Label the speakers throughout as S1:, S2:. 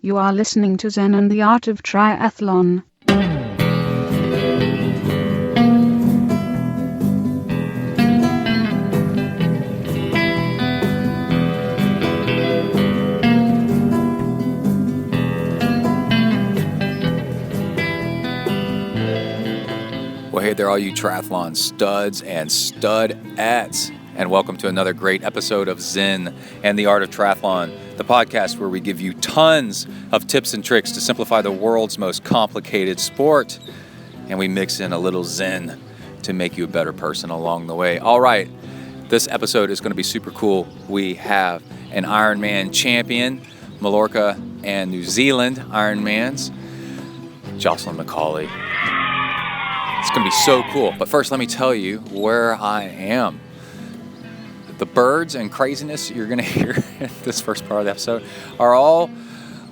S1: You are listening to Zen and the Art of Triathlon.
S2: Well, hey there, all you triathlon studs and studettes, and welcome to another great episode of Zen and the Art of Triathlon, the podcast where we give you tons of tips and tricks to simplify the world's most complicated sport, and we mix in a little Zen to make you a better person along the way. All right, this episode is going to be super cool. We have an Ironman champion, Mallorca and New Zealand Ironmans, Jocelyn McCauley. It's going to be so cool. But first, let me tell you where I am. The birds and craziness you're going to hear in this first part of the episode are all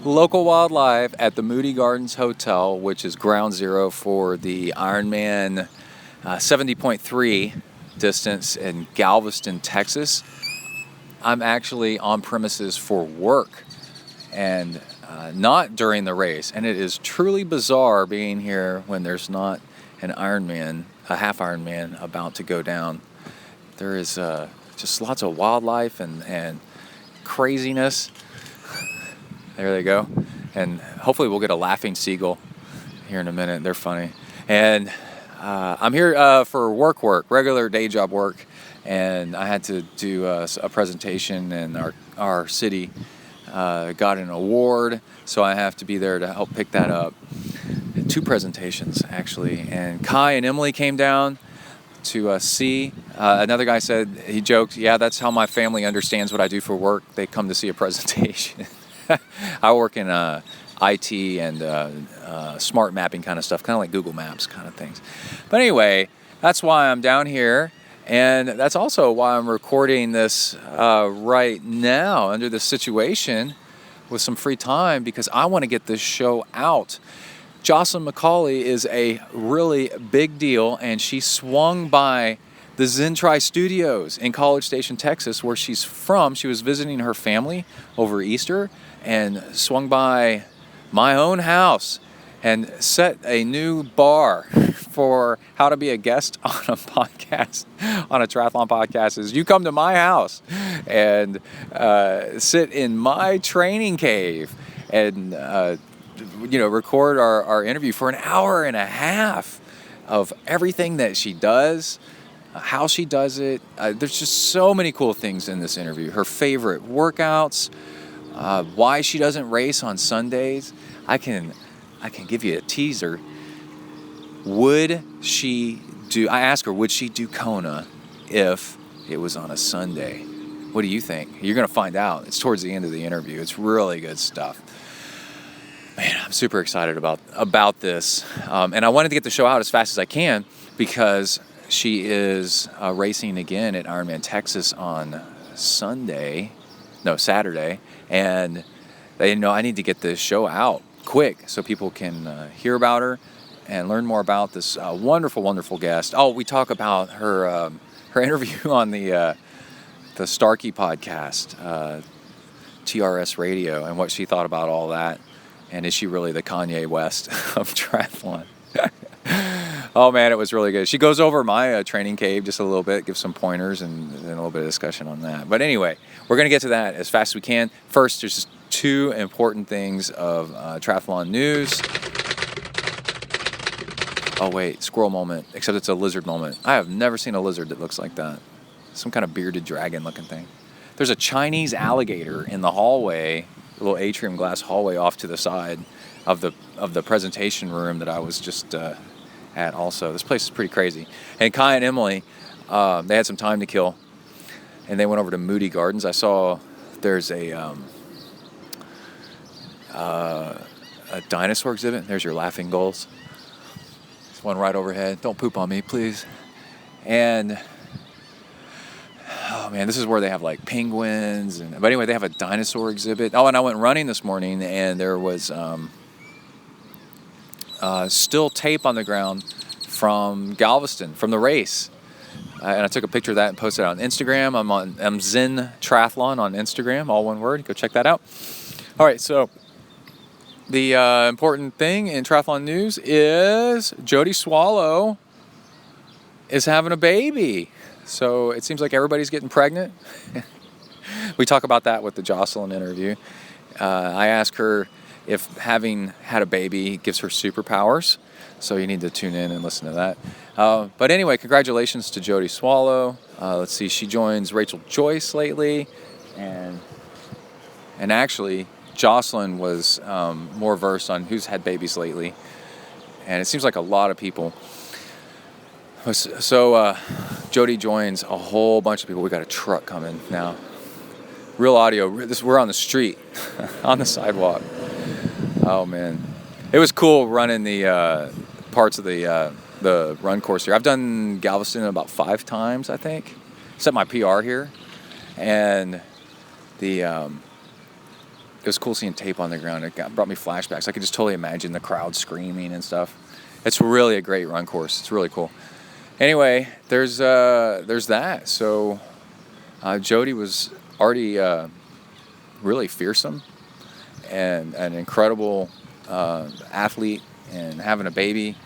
S2: local wildlife at the Moody Gardens Hotel, which is ground zero for the Ironman 70.3 distance in Galveston, Texas. I'm actually on premises for work and not during the race. And it is truly bizarre being here when there's not an Ironman, a half Ironman about to go down. There is just lots of wildlife and craziness. There they go. And hopefully we'll get a laughing seagull here in a minute. They're funny. And I'm here for work, regular day job work. And I had to do a presentation, and our city got an award. So I have to be there to help pick that up. Two presentations, actually. And Kai and Emily came down to see. Another guy said, he joked, yeah, that's how my family understands what I do for work. They come to see a presentation. I work in IT and smart mapping kind of stuff, kind of like Google Maps kind of things. But anyway, that's why I'm down here. And that's also why I'm recording this right now under this situation with some free time, because I want to get this show out. Jocelyn McCauley is a really big deal, and she swung by the ZenTri studios in College Station, Texas, where she's from. She was visiting her family over Easter and swung by my own house and set a new bar for how to be a guest on a podcast, on a triathlon podcast, is you come to my house and sit in my training cave and record our interview for an hour and a half of everything that she does, how she does it. There's just so many cool things in this interview. Her favorite workouts, why she doesn't race on Sundays. I can give you a teaser. I asked her, would she do Kona if it was on a Sunday? What do you think? You're going to find out. It's towards the end of the interview. It's really good stuff. Man, I'm super excited about this. And I wanted to get the show out as fast as I can because she is racing again at Ironman Texas on Saturday. And I need to get this show out quick so people can hear about her and learn more about this wonderful, wonderful guest. Oh, we talk about her interview on the Starkey podcast, TRS Radio, and what she thought about all that. And is she really the Kanye West of triathlon? Oh, man, it was really good. She goes over my training cave just a little bit, gives some pointers, and a little bit of discussion on that. But anyway, we're going to get to that as fast as we can. First, there's just two important things of triathlon news. Oh, wait, squirrel moment, except it's a lizard moment. I have never seen a lizard that looks like that. Some kind of bearded dragon-looking thing. There's a Chinese alligator in the hallway, a little atrium glass hallway off to the side of the presentation room that I was just at also. This place is pretty crazy. And Kai and Emily, they had some time to kill, and they went over to Moody Gardens. I saw there's a dinosaur exhibit. There's your laughing gulls. There's one right overhead. Don't poop on me, please. And oh man, this is where they have like penguins. But anyway, they have a dinosaur exhibit. Oh, and I went running this morning, and there was still tape on the ground from Galveston, from the race. And I took a picture of that and posted it on Instagram. I'm Zen Triathlon on Instagram, all one word. Go check that out. All right, so the important thing in triathlon news is Jody Swallow is having a baby. So it seems like everybody's getting pregnant. We talk about that with the Jocelyn interview. I asked her if having had a baby gives her superpowers. So you need to tune in and listen to that. But anyway, congratulations to Jody Swallow. Let's see, she joins Rachel Joyce lately. And actually, Jocelyn was more versed on who's had babies lately. And it seems like a lot of people. So Jody joins a whole bunch of people. We got a truck coming now. Real audio. We're on the street, on the sidewalk. Oh man, it was cool running the parts of the run course here. I've done Galveston about 5 times, I think. Set my PR here, and it was cool seeing tape on the ground. It brought me flashbacks. I could just totally imagine the crowd screaming and stuff. It's really a great run course. It's really cool. Anyway, there's that. So Jody was already really fearsome and an incredible athlete, and having a baby,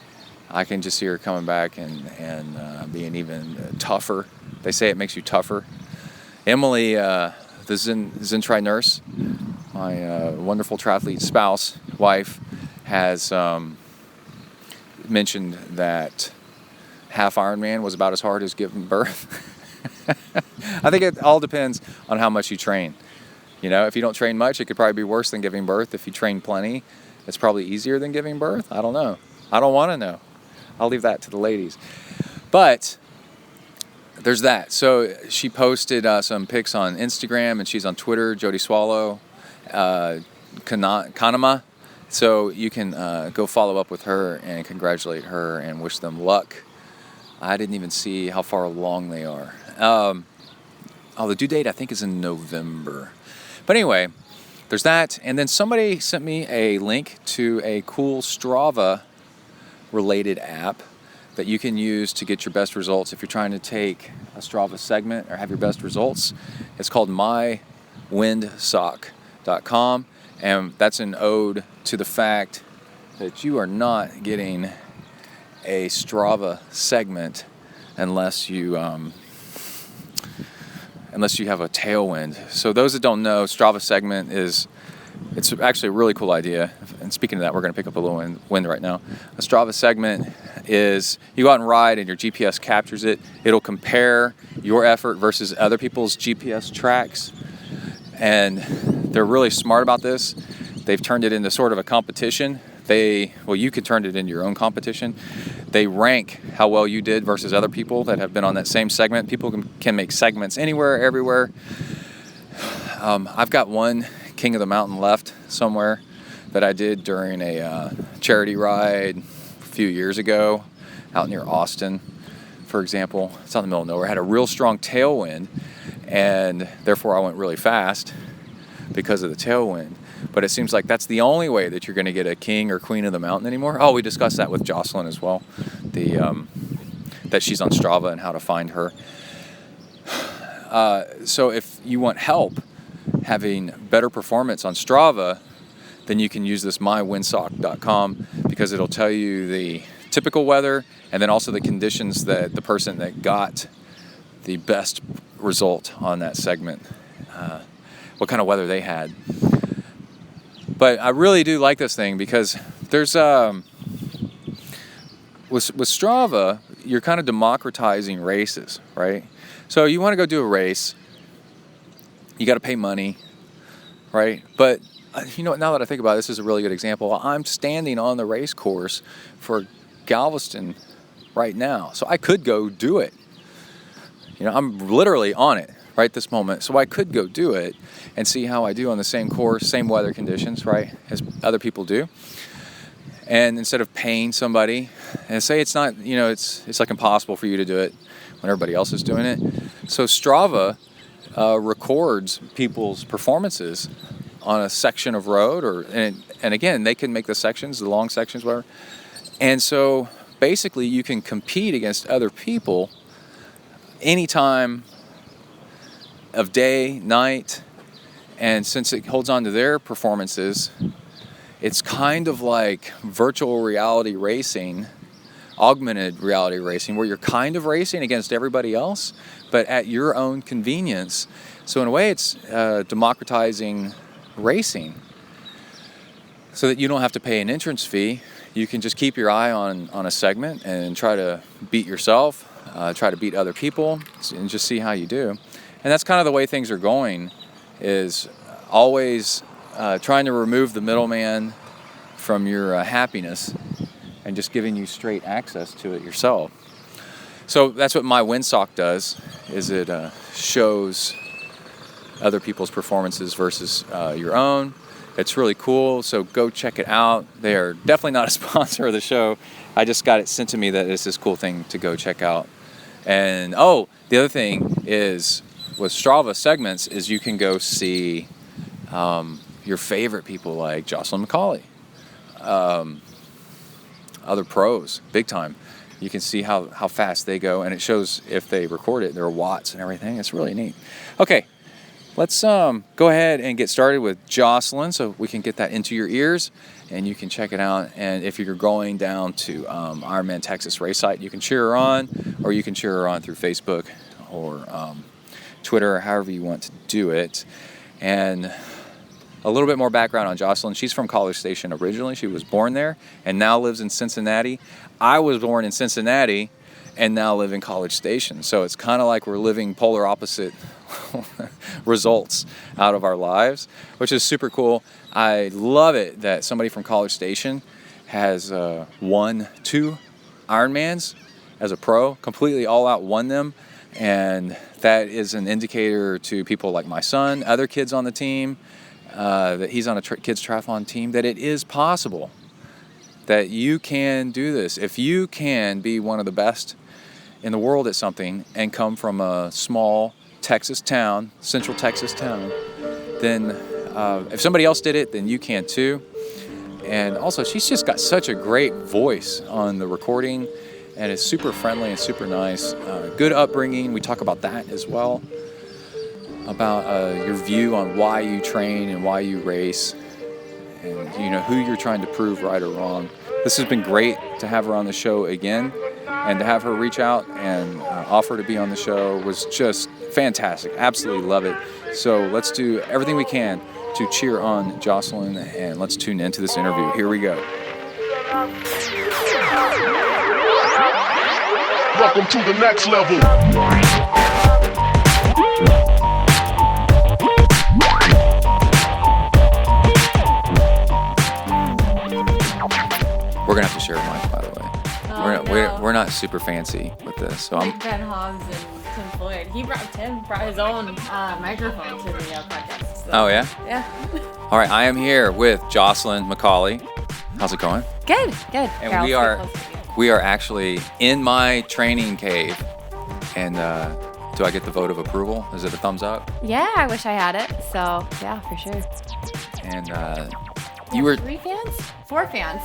S2: I can just see her coming back and being even tougher. They say it makes you tougher. Emily, the ZenTri nurse, my wonderful triathlete spouse, wife, has mentioned that half Ironman was about as hard as giving birth. I think it all depends on how much you train. If you don't train much, it could probably be worse than giving birth. If you train plenty, it's probably easier than giving birth. I don't know. I don't want to know. I'll leave that to the ladies. But there's that. So she posted some pics on Instagram, and she's on Twitter, Jody Swallow, Kanama. So you can go follow up with her and congratulate her and wish them luck. I didn't even see how far along they are. The due date I think is in November. But anyway, there's that. And then somebody sent me a link to a cool Strava related app that you can use to get your best results if you're trying to take a Strava segment or have your best results. It's called mywindsock.com, and that's an ode to the fact that you are not getting a Strava segment unless you have a tailwind. So those that don't know, Strava segment it's actually a really cool idea. And speaking of that, we're going to pick up a little wind right now. A Strava segment is you go out and ride and your GPS captures it. It'll compare your effort versus other people's GPS tracks. And they're really smart about this. They've turned it into sort of a competition. You could turn it into your own competition. They rank how well you did versus other people that have been on that same segment. People can make segments anywhere, everywhere. I've got one King of the Mountain left somewhere that I did during a charity ride a few years ago out near Austin, for example. It's out in the middle of nowhere. I had a real strong tailwind, and therefore I went really fast because of the tailwind. But it seems like that's the only way that you're going to get a king or queen of the mountain anymore. Oh, we discussed that with Jocelyn as well, that she's on Strava and how to find her. So if you want help having better performance on Strava, then you can use this mywindsock.com, because it'll tell you the typical weather and then also the conditions that the person that got the best result on that segment, what kind of weather they had. But I really do like this thing because there's with Strava, you're kind of democratizing races, right? So you want to go do a race, you got to pay money, right? But now that I think about it, this is a really good example. I'm standing on the race course for Galveston right now, so I could go do it. I'm literally on it right this moment, so I could go do it and see how I do on the same course, same weather conditions, right, as other people do. And instead of paying somebody, and say it's not, it's like impossible for you to do it when everybody else is doing it. So Strava records people's performances on a section of road, and again, they can make the sections, the long sections, whatever. And so basically you can compete against other people anytime of day, night, and since it holds on to their performances, it's kind of like virtual reality racing, augmented reality racing, where you're kind of racing against everybody else, but at your own convenience. So in a way, it's democratizing racing so that you don't have to pay an entrance fee. You can just keep your eye on a segment and try to beat yourself, try to beat other people, and just see how you do. And that's kind of the way things are going, is always trying to remove the middleman from your happiness and just giving you straight access to it yourself. So that's what my windsock does, is it shows other people's performances versus your own. It's really cool, so go check it out. They are definitely not a sponsor of the show. I just got it sent to me that it's this cool thing to go check out. And the other thing is, with Strava segments, is you can go see your favorite people like Jocelyn McCauley, other pros, big time. You can see how fast they go, and it shows if they record it, their watts and everything. It's really neat. Okay. Let's go ahead and get started with Jocelyn so we can get that into your ears and you can check it out. And if you're going down to Ironman Texas race site, you can cheer her on, or you can cheer her on through Facebook or Twitter, or however you want to do it. And a little bit more background on Jocelyn. She's from College Station originally. She was born there and now lives in Cincinnati. I was born in Cincinnati and now live in College Station. So it's kind of like we're living polar opposite results out of our lives, which is super cool. I love it that somebody from College Station has won 2 Ironmans as a pro, completely all out won them. And that is an indicator to people like my son, other kids on the team, that he's on a kids triathlon team, that it is possible, that you can do this. If you can be one of the best in the world at something and come from a small Texas town, central Texas town, then if somebody else did it, then you can too. And also, she's just got such a great voice on the recording, and is super friendly and super nice. Good upbringing, we talk about that as well, about your view on why you train and why you race, and who you're trying to prove right or wrong. This has been great to have her on the show again, and to have her reach out and offer to be on the show was just fantastic. Absolutely love it. So let's do everything we can to cheer on Jocelyn, and let's tune into this interview. Here we go.
S3: Welcome to the next level.
S2: We're gonna have to share a mic, by the way. We're not super fancy with this, so I'm.
S4: Ben Hobbs and Tim Floyd. Tim brought his own microphone to the podcast. So.
S2: Oh yeah.
S4: Yeah.
S2: All right, I am here with Jocelyn McCauley. How's it going?
S4: Good.
S2: And
S4: Here,
S2: we are actually in my training cave, and do I get the vote of approval? Is it a thumbs up?
S4: Yeah, I wish I had it. So yeah, for sure.
S2: And you were
S4: 3 fans, 4 fans.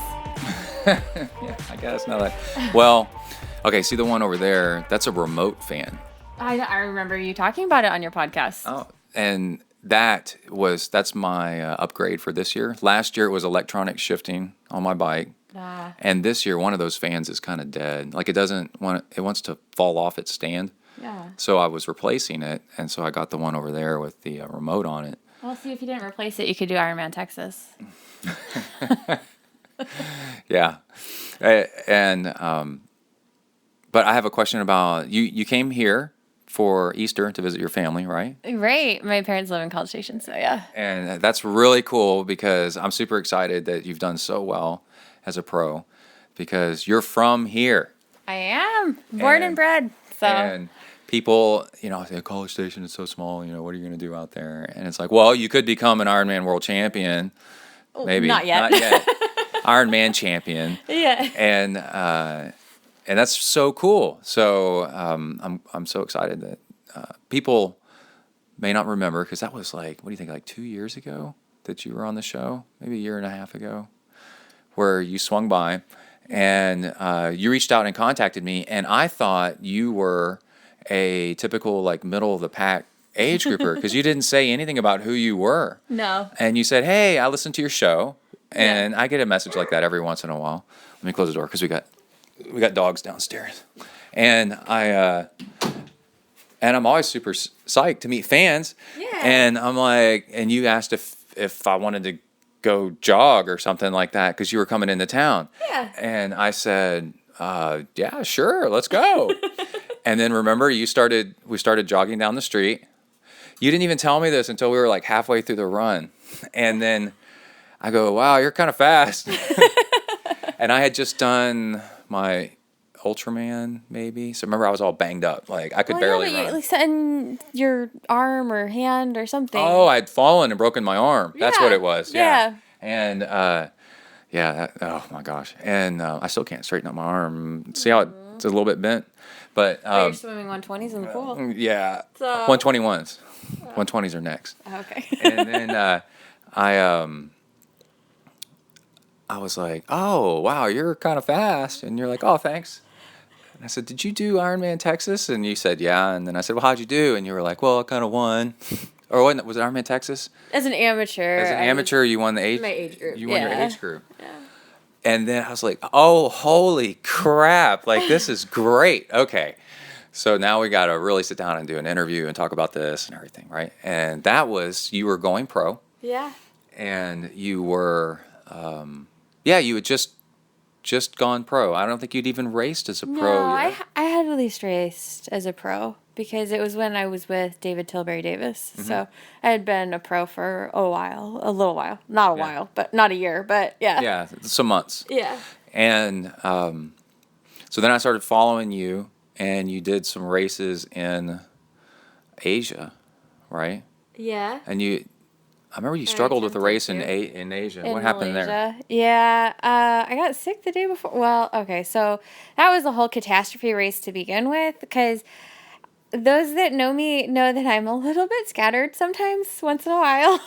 S2: yeah, I guess now that. Well, okay. See the one over there? That's a remote fan.
S4: I remember you talking about it on your podcast.
S2: Oh, and that's my upgrade for this year. Last year it was electronic shifting on my bike. And this year one of those fans is kind of dead. Like it wants to fall off its stand.
S4: Yeah.
S2: So I was replacing it, and so I got the one over there with the remote on it.
S4: Well, see, if you didn't replace it, you could do Ironman Texas.
S2: Yeah. And but I have a question about you. You came here for Easter to visit your family, right?
S4: Right. My parents live in College Station, so yeah.
S2: And that's really cool because I'm super excited that you've done so well as a pro because you're from here.
S4: I am. Born and bred. So.
S2: And people, say College Station is so small, what are you going to do out there? And it's like, well, you could become an Ironman world champion. Maybe.
S4: Not yet.
S2: Ironman champion.
S4: Yeah.
S2: And that's so cool. So I'm so excited that people may not remember, because that was like, what do you think, like 2 years ago that you were on the show? Maybe a year and a half ago, where you swung by and you reached out and contacted me, and I thought you were a typical like middle of the pack age grouper because you didn't say anything about who you were.
S4: No.
S2: And you said, hey, I listened to your show And I get a message like that every once in a while. Let me close the door because we got dogs downstairs. And I'm always super psyched to meet fans.
S4: Yeah.
S2: And I'm like, and you asked if I wanted to go jog or something like that because you were coming into town.
S4: Yeah.
S2: And I said, yeah, sure, let's go. And then remember, we started jogging down the street. You didn't even tell me this until we were like halfway through the run. And then I go, wow, you're kind of fast. And I had just done my Ultraman, maybe. So remember, I was all banged up. Like, I could barely run.
S4: At least in your arm or hand or something.
S2: Oh, I'd fallen and broken my arm. That's what it was.
S4: Yeah.
S2: And, oh, my gosh. And I still can't straighten up my arm. See how it's a little bit bent? But
S4: you're swimming 120s in the pool.
S2: Yeah.
S4: So
S2: 121s. 120s are next.
S4: Okay.
S2: And then I was like, oh, wow, you're kind of fast. And you're like, oh, thanks. And I said, did you do Ironman Texas? And you said, yeah. And then I said, well, how'd you do? And you were like, well, I kind of won. Or was it Ironman Texas?
S4: As an amateur.
S2: You won the age.
S4: My age group.
S2: You won your age group.
S4: Yeah.
S2: And then I was like, oh, holy crap. Like, this is great. Okay. So now we got to really sit down and do an interview and talk about this and everything, right? And that was, you were going pro.
S4: Yeah.
S2: And you were, you had just gone pro. I don't think you'd even raced as a pro yet.
S4: I had at least raced as a pro because it was when I was with David Tilbury Davis.
S2: Mm-hmm.
S4: So I had been a pro for a little while. Not a while, but not a year, but yeah.
S2: Yeah, some months.
S4: Yeah.
S2: And so then I started following you, and you did some races in Asia, right?
S4: Yeah.
S2: And I remember you struggled with a race in Asia. What happened there?
S4: Yeah, I got sick the day before. Well, okay, so that was a whole catastrophe race to begin with because those that know me know that I'm a little bit scattered sometimes, once in a while.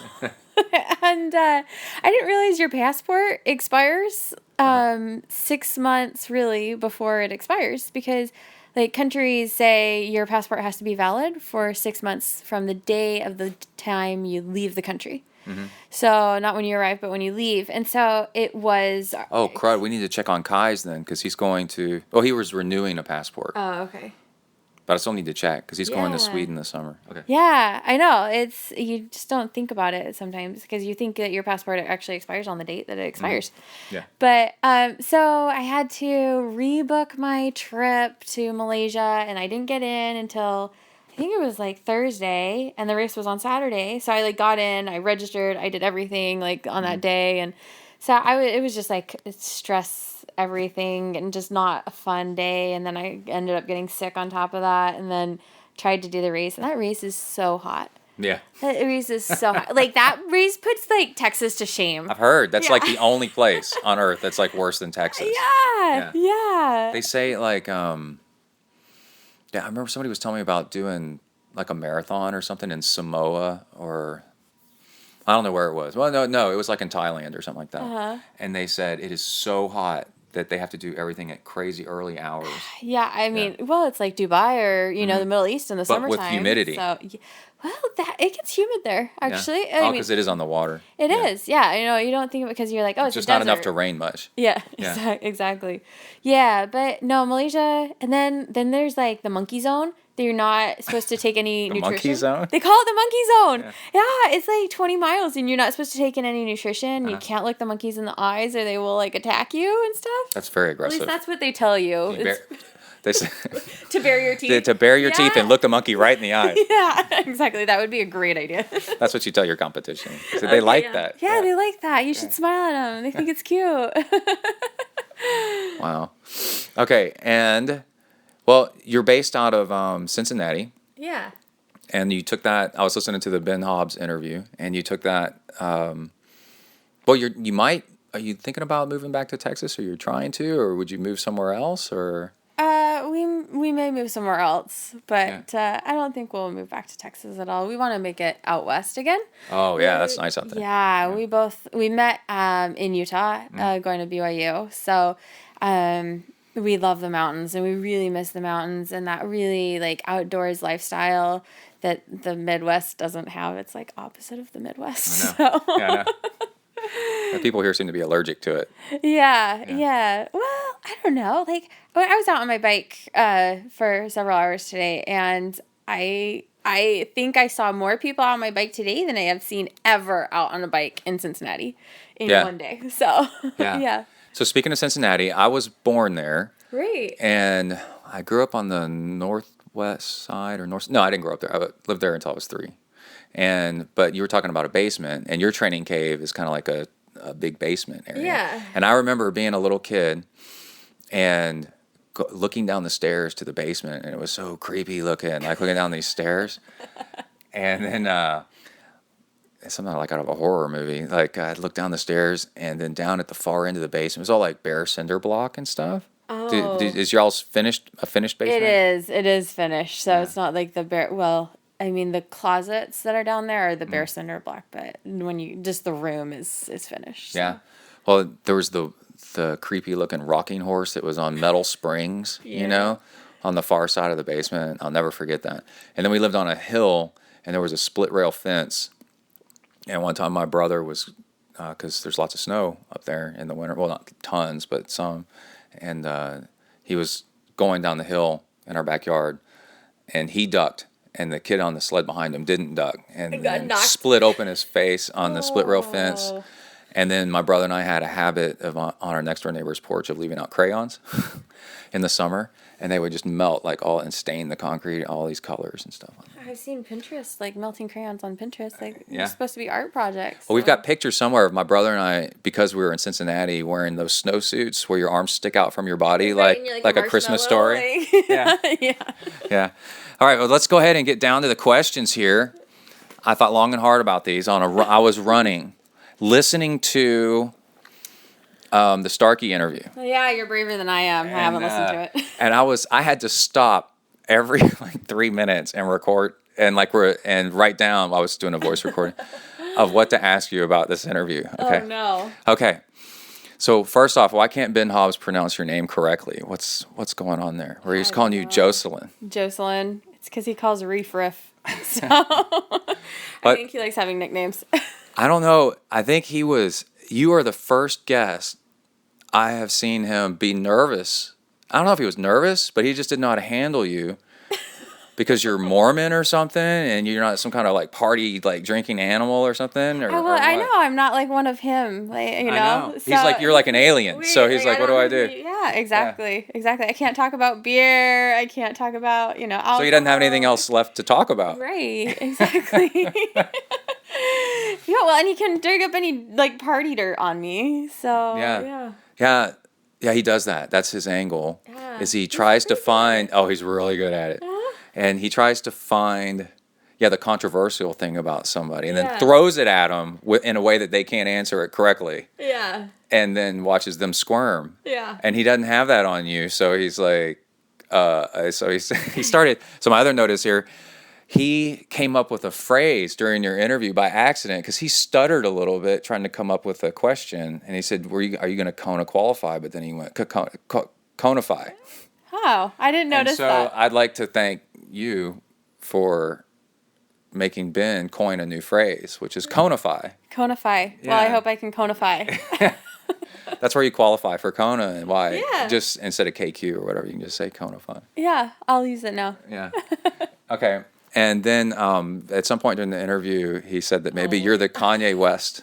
S4: And I didn't realize your passport expires 6 months really before it expires because like countries say your passport has to be valid for 6 months from the day of the time you leave the country. Mm-hmm. So not when you arrive, but when you leave. And so it was.
S2: Oh, crud. We need to check on Kai's then because he's going to. Oh, he was renewing a passport.
S4: Oh, okay.
S2: But I still need to check because he's going to Sweden this summer. Okay.
S4: Yeah, I know. You just don't think about it sometimes because you think that your passport actually expires on the date that it expires.
S2: Mm-hmm. Yeah.
S4: But so I had to rebook my trip to Malaysia, and I didn't get in until I think it was like Thursday, and the race was on Saturday. So I like got in, I registered, I did everything like on that day, and so it was just like stress. Everything and just not a fun day, and then I ended up getting sick on top of that, and then tried to do the race, and that race is so hot.
S2: Yeah,
S4: that race is so hot. Like that race puts like Texas to shame.
S2: I've heard that's like the only place on earth that's like worse than Texas.
S4: Yeah.
S2: They say like I remember somebody was telling me about doing like a marathon or something in Samoa or I don't know where it was. Well, no, it was like in Thailand or something like that.
S4: Uh-huh.
S2: And they said it is so hot that they have to do everything at crazy early hours.
S4: Yeah, I mean, well, it's like Dubai or, the Middle East in the summertime.
S2: But with humidity.
S4: So, well, it gets humid there, actually.
S2: Yeah. Oh, because it is on the water.
S4: It is, yeah. You don't think of it because you're like, oh, it's
S2: just
S4: a
S2: not
S4: desert.
S2: enough to rain much.
S4: Yeah. Exactly. Yeah, but no, Malaysia, and then there's like the monkey zone. That you're not supposed to take any nutrition.
S2: Monkey zone?
S4: They call it the monkey zone. Yeah, it's like 20 miles, and you're not supposed to take in any nutrition. You can't look the monkeys in the eyes, or they will like attack you and stuff.
S2: That's very aggressive.
S4: At least that's what they tell you.
S2: They say,
S4: to bare your teeth.
S2: To bare your teeth and look the monkey right in the eye.
S4: Yeah, exactly. That would be a great idea.
S2: That's what you tell your competition. So they like that.
S4: Yeah, they like that. You should smile at them. They think it's cute.
S2: Wow. Okay, and... Well, you're based out of Cincinnati.
S4: Yeah.
S2: And you took that. I was listening to the Ben Hobbs interview, and you took that. Well, are you thinking about moving back to Texas, or you're trying to, or would you move somewhere else, or?
S4: We may move somewhere else, but I don't think we'll move back to Texas at all. We want to make it out west again.
S2: Oh yeah, that's nice out there.
S4: Yeah, we met in Utah, going to BYU. So, we love the mountains, and we really miss the mountains and that really like outdoors lifestyle that the Midwest doesn't have. It's like opposite of the Midwest.
S2: I know.
S4: So.
S2: Yeah, I know. And people here seem to be allergic to it.
S4: Yeah. Well, I don't know. Like, I was out on my bike for several hours today, and I think I saw more people on my bike today than I have seen ever out on a bike in Cincinnati in one day. So, yeah.
S2: So speaking of Cincinnati, I was born there.
S4: Great.
S2: And I grew up on the northwest side or north. No, I didn't grow up there. I lived there until I was 3. But you were talking about a basement, and your training cave is kind of like a big basement area.
S4: Yeah.
S2: And I remember being a little kid and looking down the stairs to the basement, and it was so creepy looking, like looking down these stairs. And then it's something like out of a horror movie. Like I'd look down the stairs, and then down at the far end of the basement, it was all like bare cinder block and stuff.
S4: Oh.
S2: Is y'all's a finished basement?
S4: It is finished. So it's not like the bare, well, I mean, the closets that are down there are the bare cinder block, but when just the room is finished. So.
S2: Yeah. Well, there was the creepy looking rocking horse that was on metal springs, on the far side of the basement. I'll never forget that. And then we lived on a hill, and there was a split rail fence. And one time my brother was, because there's lots of snow up there in the winter. Well, not tons, but some. And he was going down the hill in our backyard, and he ducked, and the kid on the sled behind him didn't duck, and then split open his face on the split rail fence. And then my brother and I had a habit of on our next door neighbor's porch of leaving out crayons in the summer, and they would just melt and stain the concrete, all these colors and stuff.
S4: I've seen Pinterest, like melting crayons on Pinterest. Like it's supposed to be art projects.
S2: Well, we've got pictures somewhere of my brother and I, because we were in Cincinnati, wearing those snowsuits where your arms stick out from your body, like a Christmas story. Yeah. All right, well, let's go ahead and get down to the questions here. I thought long and hard about these. I was running, listening to the Starkey interview.
S4: Yeah, you're braver than I am. I haven't listened to it.
S2: And I had to stop every 3 minutes and record and write down. I was doing a voice recording of what to ask you about this interview. Okay.
S4: Oh no.
S2: Okay. So first off, why can't Ben Hobbs pronounce your name correctly? What's going on there? Or he's calling you Jocelyn.
S4: Jocelyn. It's because he calls Reef Riff. So I think he likes having nicknames.
S2: I don't know. I think you are the first guest I have seen him be nervous. I don't know if he was nervous, but he just didn't know how to handle you because you're Mormon or something, and you're not some kind of like party drinking animal or something. Or
S4: I know I'm not like one of him. I know.
S2: So, you're like an alien. So he's like, what do I do?
S4: Yeah, exactly. I can't talk about beer. I can't talk about alcohol.
S2: So he doesn't have anything else left to talk about.
S4: Right. Exactly. And he can dig up any party dirt on me. So
S2: yeah. Yeah, he does that. That's his angle. Yeah. Is he tries to find... Oh, he's really good at it. Yeah. And he tries to find, the controversial thing about somebody and then throws it at them in a way that they can't answer it correctly.
S4: Yeah.
S2: And then watches them squirm.
S4: Yeah.
S2: And he doesn't have that on you, so he's like... he started... So my other note is here... He came up with a phrase during your interview by accident because he stuttered a little bit trying to come up with a question. And he said, are you going to Kona qualify? But then he went, Konify.
S4: Oh, I didn't notice that.
S2: So I'd like to thank you for making Ben coin a new phrase, which is Konify.
S4: Konify. Yeah. Well, I hope I can Konify.
S2: That's where you qualify for Kona and why. Yeah. Just instead of KQ or whatever, you can just say Konify.
S4: Yeah, I'll use it now.
S2: Yeah. Okay. And then at some point during the interview, he said that maybe you're the Kanye West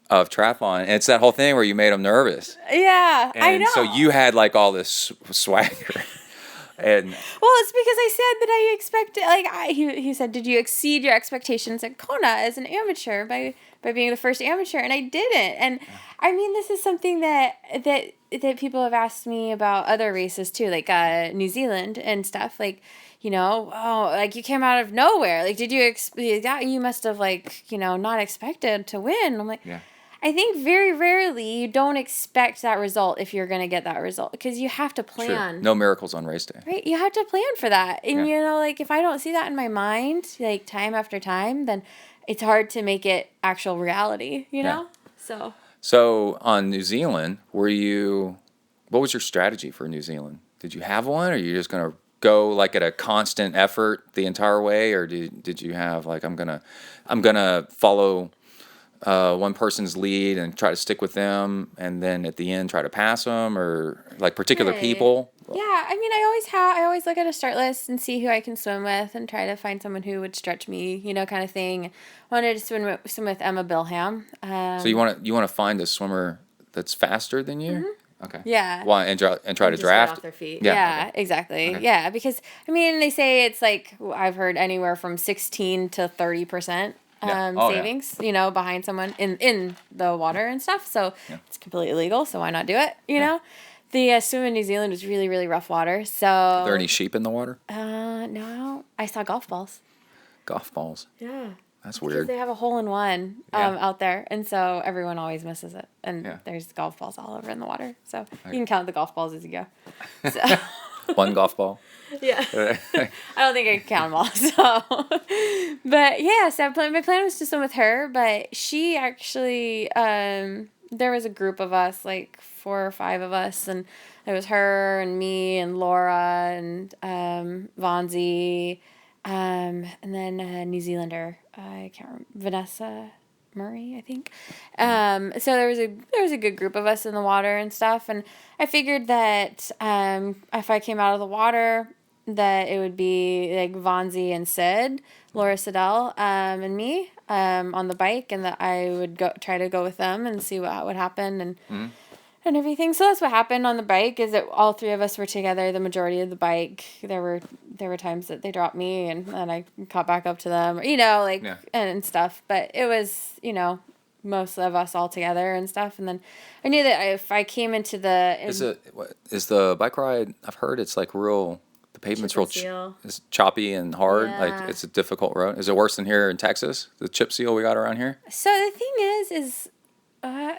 S2: of triathlon. And it's that whole thing where you made him nervous.
S4: Yeah, I know.
S2: So you had all this swagger. And
S4: it's because I said that I expected, he said, did you exceed your expectations at Kona as an amateur by being the first amateur? And I didn't. And I mean, this is something that people have asked me about other races too, like New Zealand and stuff. You came out of nowhere. Did you you must have not expected to win. I'm like, I think very rarely you don't expect that result if you're going to get that result because you have to plan.
S2: True. No miracles on race day.
S4: Right? You have to plan for that. And if I don't see that in my mind, time after time, then it's hard to make it actual reality, you know?
S2: So on New Zealand, what was your strategy for New Zealand? Did you have one, or are you just going to go at a constant effort the entire way, or did you have I'm gonna follow one person's lead and try to stick with them, and then at the end try to pass them, or like particular people?
S4: Yeah, I mean, I always look at a start list and see who I can swim with and try to find someone who would stretch me, kind of thing. Wanted to swim with Emma Bilham.
S2: So you want to find a swimmer that's faster than you?
S4: Mm-hmm.
S2: Okay.
S4: Yeah.
S2: Why and try to
S4: just
S2: draft?
S4: Get off their feet.
S2: Yeah.
S4: Yeah,
S2: Okay.
S4: exactly.
S2: Okay.
S4: Yeah, because I mean, they say it's like I've heard anywhere from 16 to 30%. Savings, behind someone in the water and stuff. So it's completely legal. So why not do it? You know, the swim in New Zealand was really, really rough water. So
S2: Are there any sheep in the water?
S4: No, I saw golf balls.
S2: Golf balls.
S4: Yeah.
S2: That's
S4: Because
S2: weird.
S4: they have a hole-in-one out there, and so everyone always misses it. And there's golf balls all over in the water. So you can count the golf balls as you go. So.
S2: One golf ball.
S4: Yeah. I don't think I can count them all. So, but yeah, so my plan was to swim with her, but she actually, there was a group of us, like 4 or 5 of us, and it was her and me and Laura and Vonzi, and then a New Zealander, I can't remember, Vanessa Murray, I think. So there was a good group of us in the water and stuff, and I figured that if I came out of the water, that it would be like Vonzi and Sid, Laura Siddell, and me on the bike, and that I would try to go with them and see what would happen and everything. So that's what happened on the bike, is that all 3 of us were together the majority of the bike. There were times that they dropped me and then I caught back up to them, and stuff. But it was, most of us all together and stuff. And then I knew that if I came into is
S2: the bike ride, I've heard it's like the pavement's real it's choppy and hard.
S4: Yeah.
S2: Like it's a difficult road. Is it worse than here in Texas? The chip seal we got around here?
S4: So the thing is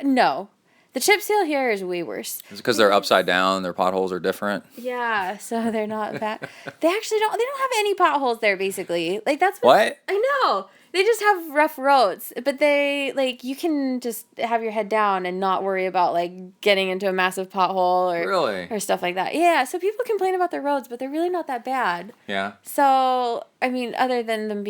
S4: no. The chip seal here is way worse.
S2: Is it because they're upside down? Their potholes are different?
S4: Yeah, so they're not bad. They don't have any potholes there, basically. Like, that's
S2: what?
S4: I know. They just have rough roads, but you can just have your head down and not worry about, getting into a massive pothole or stuff like that. Yeah, so people complain about their roads, but they're really not that bad.
S2: Yeah.
S4: So, I mean, other than them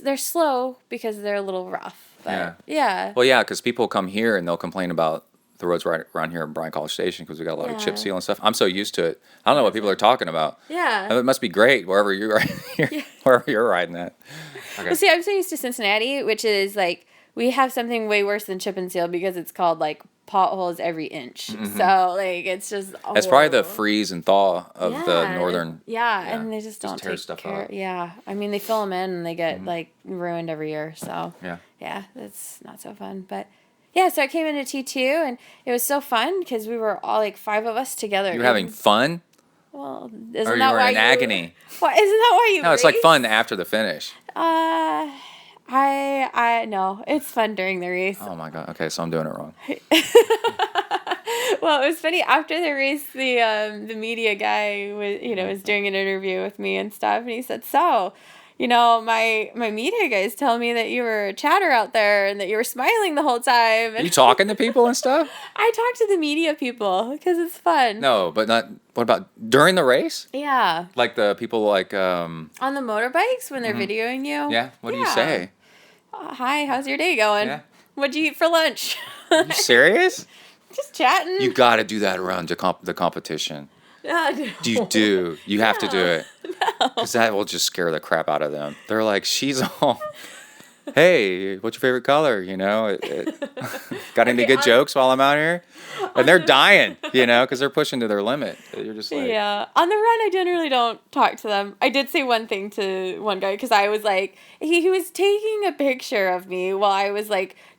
S4: they're slow because they're a little rough. But, yeah.
S2: Well, yeah, because people come here and they'll complain about the roads right around here in Bryan College Station because we got a lot of chip seal and stuff. I'm so used to it. I don't know what people are talking about.
S4: Yeah.
S2: It must be great wherever you're wherever you're riding at. Okay.
S4: Well, see, I'm so used to Cincinnati, which is we have something way worse than chip and seal because it's called potholes every inch.
S2: Mm-hmm.
S4: So it's just
S2: It's probably the freeze and thaw of the northern.
S4: Yeah, and they just don't
S2: tear
S4: take
S2: stuff
S4: care.
S2: up.
S4: Yeah, I mean they fill them in and they get ruined every year. So yeah, it's not so fun. But yeah, so I came into T2 and it was so fun because we were all 5 of us together.
S2: You're having fun?
S4: Well,
S2: Or
S4: isn't
S2: you
S4: that
S2: were
S4: why
S2: in agony?
S4: What isn't that why you?
S2: No, it's
S4: race?
S2: fun after the finish.
S4: I no, it's fun during the race.
S2: Oh my god. Okay, so I'm doing it wrong.
S4: Well, it was funny after the race. The media guy was doing an interview with me and stuff, and he said, "So, my media guys tell me that you were a chatter out there and that you were smiling the whole time."
S2: Are you talking to people and stuff?
S4: I talk to the media people because it's fun.
S2: No, but not. What about during the race?
S4: Yeah.
S2: Like the people
S4: on the motorbikes when they're videoing you.
S2: Yeah. What do you say?
S4: Hi, how's your day going?
S2: Yeah.
S4: What'd you eat for lunch?
S2: Are you serious?
S4: Just chatting.
S2: You got to do that around the competition.
S4: No.
S2: You do. You have to do it. Because that will just scare the crap out of them. They're like, she's all, hey, what's your favorite color? Got any good jokes while I'm out here? And they're dying, because they're pushing to their limit. You're just like.
S4: Yeah. On the run, I generally don't talk to them. I did say one thing to one guy because I was he was taking a picture of me while I was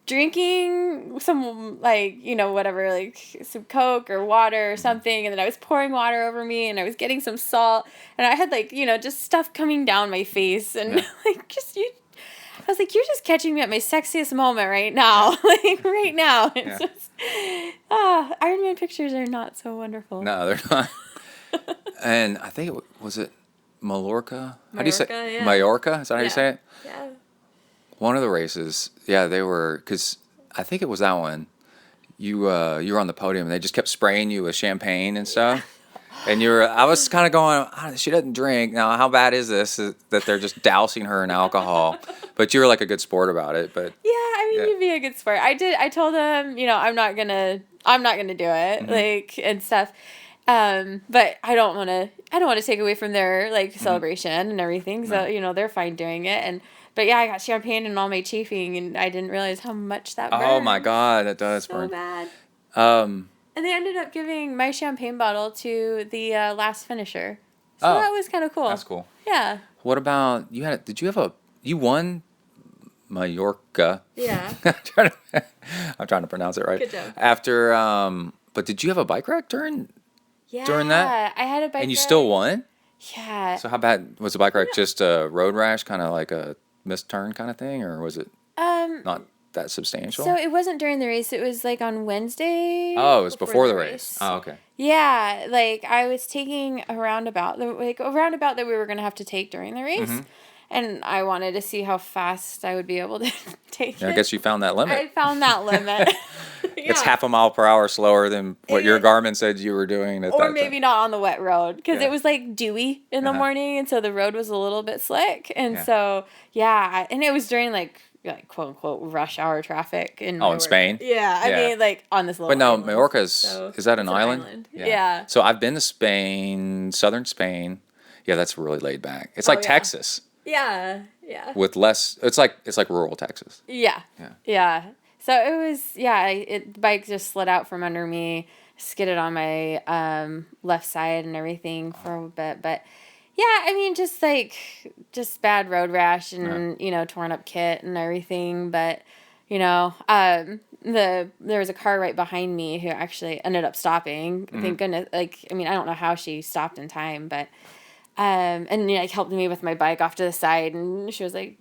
S4: drinking some whatever, some Coke or water or something, and then I was pouring water over me and I was getting some salt and I had just stuff coming down my face and I was like, you're just catching me at my sexiest moment right now. Right now. It's just Ironman pictures are not so wonderful.
S2: No, they're not. And I think was it Mallorca? How do you say
S4: yeah.
S2: Mallorca? Is that how you say it?
S4: Yeah.
S2: One of the races, they were, because I think it was that one. You were on the podium and they just kept spraying you with champagne and stuff. And I was kind of going, she doesn't drink. Now, how bad is this that they're just dousing her in alcohol? But you were a good sport about it. But
S4: yeah, I mean, you'd be a good sport. I told them, I'm not gonna do it, like, and stuff. But I don't want to take away from their like celebration and everything. So, they're fine doing it. But yeah, I got champagne and all my chafing, and I didn't realize how much that burned.
S2: Oh my God, that does
S4: so
S2: burn.
S4: bad.
S2: Um,
S4: And they ended up giving my champagne bottle to the last finisher. So that was kind of cool.
S2: That's cool.
S4: Yeah.
S2: What about, you won Mallorca.
S4: Yeah.
S2: I'm trying to pronounce it right.
S4: Good job.
S2: After, but did you have a bike wreck during that?
S4: Yeah, I had a bike wreck.
S2: And you still won?
S4: Yeah.
S2: So how bad was the bike wreck? Just a road rash, kind of like a missed turn kind of thing, or was it not that substantial?
S4: So it wasn't during the race. It was like on Wednesday.
S2: Oh, it was before the race. Oh, okay.
S4: Yeah, like I was taking a roundabout that we were gonna have to take during the race, and I wanted to see how fast I would be able to take it.
S2: I guess you found that limit.
S4: I found that limit.
S2: It's half a mile per hour slower than what your Garmin said you were doing at that time.
S4: Or maybe not on the wet road, because it was like dewy in the morning, and so the road was a little bit slick, and so and it was during like quote unquote rush hour traffic in
S2: Spain.
S4: Yeah, I mean like on this little.
S2: But no,
S4: island,
S2: Mallorca is that an island?
S4: Yeah.
S2: So I've been to Spain, southern Spain. Yeah, that's really laid back. It's like Texas.
S4: Yeah.
S2: With less, it's like rural Texas.
S4: Yeah. So it was, the bike just slid out from under me, skidded on my left side and everything for a bit. But yeah, I mean, just bad road rash and, torn up kit and everything. But, there was a car right behind me who actually ended up stopping. Thank goodness. Like, I mean, I don't know how she stopped in time, but and helped me with my bike off to the side, and she was like,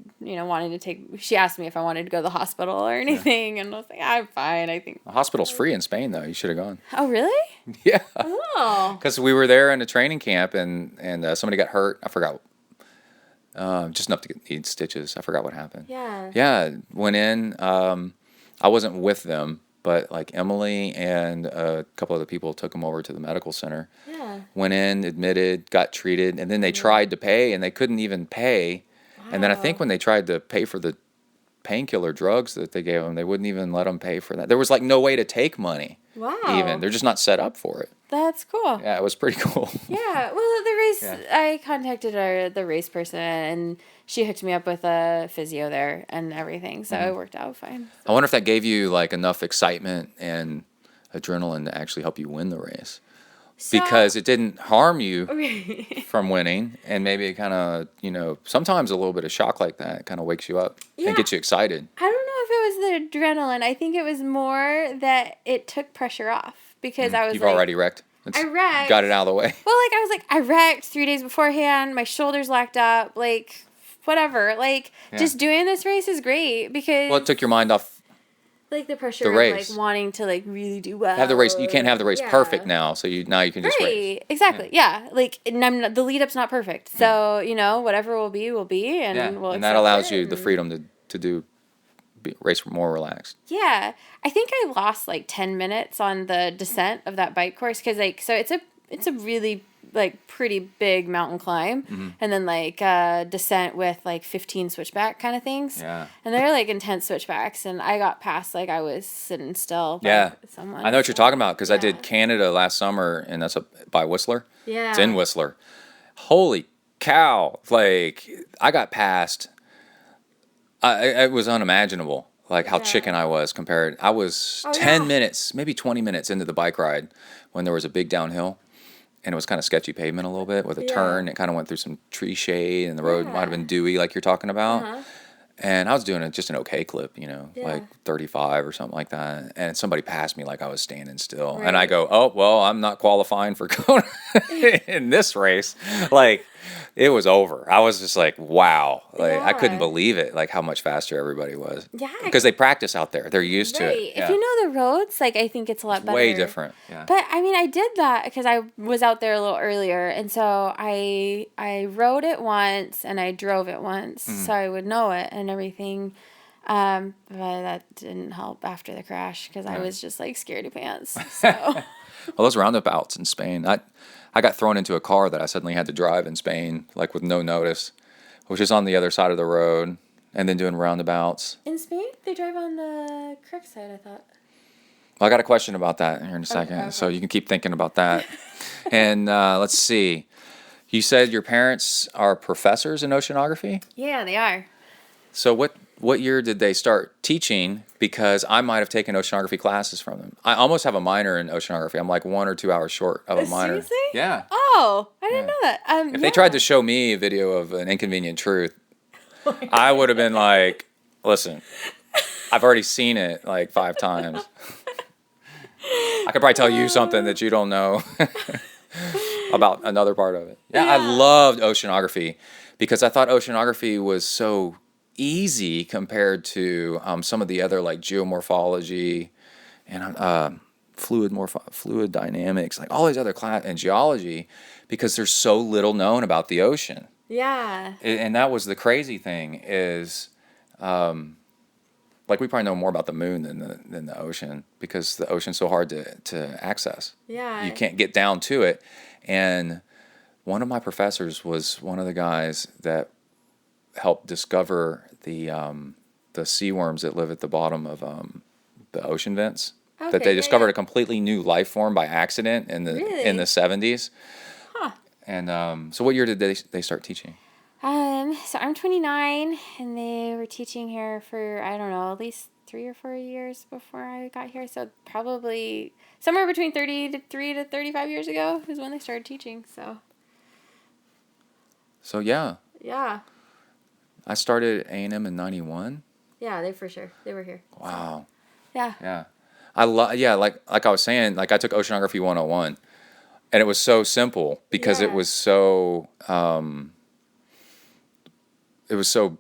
S4: she asked me if I wanted to go to the hospital or anything, and I was like, I'm fine, I think.
S2: The hospital's free in Spain, though. You should have gone.
S4: Oh, really?
S2: Yeah.
S4: Oh.
S2: Because we were there in a training camp, and somebody got hurt. I forgot. Just enough to need stitches. I forgot what happened.
S4: Yeah.
S2: Yeah, went in. I wasn't with them, but like Emily and a couple other people took them over to the medical center.
S4: Yeah.
S2: Went in, admitted, got treated, and then they tried to pay, and they couldn't even pay. Wow. And then I think when they tried to pay for the painkiller drugs that they gave them, they wouldn't even let them pay for that. There was like no way to take money.
S4: Wow.
S2: Even. They're just not set up for it.
S4: That's cool.
S2: Yeah, it was pretty cool.
S4: Yeah. Well, the race, I contacted the race person, and she hooked me up with a physio there and everything, so it worked out fine.
S2: I wonder if that gave you like enough excitement and adrenaline to actually help you win the race. Because it didn't harm you from winning, and maybe it kind of, sometimes a little bit of shock like that kind of wakes you up and gets you excited.
S4: I don't know if it was the adrenaline. I think it was more that it took pressure off, because I was
S2: You've already wrecked.
S4: I wrecked.
S2: Got it out of the way.
S4: Well, I wrecked 3 days beforehand. My shoulders locked up. Like, whatever. Like, just doing this race is great because.
S2: Well, it took your mind off.
S4: Like the pressure
S2: the race.
S4: of like wanting to like really do well.
S2: Have the race. You can't have the race perfect now, so you can just race.
S4: Exactly. Yeah. Like, and the lead up's not perfect. So, whatever will be, and we'll.
S2: And that allows you the freedom to race more relaxed.
S4: Yeah. I think I lost like 10 minutes on the descent of that bike course, because so it's a really like pretty big mountain climb, and then like descent with like 15 switchback kind of things.
S2: Yeah.
S4: And they're like intense switchbacks, and I got past like I was sitting still.
S2: Yeah.
S4: Someone.
S2: I know what you're talking about, because I did Canada last summer, and that's by Whistler.
S4: Yeah.
S2: It's in Whistler. Holy cow! Like I got past. It was unimaginable. Like how chicken I was compared. I was 10 minutes, maybe 20 minutes into the bike ride when there was a big downhill. And it was kind of sketchy pavement a little bit with a turn. It kind of went through some tree shade, and the road might have been dewy like you're talking about. And I was doing just an okay clip, like 35 or something like that. And somebody passed me like I was standing still. Right. And I go, oh, well, I'm not qualifying for going in this race. Like, it was over. I was just like, wow. Like, I couldn't believe it, like how much faster everybody was. Yeah. Because they practice out there. They're used to it.
S4: If you know the roads, like, I think it's a lot better.
S2: Way different. Yeah.
S4: But, I mean, I did that because I was out there a little earlier. And so I rode it once and I drove it once so I would know it and everything. But that didn't help after the crash because I was just, like, scaredy pants. So.
S2: Well, those roundabouts in Spain, I got thrown into a car that I suddenly had to drive in Spain, like with no notice, which is on the other side of the road. and then doing roundabouts.
S4: In Spain, they drive on the correct side, I thought.
S2: Well, I got a question about that here in a second,
S4: Okay.
S2: so you can keep thinking about that. And let's see. You said your parents are professors in oceanography?
S4: Yeah, they are.
S2: So what year did they start teaching? Because I might have taken oceanography classes from them. I almost have a minor in oceanography. I'm like 1 or 2 hours short of a minor.
S4: Seriously?
S2: Yeah.
S4: Oh, I didn't know that.
S2: If they tried to show me a video of an inconvenient truth, I would have been like, listen, I've already seen it like 5 times. I could probably tell you something that you don't know about another part of it. Yeah, I loved oceanography because I thought oceanography was so easy compared to some of the other like geomorphology and fluid dynamics, like all these other and geology, because there's so little known about the ocean.
S4: Yeah.
S2: And that was the crazy thing is, like we probably know more about the moon than the ocean because the ocean's so hard to access.
S4: Yeah.
S2: You can't get down to it. And one of my professors was one of the guys that helped discover the sea worms that live at the bottom of the ocean vents.
S4: Okay,
S2: that they discovered
S4: yeah.
S2: a completely new life form by accident in the
S4: Really?
S2: in the 70s.
S4: Huh.
S2: And so what year did they start teaching?
S4: So I'm 29, and they were teaching here for, I don't know, at least 3 or 4 years before I got here. So probably somewhere between 33 to 35 years ago is when they started teaching.
S2: So yeah,
S4: Yeah.
S2: I started at A&M in 91.
S4: Yeah, they were here.
S2: Wow.
S4: Yeah.
S2: Yeah. Like I was saying, like I took Oceanography 101, and it was so simple because it was so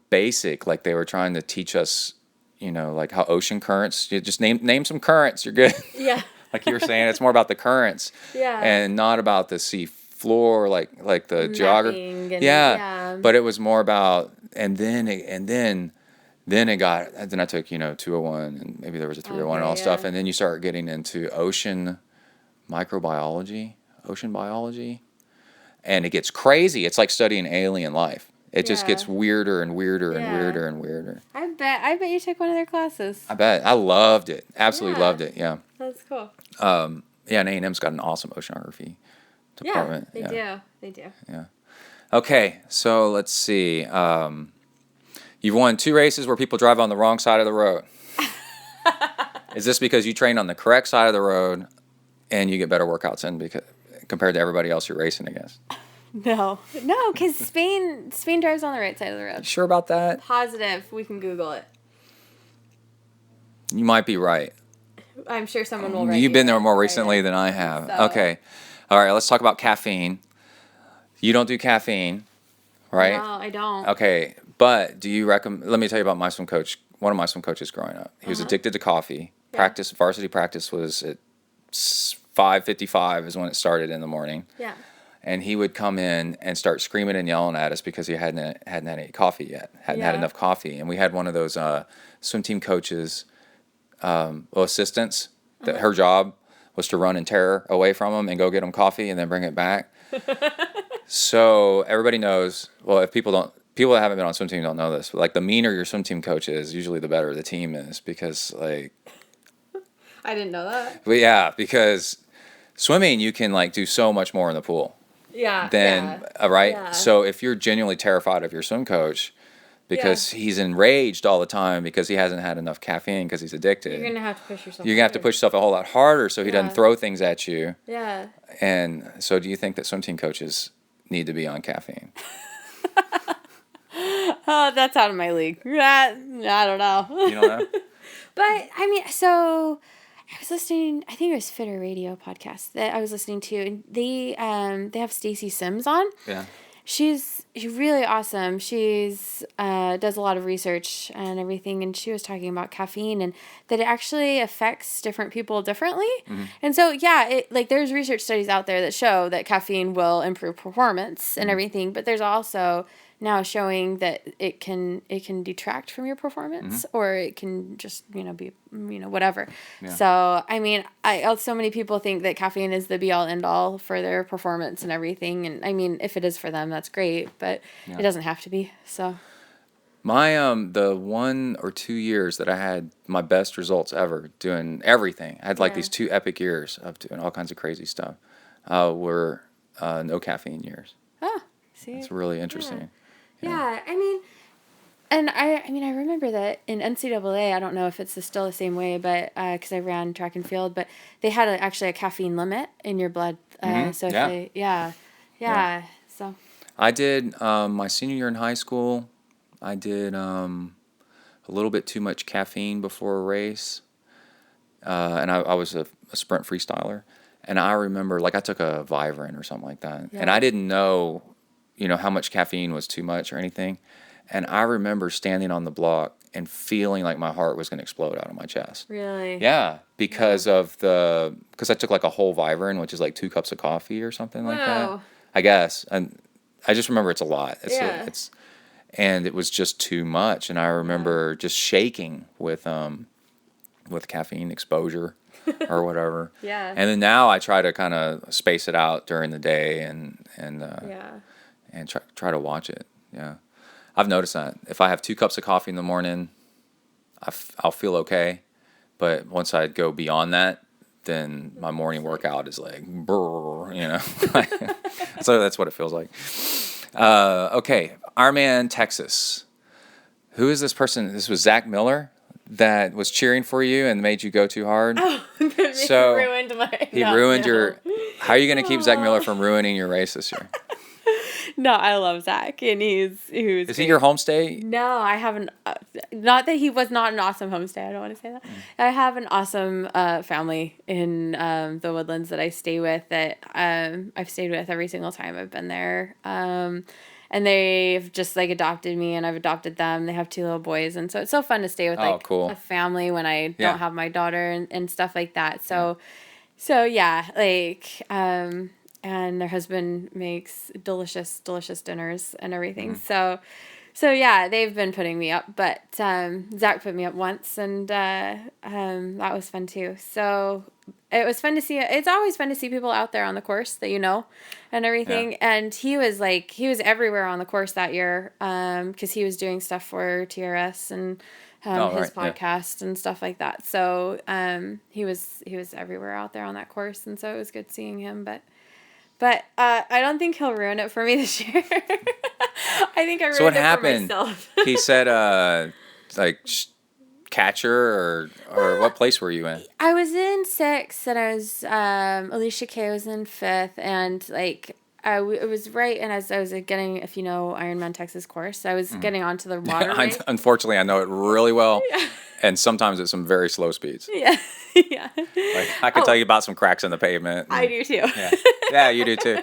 S2: basic. Like they were trying to teach us, like how ocean currents. You just name some currents, you're good.
S4: Yeah.
S2: Like you were saying, it's more about the currents, and not about the sea floor, like the geography. Yeah. But it was more about, and then I took 201, and maybe there was a 301 and all stuff, and then you start getting into ocean biology, and it gets crazy. It's like studying alien life. It just gets weirder and weirder and weirder and weirder.
S4: I bet you took one of their classes.
S2: I bet. I loved it. Absolutely loved it. Yeah.
S4: That's cool.
S2: And A&M's got an awesome oceanography department.
S4: Yeah, they do.
S2: Yeah. Okay, so let's see. You've won 2 races where people drive on the wrong side of the road. Is this because you train on the correct side of the road and you get better workouts in compared to everybody else you're racing against?
S4: No, because Spain drives on the right side of the road.
S2: You sure about that?
S4: Positive. We can Google it.
S2: You might be right.
S4: I'm sure someone will write.
S2: You've been there more recently than I have.
S4: So.
S2: Okay. All right, let's talk about caffeine. You don't do caffeine, right?
S4: No, I don't.
S2: Okay, but do you recommend? Let me tell you about my swim coach. One of my swim coaches growing up. He was addicted to coffee. Varsity practice was at 5:55 is when it started in the morning. Yeah. And he would come in and start screaming and yelling at us because he hadn't had any coffee yet. Hadn't had enough coffee. And we had one of those swim team coaches, assistants, that her job was to run and tear away from him and go get him coffee and then bring it back. So everybody knows, well, if people that haven't been on swim team don't know this, but like the meaner your swim team coach is, usually the better the team is, because like
S4: I didn't know that.
S2: But yeah, because swimming you can like do so much more in the pool.
S4: Yeah.
S2: Right?
S4: Yeah.
S2: So if you're genuinely terrified of your swim coach because he's enraged all the time because he hasn't had enough caffeine because he's addicted.
S4: You're going to have to push yourself.
S2: You're going to have to push yourself a whole lot harder so he doesn't throw things at you.
S4: Yeah.
S2: And so do you think that swim team coaches need to be on caffeine?
S4: Oh, that's out of my league. I don't know.
S2: You don't know?
S4: But, I mean, so I was listening, I think it was Fitter Radio podcast that I was listening to, and they have Stacey Sims on. Yeah. She's really awesome. She's does a lot of research and everything, and she was talking about caffeine and that it actually affects different people differently. Mm-hmm. And so, there's research studies out there that show that caffeine will improve performance and everything, but there's also now showing that it can detract from your performance, or it can just be whatever. Yeah. So I mean, so many people think that caffeine is the be all end all for their performance and everything, and I mean, if it is for them, that's great, but it doesn't have to be. So
S2: My the 1 or 2 years that I had my best results ever doing everything, I had like these 2 epic years of doing all kinds of crazy stuff. Were no caffeine years.
S4: Oh, see,
S2: It's really interesting.
S4: Yeah, I mean, and I mean, I remember that in NCAA, I don't know if it's still the same way, but because I ran track and field, but they had actually a caffeine limit in your blood. So if
S2: Yeah.
S4: they, so.
S2: I did my senior year in high school. I did a little bit too much caffeine before a race, and I was a sprint freestyler. And I remember, like, I took a Vivarin or something like that, and I didn't know, how much caffeine was too much or anything. And I remember standing on the block and feeling like my heart was going to explode out of my chest.
S4: Really?
S2: Yeah, because I took like a whole Vivarin, which is like 2 cups of coffee or something like that. I guess, and I just remember it's a lot. And it was just too much, and I remember just shaking with caffeine exposure or whatever.
S4: Yeah.
S2: And then now I try to kind of space it out during the day and try to watch it. Yeah, I've noticed that if I have 2 cups of coffee in the morning, I'll feel okay, but once I go beyond that, then my morning workout is like brrr, So that's what it feels like. Okay, Ironman Texas. Who is this person? This was Zach Miller that was cheering for you and made you go too hard.
S4: Oh,
S2: so
S4: ruined my.
S2: He ruined your. How are you going to keep Zach Miller from ruining your race this year?
S4: No, I love Zach, and Is
S2: he your home state?
S4: No, I haven't. Not that he was not an awesome homestay. I don't want to say that. I have an awesome family in the Woodlands that I stay with. That I've stayed with every single time I've been there. And they've just like adopted me, and I've adopted them. They have 2 little boys, and so it's so fun to stay with a family when I don't have my daughter and stuff like that. So yeah, like and their husband makes delicious dinners and everything. So yeah, they've been putting me up, but Zach put me up once, and that was fun too. So it was fun to see. It's always fun to see people out there on the course that and everything. Yeah. And he was everywhere on the course that year because he was doing stuff for TRS and his podcast and stuff like that. So he was everywhere out there on that course, and so it was good seeing him. But I don't think he'll ruin it for me this year. I think I ruined it for myself.
S2: He said, catcher or what place were you in?
S4: I was in 6th, and I was Alicia Kay was in 5th, and it was right, and as I was getting, if you know Ironman Texas course, I was getting onto the water.
S2: Unfortunately, I know it really well, and sometimes at some very slow speeds.
S4: Yeah, yeah.
S2: Like I could tell you about some cracks in the pavement.
S4: I do too.
S2: Yeah, you do too.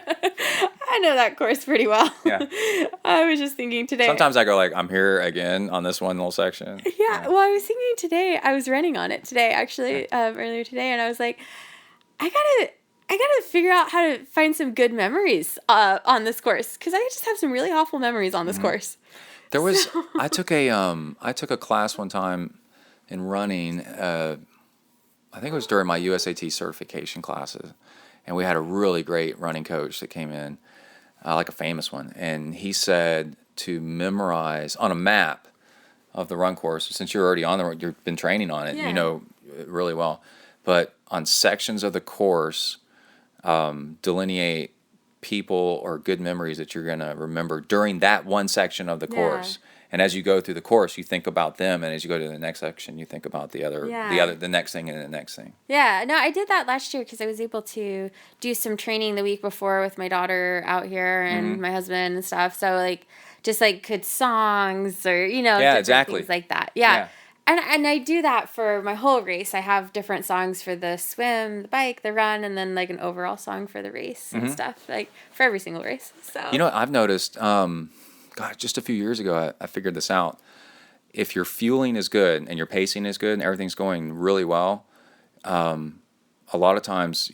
S4: I know that course pretty well.
S2: Yeah.
S4: I was just thinking today.
S2: Sometimes I go I'm here again on this one little section.
S4: Yeah. Well, I was thinking today. I was running on it today, actually, earlier today, and I was like, I gotta figure out how to find some good memories on this course, because I just have some really awful memories on this course.
S2: There was I took a class one time in running. I think it was during my USAT certification classes, and we had a really great running coach that came in, like a famous one, and he said to memorize on a map of the run course. Since you're already on you've been training on it, you know really well, but on sections of the course, delineate people or good memories that you're going to remember during that one section of the course. And as you go through the course, you think about them, and as you go to the next section, you think about the next thing and the next thing. Yeah,
S4: no, I did that last year because I was able to do some training the week before with my daughter out here and my husband and stuff. So just good songs or things like that. Yeah. And I do that for my whole race. I have different songs for the swim, the bike, the run, and then an overall song for the race and stuff, for every single race. So
S2: I've noticed, just a few years ago, I figured this out. If your fueling is good and your pacing is good and everything's going really well, a lot of times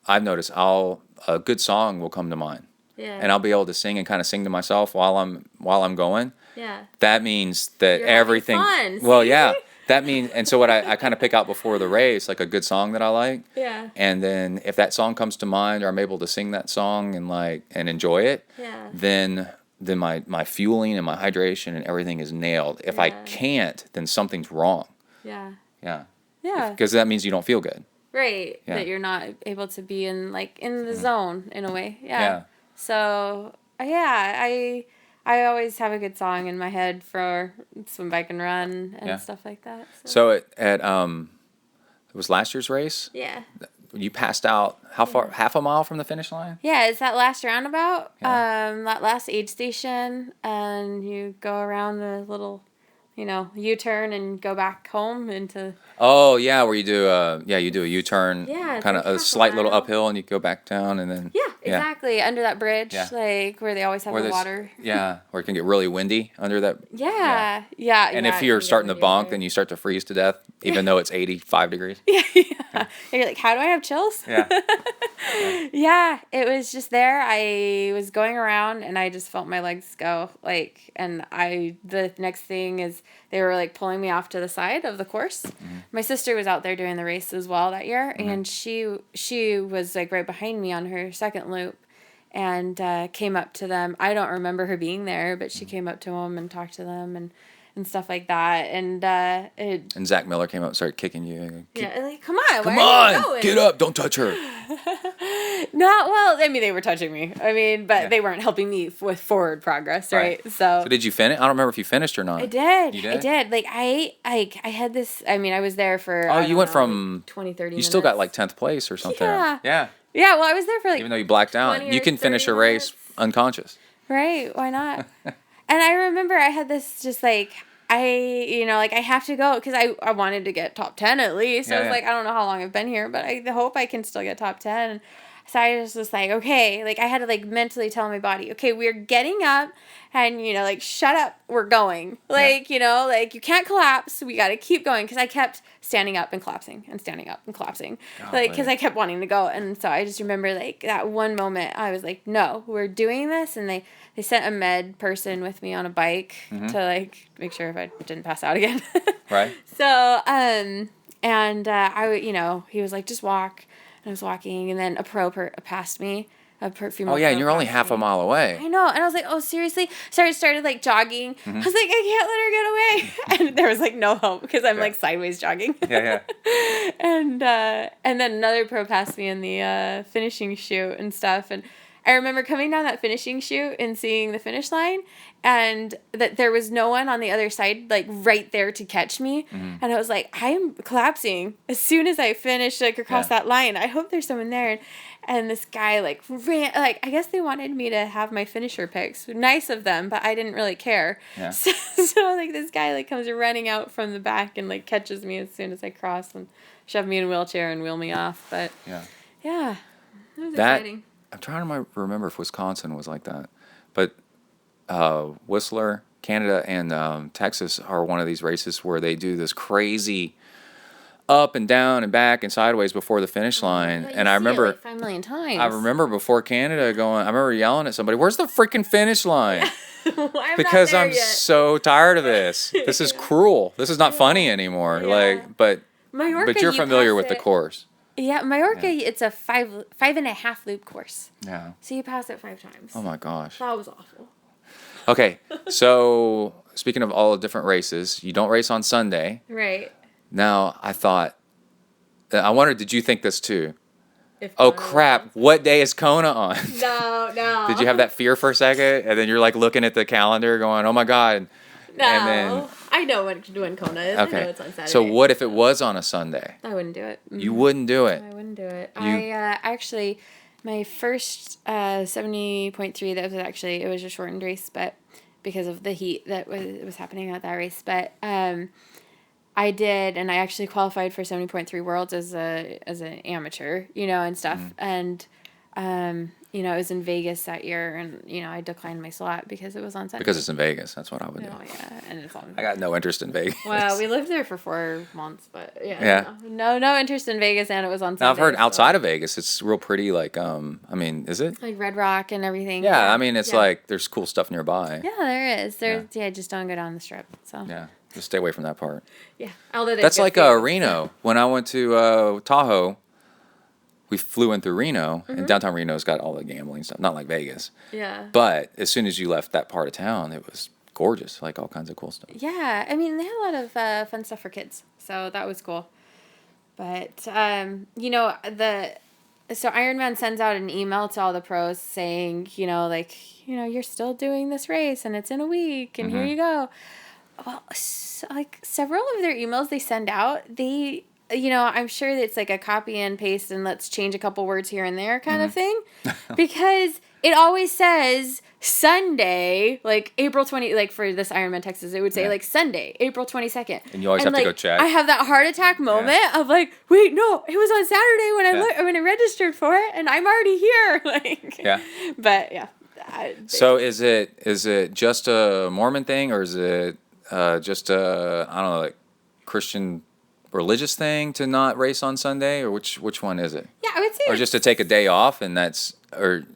S2: I've noticed a good song will come to mind. Yeah. And I'll be able to sing and kind of sing to myself while I'm going.
S4: Yeah.
S2: That means that
S4: you're
S2: everything.
S4: Fun,
S2: well, yeah. That means, and so what I kind of pick out before the race, like a good song that I like.
S4: Yeah.
S2: And then if that song comes to mind, or I'm able to sing that song and enjoy it.
S4: Yeah.
S2: Then then my fueling and my hydration and everything is nailed. If I
S4: Yeah.
S2: can't, then something's wrong.
S4: Yeah.
S2: Yeah.
S4: Yeah.
S2: Because that means you don't feel good.
S4: Right.
S2: Yeah.
S4: That you're not able to be in the zone in a way. Yeah.
S2: Yeah.
S4: So I always have a good song in my head for swim, bike, and run and stuff like that.
S2: So it was last year's race.
S4: Yeah.
S2: You passed out how far? Half a mile from the finish line?
S4: Yeah, it's that last roundabout,
S2: Yeah.
S4: that last aid station, and you go around the little, U-turn and go back home into.
S2: Oh yeah, where you do a U-turn,
S4: Yeah, it's
S2: kind of
S4: like
S2: a
S4: half a
S2: slight little
S4: mile.
S2: uphill, and you go back down, and then
S4: Yeah, exactly. Under that bridge,
S2: Yeah.
S4: like where they always have
S2: where
S4: the
S2: there's
S4: water.
S2: yeah, where it can get really windy under that.
S4: Yeah.
S2: And
S4: yeah,
S2: if
S4: it
S2: you're
S4: can get
S2: starting to
S4: windy
S2: bonk,
S4: there.
S2: then you start to freeze to death, even though it's 85 degrees.
S4: Yeah. And you're like, how do I have chills?
S2: Yeah.
S4: Yeah, it was just there. I was going around and I just felt my legs go and the next thing is they were like pulling me off to the side of the course.
S2: Mm-hmm.
S4: My sister was out there doing the race as well that year, and she was like right behind me on her second loop and came up to them. I don't remember her being there, but she came up to them and talked to them and stuff like that. And
S2: And Zach Miller came up and started kicking you.
S4: like, come on,
S2: Come
S4: where are you
S2: on,
S4: going?
S2: get up, don't touch her.
S4: They were touching me. But they weren't helping me with forward progress, right?
S2: So did you finish? I don't remember if you finished or not.
S4: I did.
S2: You did?
S4: I did. Like I had this. I was there for.
S2: Oh,
S4: I
S2: you
S4: don't
S2: went
S4: know,
S2: from
S4: 20, 30
S2: You still got
S4: minutes.
S2: like 10th place or something.
S4: Yeah.
S2: Yeah.
S4: Yeah. Well, I was there for
S2: Even though you blacked out,
S4: 20
S2: you
S4: or
S2: can finish a
S4: 30
S2: race
S4: minutes.
S2: unconscious.
S4: Right? Why not? And I remember I had this just like. I have to go because I wanted to get top 10 at least. I was like, I don't know how long I've been here, but I hope I can still get top 10. So I just was like, okay, like I had to like mentally tell my body, okay, we're getting up and, shut up, we're going. Like, you can't collapse. We got to keep going because I kept standing up and collapsing and standing up and collapsing. Because I kept wanting to go. And so I just remember like that one moment I was like, no, we're doing this. And they sent a med person with me on a bike to like make sure if I didn't pass out again.
S2: Right.
S4: So, he was like, just walk. And I was walking, and then a passed me.
S2: Oh yeah, and you're only half a mile away.
S4: I know, and I was like, "Oh, seriously?" So I started like jogging. I was like, "I can't let her get away," and there was like no help because I'm like sideways jogging.
S2: Yeah.
S4: And then another pro passed me in the finishing chute and stuff, and I remember coming down that finishing chute and seeing the finish line, and that there was no one on the other side, like right there to catch me. And I was like, I'm collapsing as soon as I finish, like across that line. I hope there's someone there. And this guy like ran, like I guess they wanted me to have my finisher pics. Nice of them, but I didn't really care.
S2: Yeah.
S4: So like this guy like comes running out from the back and like catches me as soon as I cross and shove me in a wheelchair and wheel me off. But yeah, it was exciting.
S2: I'm trying to remember if Wisconsin was like that, but Whistler, Canada, and Texas are one of these races where they do this crazy up and down and back and sideways before the finish line. And I remember
S4: like 5 million times.
S2: I remember before Canada I remember yelling at somebody, "Where's the freaking finish line?" Because I'm so tired of this. This is cruel. This is not funny anymore.
S4: Yeah.
S2: But
S4: Majorca,
S2: you're
S4: you
S2: familiar
S4: pass
S2: with the
S4: it-
S2: course.
S4: Yeah, Majorca, it's a 5.5 loop course.
S2: Yeah.
S4: So you pass it 5 times.
S2: Oh my gosh.
S4: That was awful.
S2: Okay, so speaking of all the different races, you don't race on Sunday.
S4: Right.
S2: Now, I wondered, did you think this too?
S4: If
S2: Oh
S4: Kona
S2: crap, what day is Kona on?
S4: No.
S2: Did you have that fear for a second? And then you're like looking at the calendar going, oh my God.
S4: No.
S2: And then,
S4: I know when Kona is. I know
S2: okay.
S4: it's on Saturday.
S2: So what if it was on a Sunday?
S4: I wouldn't do it.
S2: You wouldn't do it.
S4: I wouldn't do it.
S2: You-
S4: I actually, my first 70.3, that was actually, it was a shortened race, but because of the heat that was happening at that race. But I did, and I actually qualified for 70.3 Worlds as an amateur, and stuff. And, it was in Vegas that year, and, I declined my slot because it was on Sunday.
S2: Because it's in Vegas. That's what I would do.
S4: Oh, yeah, and it's on.
S2: I got no interest in Vegas.
S4: Well, we lived there for 4 months, but
S2: Yeah.
S4: No interest in Vegas, and it was on Sunday.
S2: Now, I've heard
S4: so-
S2: outside of Vegas, it's real pretty, is it?
S4: like Red Rock and everything.
S2: Yeah, it's
S4: Yeah.
S2: like there's cool stuff nearby.
S4: Yeah, there is. Just don't go down the strip. So
S2: Yeah, just stay away from that part.
S4: yeah. Although
S2: That's like Reno. When I went to Tahoe, we flew in through Reno, and downtown Reno's got all the gambling stuff, not like Vegas.
S4: Yeah.
S2: But as soon as you left that part of town, it was gorgeous, like all kinds of cool stuff.
S4: Yeah, I mean, they had a lot of fun stuff for kids, so that was cool. But, so Ironman sends out an email to all the pros saying, you're still doing this race, and it's in a week, and here you go. Well, several of their emails they send out, I'm sure that it's like a copy and paste and let's change a couple words here and there kind of thing. Because it always says Sunday, like April 20, like for this Ironman Texas, it would say like Sunday, April 22nd.
S2: And you always have to go check.
S4: I have that heart attack moment of like, wait, no, it was on Saturday when I registered for it and I'm already here. But yeah.
S2: So is it just a Mormon thing, or is it just a, I don't know, like Christian religious thing to not race on Sunday, or which one is it?
S4: Yeah, I would say.
S2: Or just to take a day off, or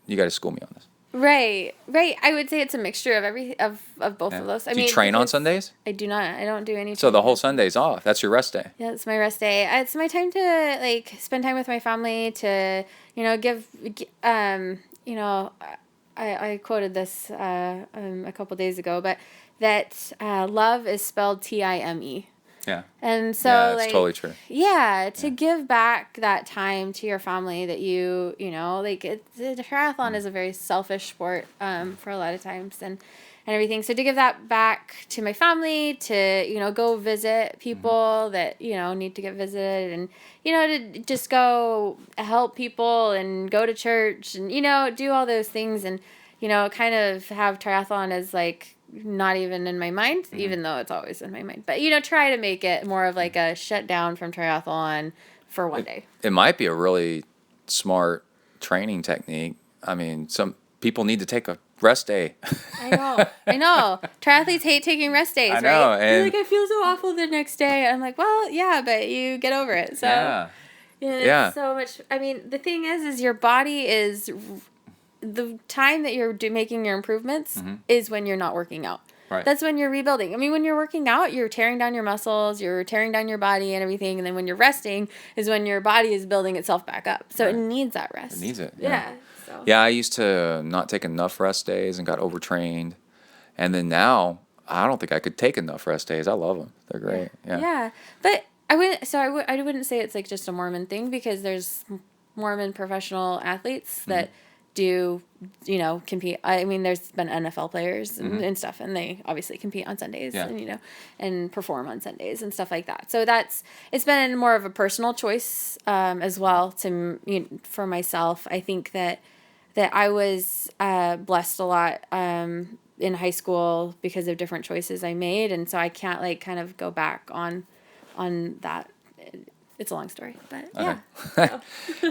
S2: you got to school me on this.
S4: Right. I would say it's a mixture of of both of those.
S2: Do you train on Sundays?
S4: I do not. I don't do any.
S2: So the whole Sunday's off. That's your rest day.
S4: Yeah, it's my rest day. It's my time to spend time with my family. To give I quoted this a couple days ago, but that love is spelled Time.
S2: Yeah.
S4: And so
S2: that's totally true.
S4: Yeah, to give back that time to your family that the triathlon is a very selfish sport for a lot of times and everything. So to give that back to my family, to go visit people that need to get visited, and to just go help people and go to church and do all those things, and kind of have triathlon as like not even in my mind, even though it's always in my mind. But, try to make it more of like a shut down from triathlon for one day.
S2: It might be a really smart training technique. I mean, some people need to take a rest day.
S4: I know. Triathletes hate taking rest days,
S2: I know,
S4: right?
S2: and
S4: I feel so awful the next day. I'm like, well, yeah, but you get over it. So,
S2: yeah.
S4: So much. I mean, the thing is your body is... The time that you're making your improvements is when you're not working out.
S2: Right.
S4: That's when you're rebuilding. I mean, when you're working out, you're tearing down your muscles, you're tearing down your body and everything. And then when you're resting is when your body is building itself back up. So it needs that rest.
S2: It needs it.
S4: Yeah.
S2: Yeah, I used to not take enough rest days and got overtrained. And then now, I don't think I could take enough rest days. I love them. They're great. Yeah.
S4: But I wouldn't say it's like just a Mormon thing, because there's Mormon professional athletes that do compete. I mean, there's been NFL players and stuff, and they obviously compete on Sundays and and perform on Sundays and stuff like that. So it's been more of a personal choice as well for myself. I think that I was blessed a lot in high school because of different choices I made, and so I can't kind of go back on that. It's a long story, but yeah.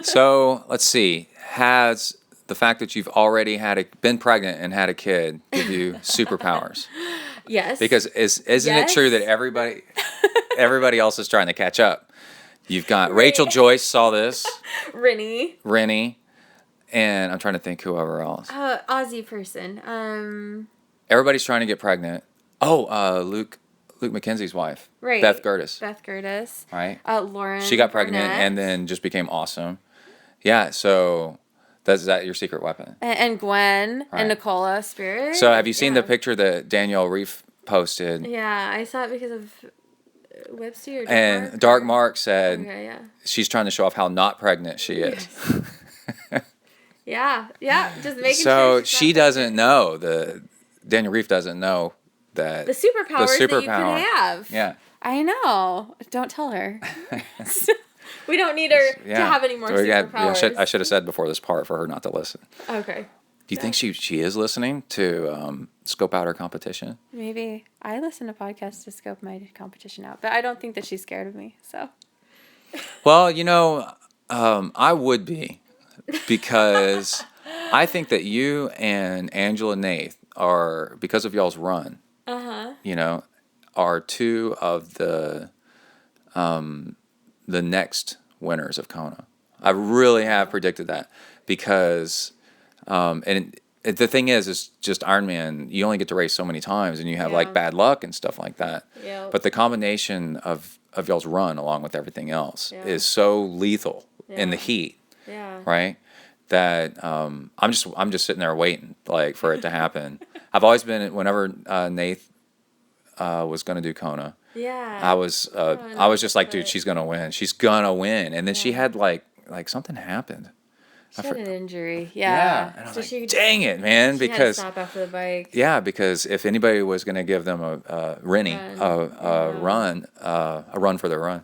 S2: So let's see. Has the fact that you've already been pregnant and had a kid give you superpowers?
S4: Yes.
S2: Because isn't it true that everybody else is trying to catch up? You've got Rachel Joyce saw this. Rennie. And I'm trying to think whoever else.
S4: Aussie person.
S2: Everybody's trying to get pregnant. Oh, Luke McKenzie's wife.
S4: Right.
S2: Beth Gertis.
S4: Right. Lauren.
S2: She got pregnant and then just became awesome. Yeah, so... Is that your secret weapon?
S4: And Gwen and Nicola Spirit.
S2: So have you seen the picture that Danielle Reef posted? Yeah,
S4: I saw it because of Webster or
S2: Dark Mark said she's trying to show off how not pregnant she is.
S4: Yeah, just making sure.
S2: So she doesn't know, Danielle Reef doesn't know that
S4: the superpower that you can have.
S2: Yeah.
S4: I know. Don't tell her. We don't need her to have any more superpowers.
S2: I should have said before this part for her not to listen.
S4: Okay.
S2: Do you think she is listening to scope out her competition?
S4: Maybe. I listen to podcasts to scope my competition out, but I don't think that she's scared of me, so.
S2: Well, I would be, because I think that you and Angela Nath are, because of y'all's run, are two of the next winners of Kona. I really have predicted that, because the thing is just Ironman, you only get to race so many times, and you have bad luck and stuff like that. Yep. But the combination of y'all's run along with everything else is so lethal in the heat,
S4: Yeah.
S2: right? That I'm just sitting there waiting like for it to happen. I've always been whenever Nath was gonna do Kona.
S4: Yeah.
S2: I was just like, dude, she's gonna win. She's gonna win. And then she had like something happened.
S4: She had an injury.
S2: Yeah.
S4: Yeah.
S2: And I was
S4: So
S2: like, dang it, man,
S4: she had to
S2: because
S4: stop after the bike.
S2: yeah, because if anybody was gonna give them a run for their run,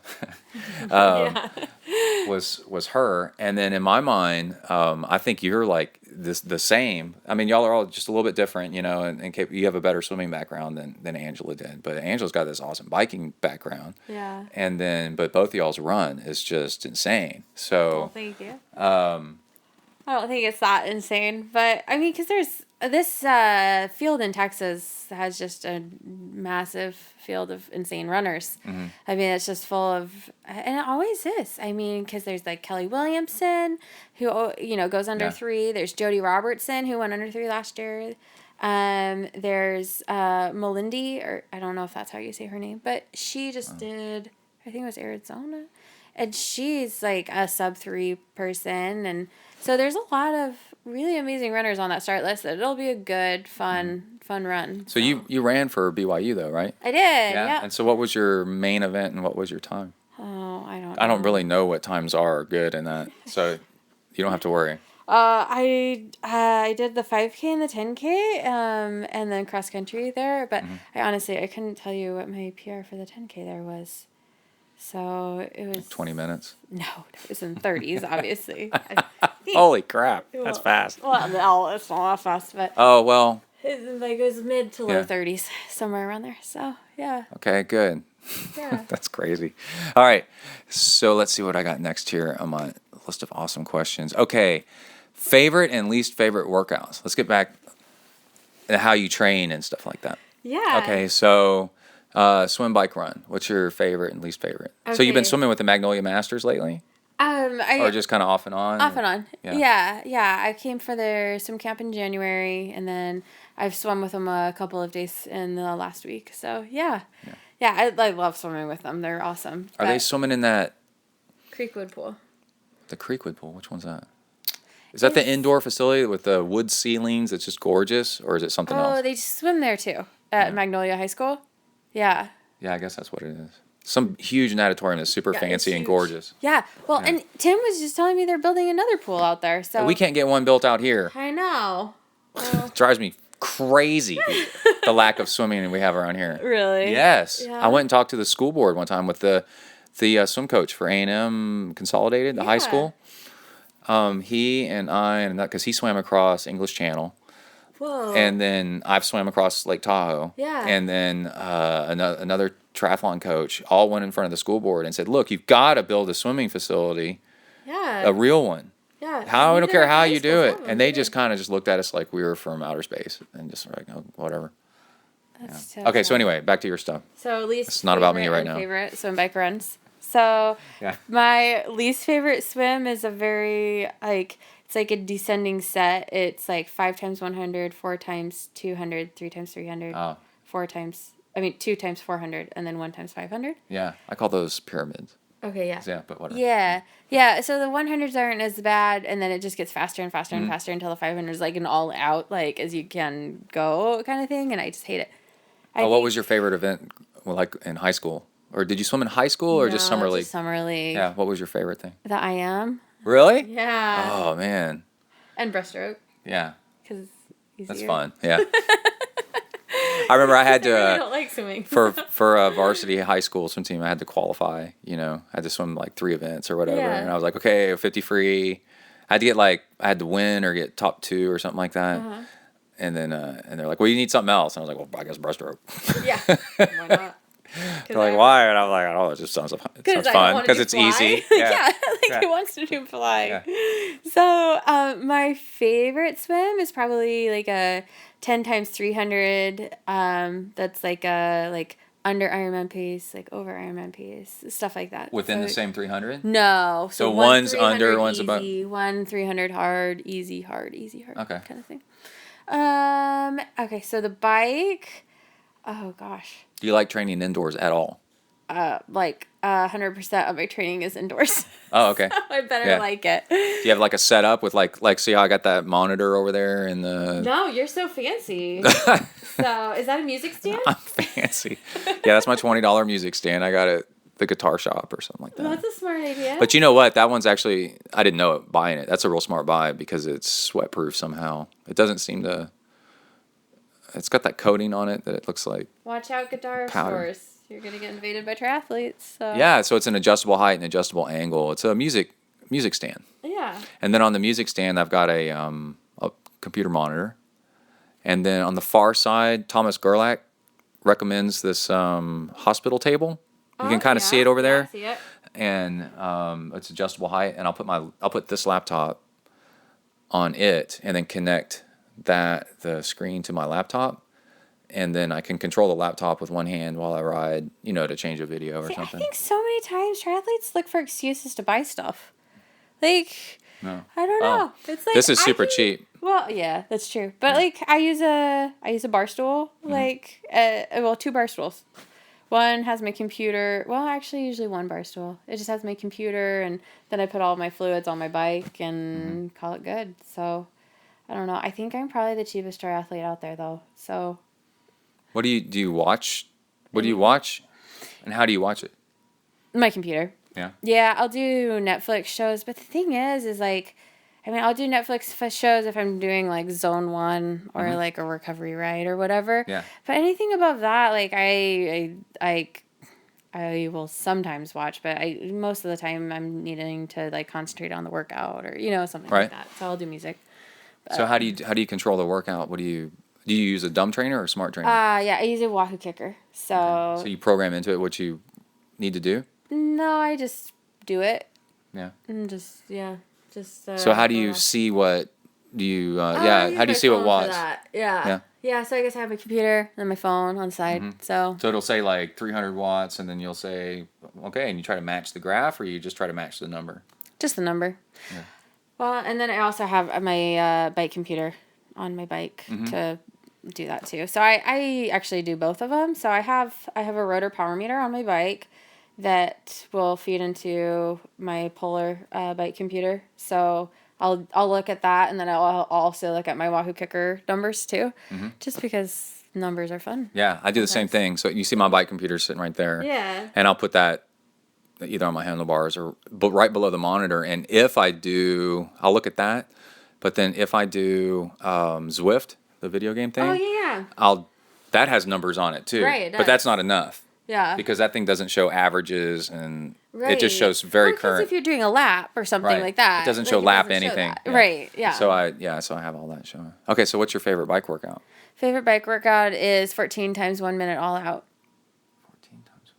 S2: was her. And then in my mind, I think you're like the same. I mean, y'all are all just a little bit different, you know, and you have a better swimming background than Angela did. But Angela's got this awesome biking background.
S4: Yeah.
S2: And then, but both of y'all's run is just insane. So,
S4: Well, thank you. I don't think it's that insane, but I mean, because there's this field in Texas has just a massive field of insane runners.
S2: Mm-hmm.
S4: I mean, it's just full of, and it always is. I mean, because there's like Kelly Williamson, who, you know, goes under 3. There's Jody Robertson, who went under 3 last year. There's Melindy, or I don't know if that's how you say her name, but she just did, I think it was Arizona. And she's like a sub-3 person. And so there's a lot of really amazing runners on that start list that it'll be a good, fun run.
S2: so you ran for BYU though, right?
S4: I did, yeah.
S2: And so what was your main event and what was your time?
S4: Oh, I don't know.
S2: I don't really know what times are good in that, so you don't have to worry.
S4: I did the 5K and the 10K, and then cross country there. But I couldn't tell you what my PR for the 10K there was. So it was
S2: 20 minutes.
S4: No, it was in 30s, obviously.
S2: Holy crap, that's fast.
S4: Well, no, it's not that fast, but
S2: Oh well.
S4: it was mid to low 30s, somewhere around there. So yeah.
S2: Okay, good.
S4: Yeah.
S2: That's crazy. All right, so let's see what I got next here on my list of awesome questions. Okay, favorite and least favorite workouts. Let's get back to how you train and stuff like that.
S4: Yeah.
S2: Okay, so swim, bike, run. What's your favorite and least favorite? So you've been swimming with the Magnolia Masters lately? Or just kind of off and on?
S4: Off and on.
S2: Yeah.
S4: Yeah. I came for their swim camp in January, and then I've swum with them a couple of days in the last week. So, yeah. Yeah, I love swimming with them. They're awesome.
S2: Are they swimming in that?
S4: Creekwood pool.
S2: The Creekwood pool. Which one's that? Is that the indoor facility with the wood ceilings? It's just gorgeous, or is it something else?
S4: Oh, they swim there too at Magnolia High School. Yeah.
S2: Yeah, I guess that's what it is. Some huge natatorium that's super fancy and gorgeous.
S4: Yeah. Well, and Tim was just telling me they're building another pool out there. So
S2: we can't get one built out here.
S4: I know.
S2: It drives me crazy, the lack of swimming we have around here.
S4: Really?
S2: Yes.
S4: Yeah.
S2: I went and talked to the school board one time with the swim coach for A&M Consolidated, the high school. He and I, and because he swam across English Channel.
S4: Whoa.
S2: And then I've swam across Lake Tahoe.
S4: Yeah.
S2: And then another triathlon coach all went in front of the school board and said, look, you've got to build a swimming facility, a real one.
S4: Yeah.
S2: I don't care how you do it. And they just kind of just looked at us like we were from outer space and just like, oh, whatever.
S4: That's so
S2: Okay, so
S4: funny.
S2: anyway, back to your stuff.
S4: So least
S2: It's not about me right
S4: and
S2: now.
S4: Favorite swim bike runs. So my least favorite swim is a very it's like a descending set. It's like 5 times 100, 4 times 200, 3 times 300, 2 times 400, and then 1 times 500.
S2: Yeah, I call those pyramids.
S4: Okay, yeah.
S2: Yeah, but whatever.
S4: Yeah. So the 100s aren't as bad, and then it just gets faster and faster and faster until the 500 is like an all out, like as you can go kind of thing, and I just hate it.
S2: What was your favorite event, like in high school? Or did you swim in high school or just summer league?
S4: Just summer league.
S2: Yeah, what was your favorite thing?
S4: The IM.
S2: Really?
S4: Yeah.
S2: Oh, man.
S4: And breaststroke.
S2: Yeah.
S4: Because easier.
S2: That's fun. Yeah. I remember I had to.
S4: I don't like swimming.
S2: for a varsity high school swim team, I had to qualify. You know, I had to swim like 3 events or whatever, and I was like, okay, 50 free. I had to get I had to win or get top 2 or something like that. And then and they're like, well, you need something else. And I was like, well, I guess breaststroke.
S4: Yeah. Why not?
S2: They're like, why? And I'm like, oh, it just sounds fun because it's easy.
S4: Yeah, it wants to do fly. Yeah. So my favorite swim is probably like a 10 times 300. That's like a under Ironman pace, like over Ironman pace, stuff like that.
S2: Within the same 300?
S4: No.
S2: So one's under, one's above.
S4: 1 300 hard, easy hard.
S2: Okay.
S4: Kind of thing. Okay, so the bike. Oh gosh.
S2: Do you like training indoors at all?
S4: like 100% of my training is indoors.
S2: Oh, okay.
S4: So I better like it.
S2: Do you have like a setup with like see how I got that monitor over there and the...
S4: No, you're so fancy. So is that a music stand?
S2: I'm fancy. Yeah, that's my $20 music stand. I got it at the guitar shop or something like that.
S4: Well, that's a smart idea.
S2: But you know what? That one's actually, I didn't know it buying it. That's a real smart buy because it's sweat proof somehow. It doesn't seem to, it's got that coating on it that it looks like
S4: Watch out, guitar
S2: powder.
S4: stores. You're going to get invaded by triathletes. So.
S2: Yeah, so it's an adjustable height and adjustable angle. It's a music stand.
S4: Yeah.
S2: And then on the music stand, I've got a computer monitor. And then on the far side, Thomas Gerlach recommends this hospital table. You can kind of see it over there.
S4: Yeah, I see it.
S2: And it's adjustable height. And I'll put this laptop on it and then connect the screen to my laptop. And then I can control the laptop with one hand while I ride, to change a video or something.
S4: I think so many times triathletes look for excuses to buy stuff. Like,
S2: No.
S4: I don't know. It's like
S2: This is super cheap.
S4: Well, yeah, that's true. But like, I use a bar stool. Like, two bar stools. One has my computer. Well, actually, usually one bar stool. It just has my computer, and then I put all my fluids on my bike and call it good. So, I don't know. I think I'm probably the cheapest triathlete out there, though. So.
S2: What do you watch? What do you watch? And how do you watch it?
S4: My computer.
S2: Yeah.
S4: Yeah, I'll do Netflix shows, but the thing is like, I'll do Netflix shows if I'm doing like Zone 1 or like a recovery ride or whatever.
S2: Yeah.
S4: But anything above that, like I will sometimes watch, but most of the time I'm needing to like concentrate on the workout or something like that. So I'll do music.
S2: So how do you control the workout? What do you use a dumb trainer or a smart trainer?
S4: Yeah, I use a Wahoo Kicker. So
S2: you program into it what you need to do?
S4: No, I just do it.
S2: Yeah.
S4: And
S2: So how do you see what do you how do you see what watts?
S4: Yeah, so I guess I have my computer and my phone on the side. So
S2: it'll say like 300 watts and then you'll say okay, and you try to match the graph or you just try to match the number?
S4: Just the number.
S2: Yeah.
S4: Well, and then I also have my bike computer on my bike to do that too. So I actually do both of them. So I have a rotor power meter on my bike that will feed into my Polar bike computer. So I'll look at that, and then I'll also look at my Wahoo Kicker numbers too, just because numbers are fun.
S2: Yeah, I do the same thing. So you see my bike computer sitting right there.
S4: Yeah.
S2: And I'll put that either on my handlebars or right below the monitor. And if I do, I'll look at that. But then if I do Zwift, the video game thing, that has numbers on it too.
S4: Right,
S2: but that's not enough.
S4: Yeah.
S2: Because that thing doesn't show averages and it just shows very current.
S4: If you're doing a lap or something like that.
S2: It doesn't show lap anything.
S4: Yeah. Right, yeah.
S2: So I have all that showing. Okay, so what's your favorite bike workout?
S4: Favorite bike workout is 14 times 1 minute all out.
S2: 14 times.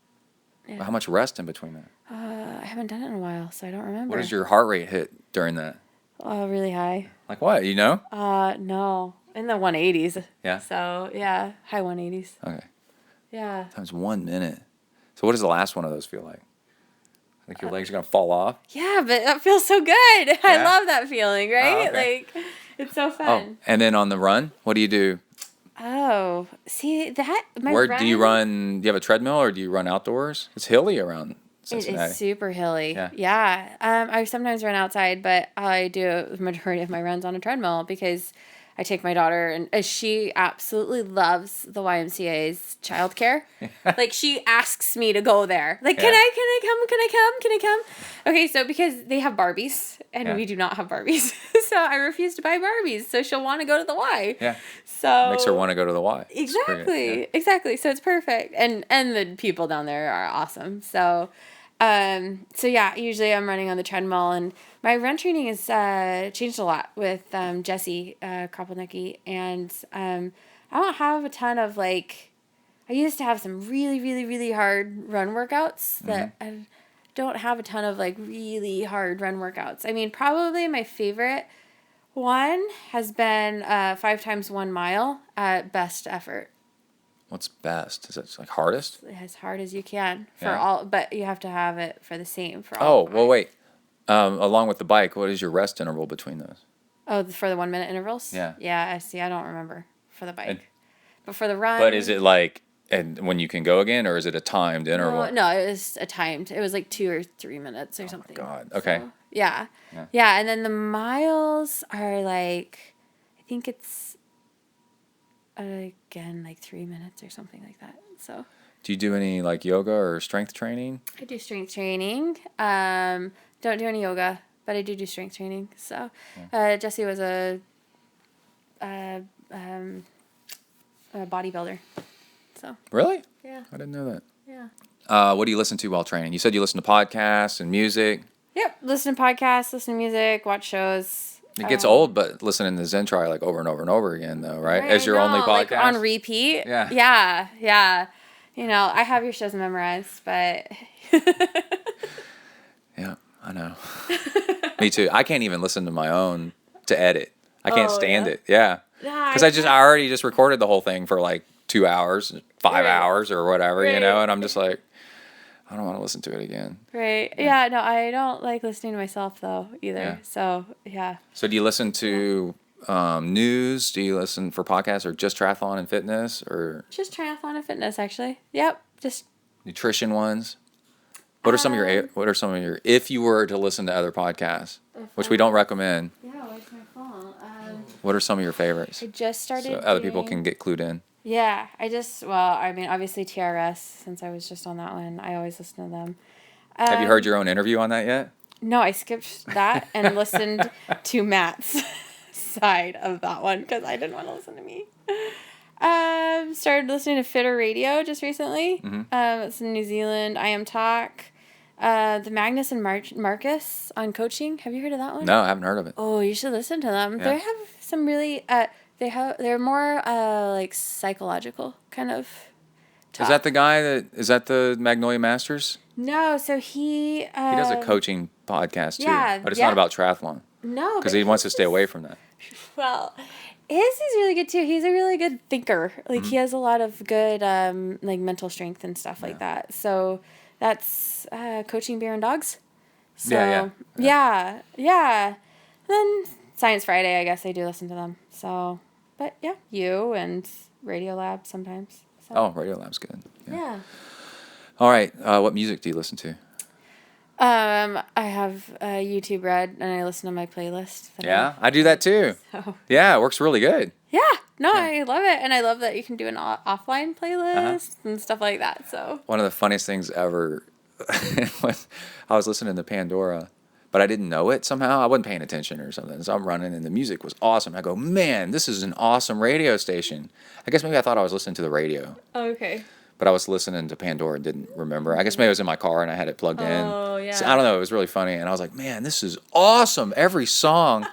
S4: Yeah.
S2: How much rest in between that?
S4: I haven't done it in a while, so I don't remember.
S2: What does your heart rate hit during that?
S4: Really high.
S2: Like what,
S4: No. In the 180s.
S2: Yeah.
S4: So, yeah, high 180s.
S2: Okay.
S4: Yeah.
S2: Times 1 minute. So what does the last one of those feel like? Like your legs are going to fall off?
S4: Yeah, but that feels so good. I love that feeling, right?
S2: Oh, okay.
S4: Like, it's so fun.
S2: Oh, and then on the run, what do you do?
S4: Oh, see, that,
S2: Do you run, do you have a treadmill or do you run outdoors? It's hilly around Cincinnati.
S4: It is super hilly.
S2: Yeah.
S4: I sometimes run outside, but I do the majority of my runs on a treadmill because I take my daughter, and she absolutely loves the YMCA's childcare. Like, she asks me to go there. Like, can I come? Okay, so because they have Barbies, and we do not have Barbies. So I refuse to buy Barbies, so she'll want to go to the Y.
S2: Yeah.
S4: So
S2: makes her want to go to the Y.
S4: Exactly. So it's perfect. And the people down there are awesome. So usually I'm running on the treadmill, and my run training has changed a lot with Jesse Kropelnicki, and I don't have a ton of I used to have some really, really, really hard run workouts that I don't have a ton of really hard run workouts. I mean, probably my favorite one has been 5 times 1 mile at best effort.
S2: What's best? Is it hardest?
S4: As hard as you can for all, but you have to have it for the same for all.
S2: Oh, well, wait. Along with the bike, what is your rest interval between those?
S4: Oh, for the 1 minute intervals?
S2: Yeah.
S4: Yeah, I see. I don't remember for the bike. But for the run.
S2: But is it And when you can go again, or is it a timed interval?
S4: No, it was a timed. It was like 2 or 3 minutes or something.
S2: God. Okay.
S4: So, yeah. And then the miles are like, I think it's again like 3 minutes or something like that. So.
S2: Do you do any like yoga or strength training?
S4: I do strength training. Don't do any yoga, but I do strength training. So, Jesse was a bodybuilder. So.
S2: Really?
S4: Yeah.
S2: I didn't know that.
S4: Yeah.
S2: What do you listen to while training? You said you listen to podcasts and music.
S4: Yep. Listen to podcasts, listen to music, watch shows.
S2: It gets old, but listening to ZenTri like over and over and over again, though, right? As your only podcast?
S4: Like on repeat.
S2: Yeah.
S4: Yeah. You know, I have your shows memorized, but...
S2: Yeah, I know. Me too. I can't even listen to my own to edit. I can't stand it. Yeah. Because I already just recorded the whole thing for like 2 hours, 5 hours or whatever, you know, and I'm just like, I don't want to listen to it again.
S4: Right. Yeah, no, I don't like listening to myself, though, either.
S2: Yeah.
S4: So, yeah.
S2: So do you listen to news? Do you listen for podcasts or just triathlon and fitness or?
S4: Just triathlon and fitness, actually. Yep. Just
S2: nutrition ones. What are some of your, if you were to listen to other podcasts, which we don't recommend?
S4: Yeah, where's my phone?
S2: What are some of your favorites?
S4: I just started
S2: so other people can get clued in.
S4: Yeah, obviously TRS, since I was just on that one. I always listen to them.
S2: Have you heard your own interview on that yet?
S4: No, I skipped that and listened to Matt's side of that one because I didn't want to listen to me. Started listening to Fitter Radio just recently.
S2: Mm-hmm.
S4: It's in New Zealand. IMTX. The Magnus and Marcus on coaching. Have you heard of that one?
S2: No, I haven't heard of it.
S4: Oh, you should listen to them.
S2: Yeah.
S4: They have some really they're more like psychological kind of talk.
S2: Is that the guy is that the Magnolia Masters?
S4: No, so he
S2: does a coaching podcast too.
S4: Yeah,
S2: but it's not about triathlon.
S4: No,
S2: because he wants to stay away from that.
S4: Well, his is really good too. He's a really good thinker. Like he has a lot of good like mental strength and stuff like that. So that's Coaching Beer and Dogs. So yeah. Then Science Friday, I guess I do listen to them. So, but yeah, you and Radio Lab sometimes. So.
S2: Oh, Radio Lab's good.
S4: Yeah.
S2: All right. What music do you listen to?
S4: I have YouTube Red, and I listen to my playlist.
S2: Yeah, I do that too.
S4: So. Yeah,
S2: it works really good.
S4: Yeah, no, I love it, and I love that you can do an offline playlist and stuff like that. So
S2: one of the funniest things ever was I was listening to Pandora, but I didn't know it somehow. I wasn't paying attention or something, so I'm running, and the music was awesome. I go, man, this is an awesome radio station. I guess maybe I thought I was listening to the radio.
S4: Okay.
S2: But I was listening to Pandora and didn't remember. I guess maybe it was in my car and I had it plugged in.
S4: Oh, yeah.
S2: So, I don't know. It was really funny. And I was like, man, this is awesome. Every song,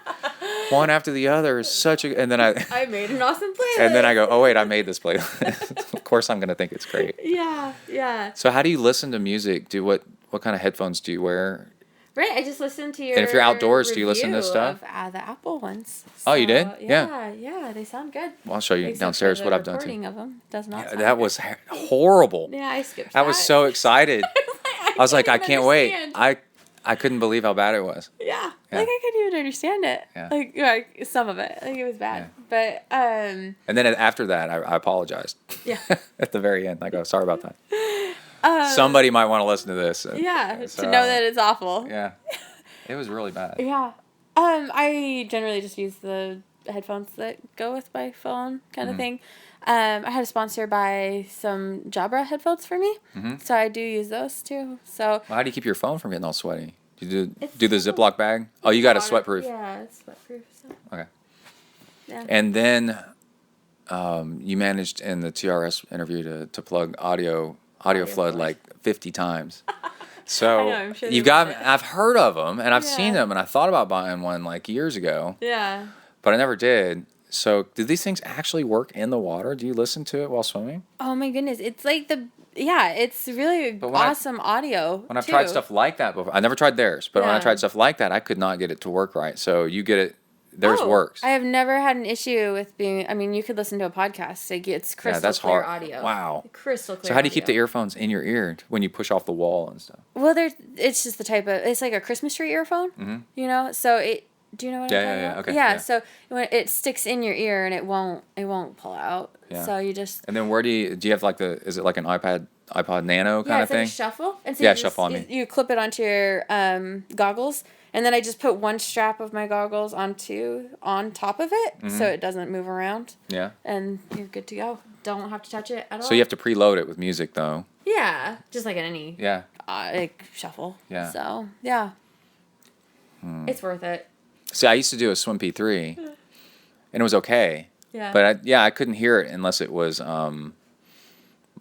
S2: one after the other, is such a... And then
S4: I made an awesome playlist.
S2: And then I go, oh, wait, I made this playlist. Of course I'm going to think it's great.
S4: Yeah.
S2: So how do you listen to music? What kind of headphones do you wear?
S4: Right, I just listened to your.
S2: And if you're outdoors, do you listen to stuff?
S4: Of, the Apple ones.
S2: So, oh, you did?
S4: Yeah, they sound good.
S2: Well, I'll show you downstairs what I've done too.
S4: Recording of them does not. Sound
S2: that
S4: good.
S2: was horrible.
S4: Yeah, I skipped that.
S2: I was so excited. I was like, I can't wait.
S4: I
S2: couldn't believe how bad it was.
S4: Yeah, like I couldn't even understand it.
S2: Yeah.
S4: Like some of it, like it was bad. Yeah. But
S2: And then after that, I apologized.
S4: Yeah.
S2: At the very end, I go, sorry about that. Somebody might want to listen to this.
S4: To know that it's awful.
S2: Yeah. It was really bad.
S4: Yeah. I generally just use the headphones that go with my phone kind of thing. I had a sponsor buy some Jabra headphones for me. So I do use those too. So
S2: well, how do you keep your phone from getting all sweaty? Do you do the Ziploc bag? Oh, you got a sweatproof.
S4: Yeah, it's sweatproof. So.
S2: Okay.
S4: Yeah.
S2: And then you managed in the TRS interview to plug audio flood like 50 times. So
S4: I know, I'm sure
S2: I've heard of them and I've seen them and I thought about buying one like years ago.
S4: Yeah.
S2: But I never did. So do these things actually work in the water? Do you listen to it while swimming?
S4: Oh my goodness. It's like it's really awesome audio.
S2: When I've tried stuff like that before, I never tried theirs, but when I tried stuff like that, I could not get it to work right. So you get it. Theirs works.
S4: I have never had an issue with you could listen to a podcast. Like, it's crystal clear audio.
S2: Wow.
S4: Crystal clear.
S2: So how do you keep the earphones in your ear when you push off the wall and stuff?
S4: Well, it's just the type of, it's like a Christmas tree earphone, you know? So it Do you know what
S2: Yeah,
S4: I'm talking
S2: yeah, yeah.
S4: about?
S2: Okay,
S4: Yeah,
S2: yeah.
S4: so when it sticks in your ear and it won't pull out.
S2: Yeah.
S4: So you just
S2: And then where do you have like is it like an iPod Nano kind
S4: yeah,
S2: of
S4: it's like
S2: thing?
S4: a shuffle. And so
S2: Yeah,
S4: you just,
S2: shuffle on me.
S4: you clip it onto your goggles, and then I just put one strap of my goggles on top of it, so it doesn't move around.
S2: Yeah.
S4: And you're good to go. Don't have to touch it at all.
S2: So you have to preload it with music though.
S4: Yeah, just like in any
S2: Yeah.
S4: like shuffle.
S2: Yeah.
S4: So yeah, it's worth it.
S2: See, I used to do a Swim P3, and it was okay.
S4: Yeah.
S2: But I couldn't hear it unless it was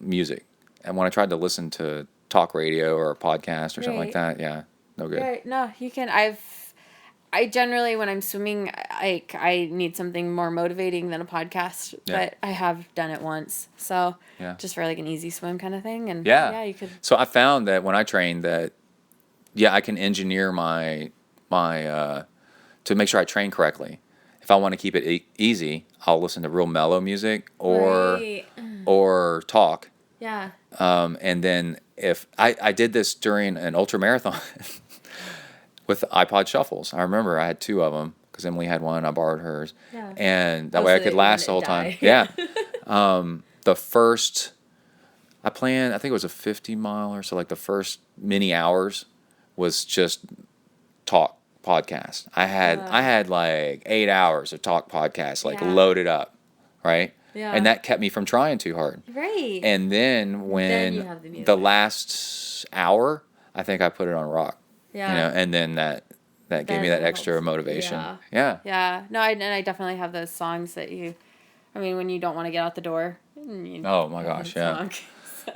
S2: music. And when I tried to listen to talk radio or a podcast or something like
S4: Right.
S2: that, yeah, no good.
S4: Right. No, you can. I generally, when I'm swimming, I need something more motivating than a podcast.
S2: Yeah.
S4: But I have done it once, so
S2: Yeah.
S4: just for like an easy swim kind of thing, and
S2: Yeah.
S4: you could.
S2: So I found that when I train that, I can engineer my to make sure I train correctly. If I want to keep it easy, I'll listen to real mellow music
S4: Right.
S2: or talk.
S4: Yeah.
S2: And then if I did this during an ultra marathon with iPod shuffles. I remember I had 2 of them because Emily had one. I borrowed hers,
S4: Yeah.
S2: and that
S4: Oh,
S2: way
S4: so
S2: I could
S4: that
S2: last the
S4: you
S2: whole
S4: wouldn't
S2: time.
S4: die.
S2: Yeah. The first I planned, I think it was a 50 mile or so. Like the first many hours was just talk podcast. I had like 8 hours of talk podcast, like
S4: Yeah.
S2: loaded up, right?
S4: Yeah.
S2: And that kept me from trying too hard.
S4: Right.
S2: And then when
S4: you have the music.
S2: last hour, I think I put it on rock.
S4: Yeah.
S2: You know, and then that gave me that
S4: That
S2: extra
S4: helps.
S2: motivation.
S4: Yeah.
S2: Yeah.
S4: Yeah. No, I definitely have those songs that when you don't want to get out the door.
S2: Oh my gosh, yeah.
S4: Song.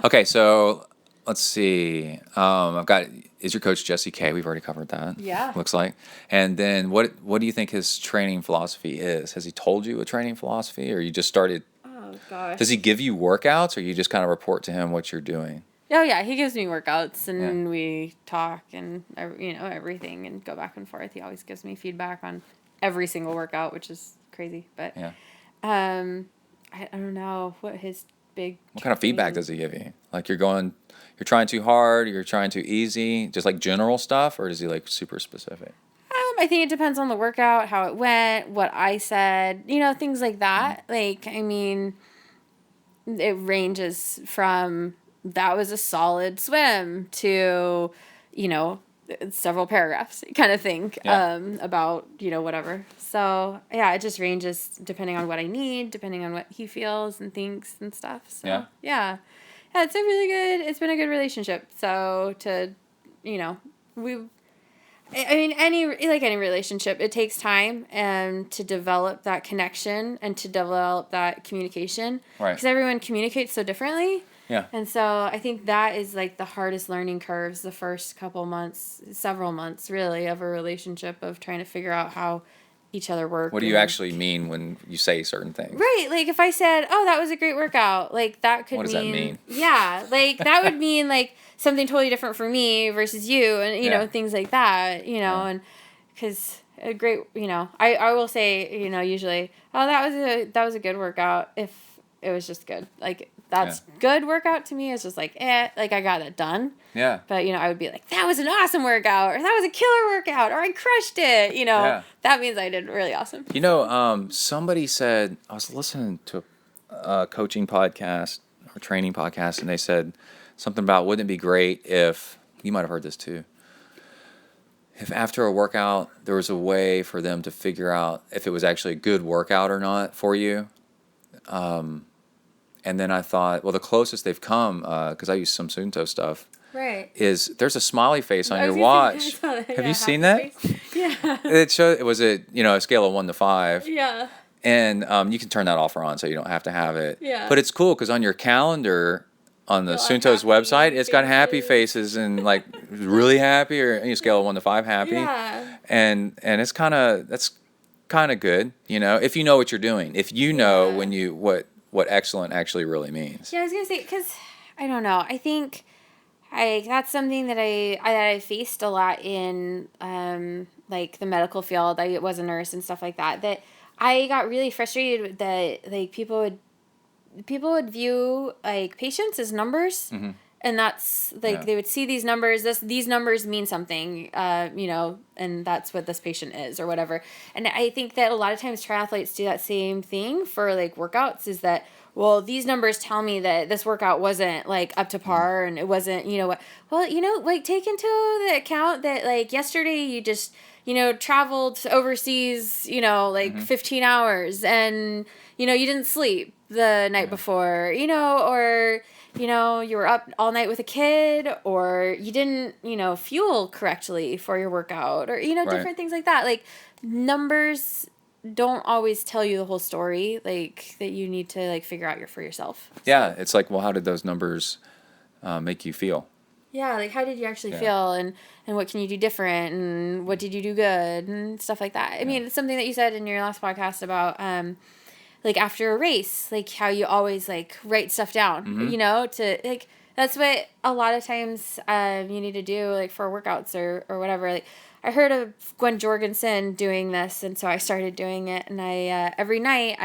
S2: Okay, so let's see. I've got is your coach Jesse K. We've already covered that.
S4: Yeah.
S2: Looks like. And then what do you think his training philosophy is? Has he told you a training philosophy, or you just started?
S4: Oh gosh.
S2: Does he give you workouts, or you just kind of report to him what you're doing?
S4: Oh yeah, he gives me workouts and we talk and everything and go back and forth. He always gives me feedback on every single workout, which is crazy. But
S2: Yeah.
S4: I don't know what his big.
S2: What kind of feedback does he give you? Like you're trying too hard, you're trying too easy, just like general stuff, or is he like super specific?
S4: I think it depends on the workout, how it went, what I said, things like that. Like, I mean, it ranges from that was a solid swim to, several paragraphs kind of thing about, whatever. So, yeah, it just ranges depending on what I need, depending on what he feels and thinks and stuff. So, yeah, it's been a good relationship. So any relationship, it takes time to develop that connection and to develop that communication.
S2: Right.
S4: Because everyone communicates so differently.
S2: Yeah.
S4: And so I think that is like the hardest learning curves, the first couple months, several months really, of a relationship, of trying to figure out how each other work.
S2: What do you actually mean when you say certain things?
S4: Right, like if I said, "Oh, that was a great workout," like that could
S2: What does that mean?
S4: Yeah, like that would mean like something totally different for me versus you, and things like that, and because a great, I will say, usually, "Oh, that was a good workout," if it was just good, like. That's good workout to me. It's just like, like I got it done.
S2: Yeah.
S4: But, I would be like, that was an awesome workout, or that was a killer workout, or I crushed it, That means I did really awesome.
S2: Somebody said, I was listening to a coaching podcast or training podcast, and they said something about, wouldn't it be great if, you might have heard this too, if after a workout, there was a way for them to figure out if it was actually a good workout or not for you. And then I thought, well, the closest they've come, because I use some Sunto stuff,
S4: Right.
S2: is there's a smiley face on your watch. Have you seen that?
S4: Yeah.
S2: It was a scale of 1 to 5.
S4: Yeah.
S2: And you can turn that off or on, so you don't have to have it.
S4: Yeah.
S2: But it's cool because on your calendar, on the
S4: You'll have
S2: Sunto's
S4: happy
S2: website, it's got happy
S4: faces.
S2: faces and like really happy, or scale of 1 to 5 happy.
S4: Yeah.
S2: And it's that's kind of good, if you know what you're doing. If you know when you what excellent actually really means.
S4: Yeah, I was gonna say, because I don't know. I think that's something that I faced a lot in like the medical field. I was a nurse and stuff like that. That I got really frustrated with that. Like people would view like patients as numbers, And that's like, they would see these numbers, these numbers mean something, and that's what this patient is or whatever. And I think that a lot of times triathletes do that same thing for like workouts, is that, well, these numbers tell me that this workout wasn't like up to par and it wasn't, what, well, like take into the account that like yesterday you just, traveled overseas, 15 hours and, you didn't sleep the night before, or, you were up all night with a kid, or you didn't, fuel correctly for your workout, or, different things like that. Like, numbers don't always tell you the whole story, like, that you need to, like, figure out for yourself.
S2: Yeah, it's like, well, how did those numbers make you feel? Yeah,
S4: like, how did you actually feel, and what can you do different, and what did you do good, and stuff like that. I mean, it's something that you said in your last podcast about, like after a race, like how you always like write stuff down, to like, that's what a lot of times you need to do like for workouts or whatever. Like I heard of Gwen Jorgensen doing this, and so I started doing it. And I every night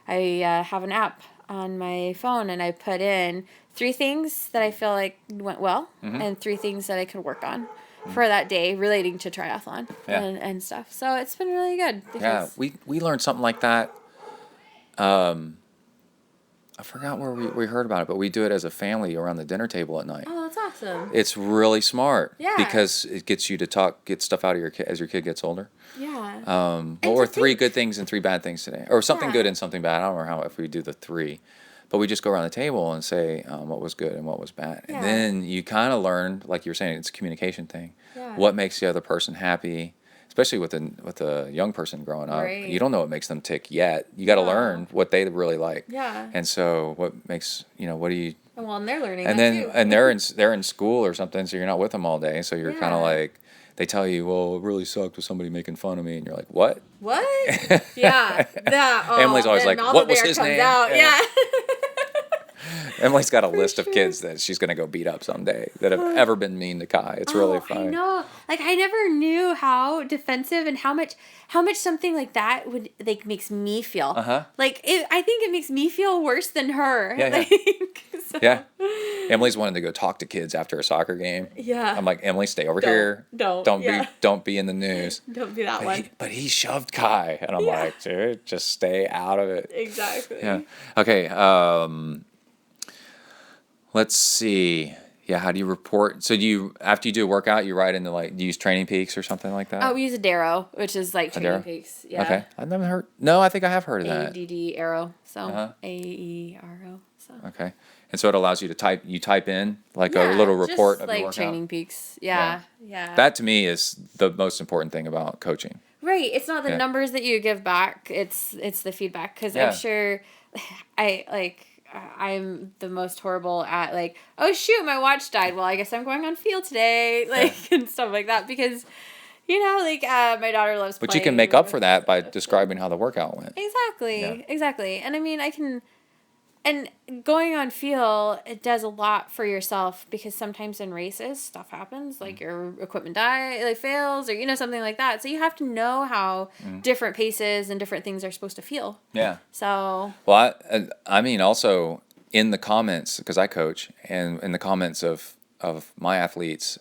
S4: I have an app on my phone, and I put in 3 things that I feel like went well, and 3 things that I could work on for that day relating to triathlon and stuff. So it's been really good.
S2: Yeah, we learned something like that. I forgot where we heard about it, but we do it as a family around the dinner table at night.
S4: Oh, that's awesome.
S2: It's really smart.
S4: Yeah.
S2: Because it gets you to get stuff out of your kid as your kid gets older.
S4: Yeah.
S2: What were 3 good things and 3 bad things today? Or something good and something bad. I don't know if we do the 3. But we just go around the table and say what was good and what was bad. Yeah. And then you kind of learn, like you were saying, it's a communication thing. Yeah. What makes the other person happy? Especially with a young person growing up, you don't know what makes them tick yet. You got to learn what they really like. Yeah. And so, what makes what do you?
S4: Well, and they're learning.
S2: And then too. And they're in school or something, so you're not with them all day. So you're kind of like, they tell you, well, it really sucked with somebody making fun of me, and you're like, what?
S4: What? Yeah. That. Oh,
S2: Emily's always like, what was his name?
S4: Out. Yeah.
S2: Emily's got a list of kids that she's going to go beat up someday that have ever been mean to Kai. It's really funny.
S4: I know. Like, I never knew how defensive and how much something like that would, like, makes me feel. Uh-huh. Like, I think it makes me feel worse than her.
S2: Yeah,
S4: like,
S2: so. Yeah. Emily's wanted to go talk to kids after a soccer game.
S4: Yeah.
S2: I'm like, Emily, stay over here. Don't be in the news.
S4: Don't be that one.
S2: But he shoved Kai. And I'm like, dude, just stay out of it.
S4: Exactly.
S2: Yeah. Okay. Let's see. Yeah, how do you report? So after you do a workout, you write into do you use Training Peaks or something like that?
S4: Oh, we use a Darrow, which is like Training Peaks. Yeah.
S2: Okay. I've never heard. No, I think I have heard of that.
S4: ADD Arrow. So AERO. So.
S2: Okay. And so it allows you to type in like a little report of your workout.
S4: Like Training Peaks. Yeah.
S2: That to me is the most important thing about coaching.
S4: Right. It's not the numbers that you give back. It's the feedback, because I'm sure I'm the most horrible at like, oh shoot, my watch died. Well, I guess I'm going on field today, and stuff like that, because, my daughter loves playing.
S2: But you can make up for that by describing how the workout went.
S4: Exactly. And I mean, and going on field, it does a lot for yourself, because sometimes in races stuff happens, like your equipment fails, or something like that. So you have to know how different paces and different things are supposed to feel. Yeah. So.
S2: Well, I mean, also in the comments, because I coach, and in the comments of my athletes,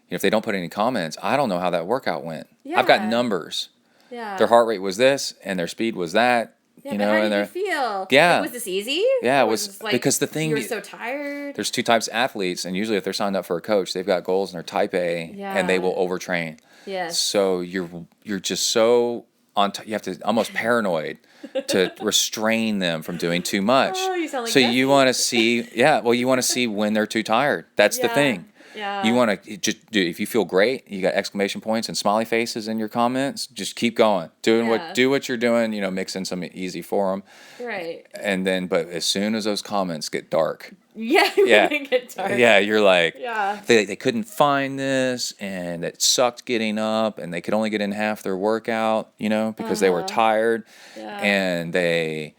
S2: if they don't put any comments, I don't know how that workout went. Yeah. I've got numbers. Yeah. Their heart rate was this, and their speed was that.
S4: Yeah, but how did you feel?
S2: Yeah.
S4: Like, was this easy?
S2: Yeah, it was because the thing...
S4: You were so tired?
S2: There's 2 types of athletes, and usually if they're signed up for a coach, they've got goals, and they're type A, and they will overtrain. Yes. So you're just so... you have to almost paranoid to restrain them from doing too much.
S4: Oh, you sound like
S2: So you want to see... Yeah, well, you want to see when they're too tired. That's the thing. Yeah. You want to just do, if you feel great, you got exclamation points and smiley faces in your comments, just keep going. Do what you're doing, mix in some easy for them.
S4: Right.
S2: And then, but as soon as those comments get dark.
S4: They get dark.
S2: Yeah, you're like, they couldn't find this, and it sucked getting up, and they could only get in half their workout, because they were tired. Yeah. And they're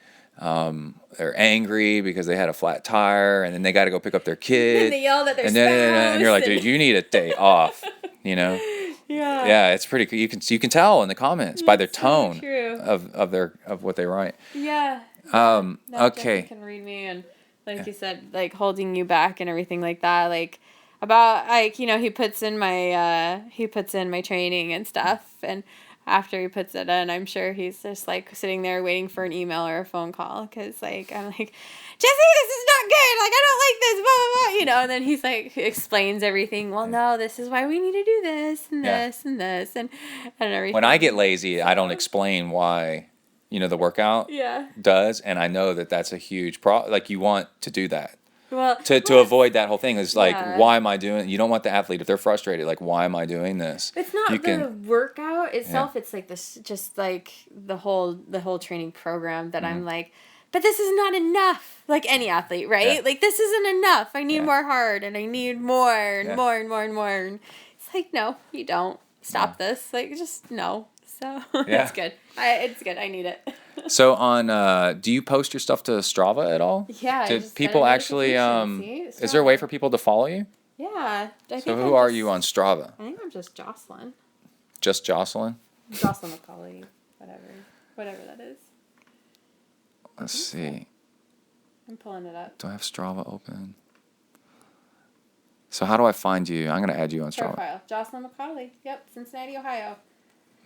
S2: angry because they had a flat tire, and then they got to go pick up their kid.
S4: And they yelled at their spouse.
S2: And you're like, dude, you need a day off, Yeah. Yeah, it's pretty cool. You can tell in the comments by their tone of what they write.
S4: Yeah.
S2: Okay.
S4: Jessica can read me, and like you said, like holding you back and everything like that. Like about like he puts in my training and stuff, and after he puts it in, I'm sure he's just like sitting there waiting for an email or a phone call because like I'm like, Jesse, this is not good. Like I don't like this, blah blah blah, and then he's like explains everything. Well, no, this is why we need to do this and this and this and everything.
S2: When I get lazy, I don't explain why. The workout does, and I know that that's a huge problem. Like, you want to do that. Well, to avoid that whole thing is like, why am I doing it? You don't want the athlete, if they're frustrated, like, why am I doing this?
S4: It's not the workout itself. It's like this, just like the whole training program that I'm like, but this is not enough. Like any athlete, right? Yeah. Like, this isn't enough. I need more hard, and I need more and more and more and more. And it's like, no, you don't. Stop this. Like, just no. So it's good. It's good. I need it.
S2: So do you post your stuff to Strava at all?
S4: Yeah.
S2: Do people actually, is there a way for people to follow you?
S4: Yeah.
S2: So who are you on Strava?
S4: I think I'm just Jocelyn.
S2: Just Jocelyn?
S4: Jocelyn McCauley. Whatever that is.
S2: Let's see.
S4: I'm pulling it up.
S2: Do I have Strava open? So how do I find you? I'm going to add you on Strava.
S4: Profile. Jocelyn McCauley. Yep. Cincinnati, Ohio.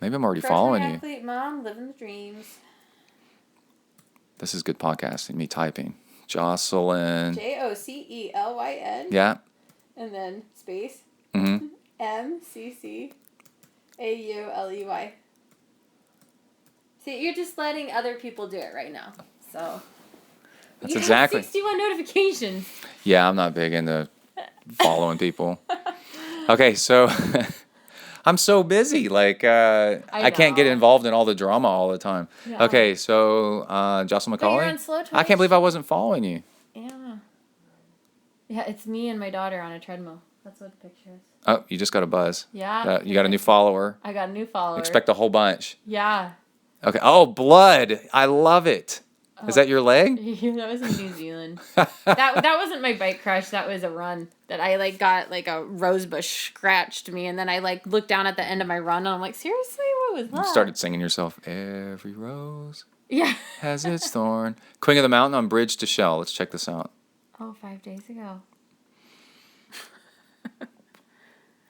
S2: Maybe I'm already following you.
S4: Athlete mom, living the dreams.
S2: This is good podcasting, me typing. Jocelyn.
S4: Jocelyn.
S2: Yeah.
S4: And then space.
S2: Mm-hmm.
S4: MCCAULEY. See, you're just letting other people do it right now. So.
S2: That's
S4: you
S2: exactly.
S4: have 61 notifications.
S2: Yeah, I'm not big into following people. Okay, so I'm so busy. Like, I can't get involved in all the drama all the time. Yeah. Okay, so Jocelyn McCauley.
S4: But you're on slow twitch.
S2: I can't believe I wasn't following you.
S4: Yeah. Yeah, it's me and my daughter on a treadmill. That's what the picture is.
S2: Oh, you just got a buzz.
S4: Yeah.
S2: You got a new follower.
S4: I got a new follower.
S2: Expect a whole bunch.
S4: Yeah.
S2: Okay. Oh, blood. I love it. Is that your leg?
S4: That was in New Zealand. that wasn't my bike crash. That was a run that I like got like a rose bush scratched me, and then I like looked down at the end of my run, and I'm like, seriously, what was that?
S2: You started singing yourself. Every rose has its thorn. Queen of the Mountain on Bridge to Shell. Let's check this out.
S4: Oh, 5 days ago.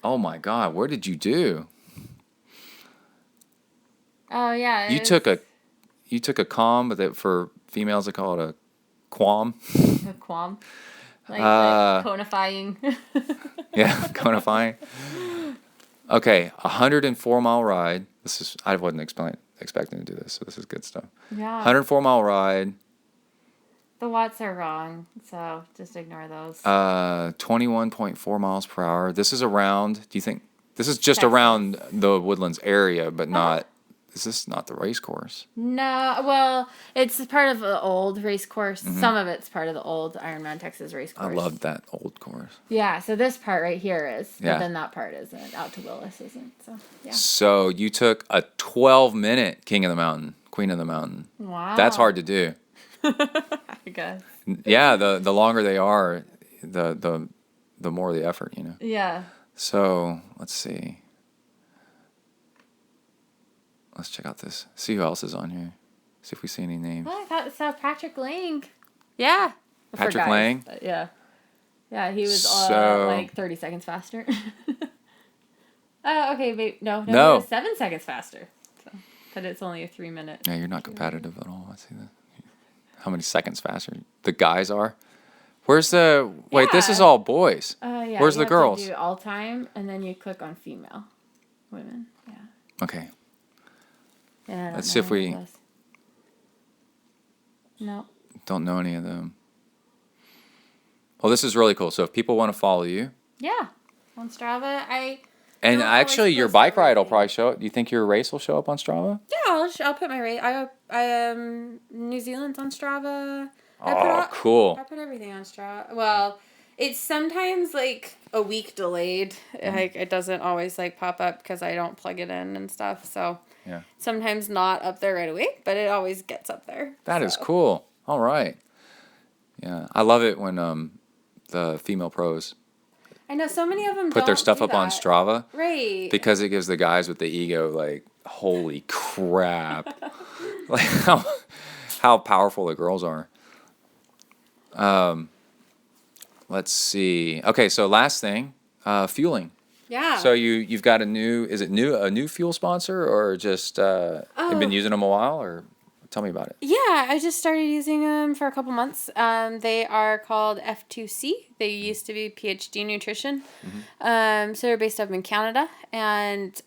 S2: Oh my God! What did you do?
S4: Oh yeah.
S2: You took a calm, but for females they call it a quam.
S4: A quam. Like conifying.
S2: Yeah, conifying. Okay, 104-mile ride. I wasn't expecting to do this, so this is good stuff.
S4: Yeah.
S2: 104-mile ride.
S4: The watts are wrong, so just ignore those.
S2: 21.4 miles per hour. This is around, do you think, this is just
S4: Texas.
S2: Around the Woodlands area, but not, is this not the race course?
S4: No, well, it's part of the old race course. Mm-hmm. Some of it's part of the old Ironman Texas race course.
S2: I love that old course.
S4: Yeah, so this part right here is, but then that part isn't. Out to Willis isn't, so yeah.
S2: So you took a 12-minute King of the Mountain, Queen of the Mountain.
S4: Wow.
S2: That's hard to do.
S4: I guess.
S2: Yeah, the longer they are, the more the effort, you know.
S4: Yeah.
S2: So let's see. Let's check out this. See who else is on here. See if we see any names.
S4: Oh, I saw Patrick Lang. Yeah.
S2: Patrick Lang?
S4: Yeah. Yeah, he was like 30 seconds faster. Okay, wait, no. He was 7 seconds faster. So, but it's only a 3-minute.
S2: Yeah, you're not competitive at all. I see that. How many seconds faster the guys are? Where's the... Wait, this is all boys.
S4: Yeah.
S2: Where's the girls?
S4: You do all time, and then you click on female. Women, yeah.
S2: Okay.
S4: Yeah,
S2: let's see if we...
S4: No.
S2: Don't know any of them. Well, this is really cool. So if people want to follow you...
S4: Yeah. On Strava,
S2: And actually, your bike ride will probably show up. Do you think your race will show up on Strava?
S4: Yeah, I'll put my race. I New Zealand's on Strava.
S2: Cool.
S4: I put everything on Strava. Well, it's sometimes like a week delayed. Like it doesn't always like pop up because I don't plug it in and stuff. So
S2: yeah,
S4: sometimes not up there right away, but it always gets up there.
S2: That is cool. All right. Yeah, I love it when the female pros.
S4: I know so many of them
S2: put their stuff up on Strava.
S4: Right.
S2: Because it gives the guys with the ego like, holy crap. Like how powerful the girls are. Let's see. Okay, so last thing, fueling.
S4: Yeah.
S2: So you've got a new fuel sponsor, or just you've been using them a while, or tell me about it.
S4: Yeah, I just started using them for a couple months. They are called F2C. They used to be PhD Nutrition. So they're based up in Canada, and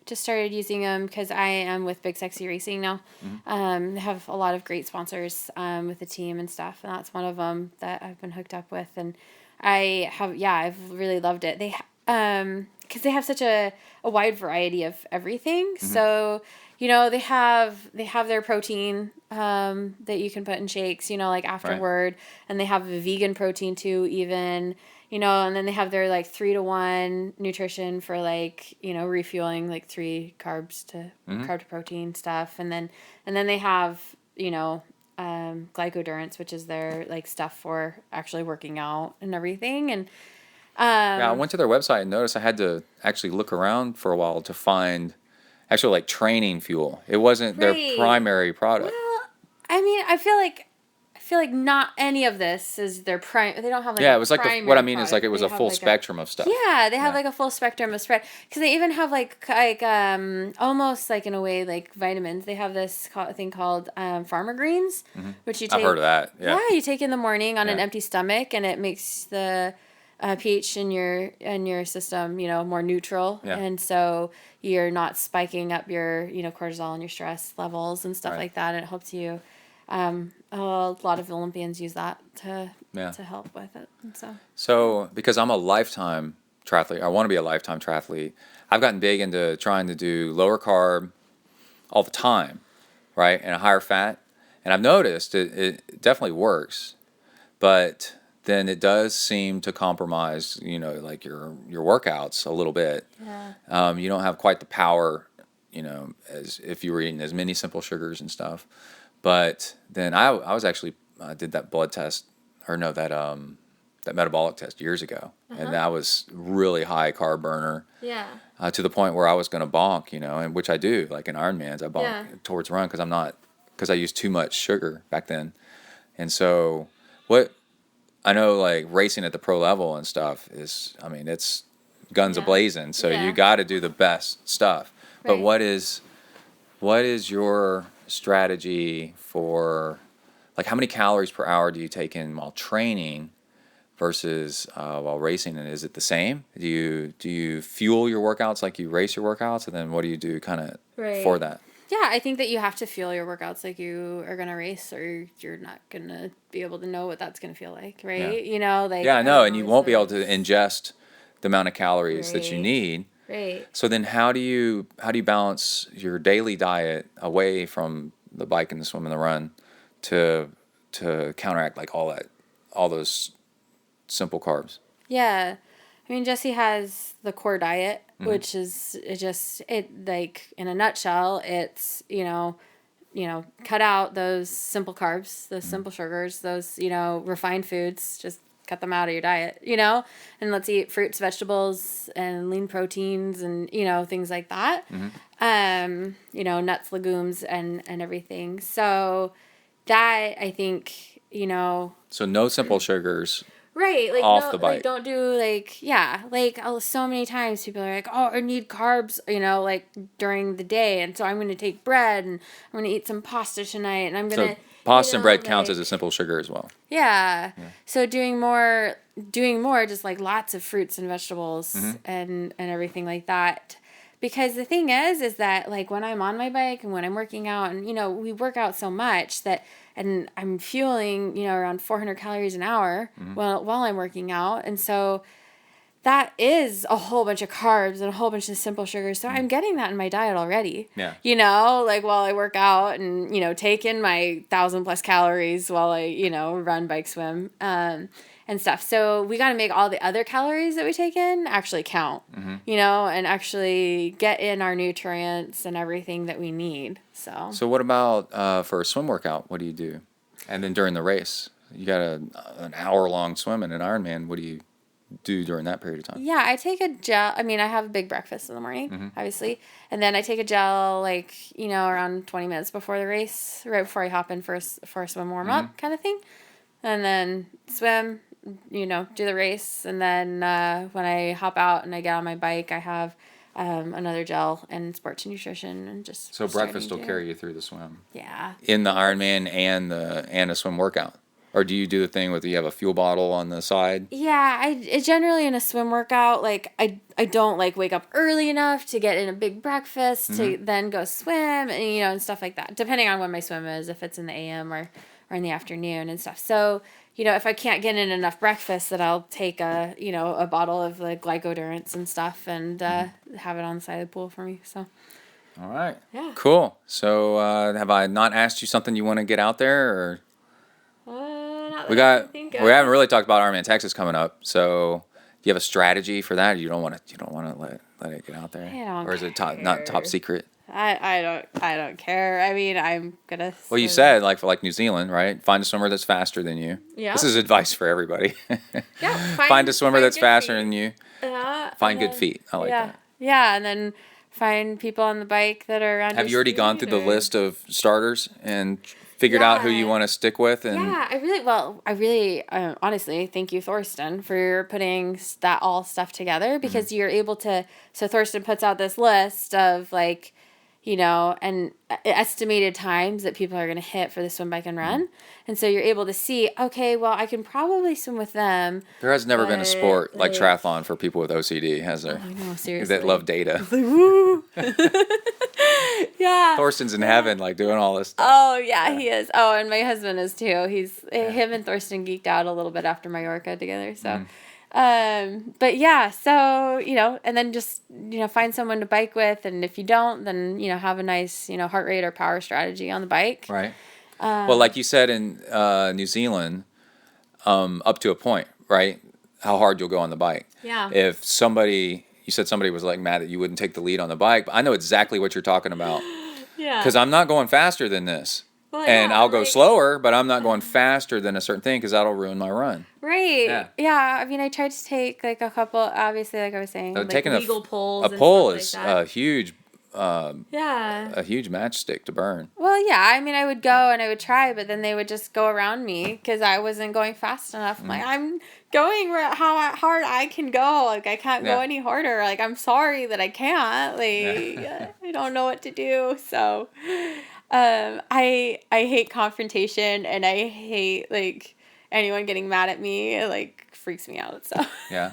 S4: just started using them because I am with Big Sexy Racing now. They have a lot of great sponsors with the team and stuff, and that's one of them that I've been hooked up with, and I've really loved it. They because they have such a wide variety of everything. So, they have their protein that you can put in shakes, like afterward. Right. And they have a vegan protein too, even, and then they have their 3-to-1 nutrition for refueling 3 carbs to carb to protein stuff. And then they have, glycodurance, which is their stuff for actually working out and everything. And
S2: I went to their website and noticed I had to actually look around for a while to find actual training fuel. It wasn't their primary product.
S4: Well, I mean, I feel like not any of this is their prime. They don't have
S2: it was
S4: primary
S2: what I mean
S4: product.
S2: is it was a full spectrum of stuff.
S4: Yeah, they have a full spectrum of spread, because they even have almost in a way vitamins. They have this thing called farmer greens, which you take.
S2: I've heard of that. Yeah,
S4: you take in the morning on an empty stomach, and it makes the pH in your system, more neutral, and so you're not spiking up your cortisol and your stress levels and stuff like that. And it helps you. A lot of Olympians use that to help with it. And
S2: so because I'm a lifetime triathlete, I want to be a lifetime triathlete. I've gotten big into trying to do lower carb all the time, right, and a higher fat, and I've noticed it definitely works, but then it does seem to compromise, your workouts a little bit. Yeah. You don't have quite the power, as if you were eating as many simple sugars and stuff. But then I was actually did that blood test, or no, that metabolic test years ago, and that was really high carb burner. Yeah. To the point where I was going to bonk, and which I do, in Ironmans, I bonk towards run because I used too much sugar back then, and so what. I know racing at the pro level and stuff is, it's guns a-blazing. So you got to do the best stuff. Right. But what is your strategy for, how many calories per hour do you take in while training versus while racing? And is it the same? Do you fuel your workouts like you race your workouts? And then what do you do kind of for that?
S4: Yeah, I think that you have to fuel your workouts like you are going to race, or you're not going to be able to know what that's going to feel like, right?
S2: Yeah. I know, and you won't be able to ingest the amount of calories that you need.
S4: Right.
S2: So then how do you balance your daily diet away from the bike and the swim and the run to counteract all those simple carbs? Yeah.
S4: I mean, Jesse has the core diet, which is in a nutshell, it's, cut out those simple carbs, those simple sugars, those, refined foods, just cut them out of your diet, and let's eat fruits, vegetables, and lean proteins and, things like that. Nuts, legumes, and everything. So that, I think,
S2: So no simple sugars.
S4: Right,
S2: off the bike.
S4: Don't do so many times people are like, oh, I need carbs, during the day, and so I'm going to take bread and I'm going to eat some pasta tonight, and I'm going to
S2: pasta and bread counts as a simple sugar as well.
S4: Yeah. So doing more, just lots of fruits and vegetables and everything like that. Because the thing is that when I'm on my bike and when I'm working out, and we work out so much and I'm fueling around 400 calories an hour while I'm working out, and so that is a whole bunch of carbs and a whole bunch of simple sugars. So I'm getting that in my diet already. Yeah. While I work out and take in my 1,000+ calories while I run, bike, swim, and stuff. So we got to make all the other calories that we take in actually count, and actually get in our nutrients and everything that we need. So
S2: what about for a swim workout? What do you do? And then during the race, you got an hour-long swim in an Ironman. What do you do during that period of time?
S4: Yeah, I take a gel. I mean, I have a big breakfast in the morning, obviously. And then I take a gel, around 20 minutes before the race, right before I hop in for a swim warm-up kind of thing. and then swim, do the race. And then when I hop out and I get on my bike, I have another gel and sports nutrition and just.
S2: So breakfast will carry you through the swim.
S4: Yeah.
S2: In the Ironman and a swim workout. Or do you do the thing with you have a fuel bottle on the side?
S4: Yeah, I generally in a swim workout, like I don't like wake up early enough to get in a big breakfast to then go swim and and stuff like that. Depending on when my swim is, if it's in the AM or in the afternoon and stuff. So, if I can't get in enough breakfast, then I'll take a bottle of like glycodurants and stuff and have it on the side of the pool for me. So.
S2: All right.
S4: Yeah.
S2: Cool. So, have I not asked you something you want to get out there or? We haven't really talked about Ironman Texas coming up. So, do you have a strategy for that? Or you don't want to let it get out there, or is it not top secret?
S4: I don't care. I mean, I'm gonna.
S2: Well, you said for New Zealand, right? Find a swimmer that's faster than you.
S4: Yeah.
S2: This is advice for everybody.
S4: Yeah.
S2: Find a swimmer that's faster
S4: feet.
S2: than you.
S4: Yeah.
S2: Find good feet. I like that.
S4: Yeah, and then find people on the bike that are around.
S2: Have you already gone through the list of starters and figured out who you want to stick with? And
S4: yeah, I really honestly thank you, Thorsten, for putting that all stuff together because you're able to. So Thorsten puts out this list of and estimated times that people are going to hit for the swim, bike, and run. And so you're able to see, okay, well, I can probably swim with them.
S2: There has never been a sport like triathlon for people with OCD, has there?
S4: I know, seriously.
S2: That love data.
S4: Woo! Yeah.
S2: Thorsten's in heaven, doing all this stuff.
S4: Oh, yeah, he is. Oh, and my husband is too. Him and Thorsten geeked out a little bit after Mallorca together, so... But yeah, so, and then just, find someone to bike with. And if you don't, then, have a nice, heart rate or power strategy on the bike.
S2: Right. Well, like you said in New Zealand, up to a point, right? How hard you'll go on the bike.
S4: Yeah.
S2: If you said somebody was mad that you wouldn't take the lead on the bike, but I know exactly what you're talking about.
S4: Yeah.
S2: Because I'm not going faster than this.
S4: Well,
S2: and I'll go slower, but I'm not going faster than a certain thing because that'll ruin my run.
S4: Right. Yeah. I mean, I tried to take a couple, obviously, like I was saying,
S2: taking
S4: legal poles.
S2: A pole is
S4: like that.
S2: a huge matchstick to burn.
S4: Well, yeah. I mean, I would go and I would try, but then they would just go around me because I wasn't going fast enough. I'm I'm going how hard I can go. I can't go any harder. I'm sorry that I can't. I don't know what to do. So... I hate confrontation and I hate anyone getting mad at me. It freaks me out. So
S2: yeah.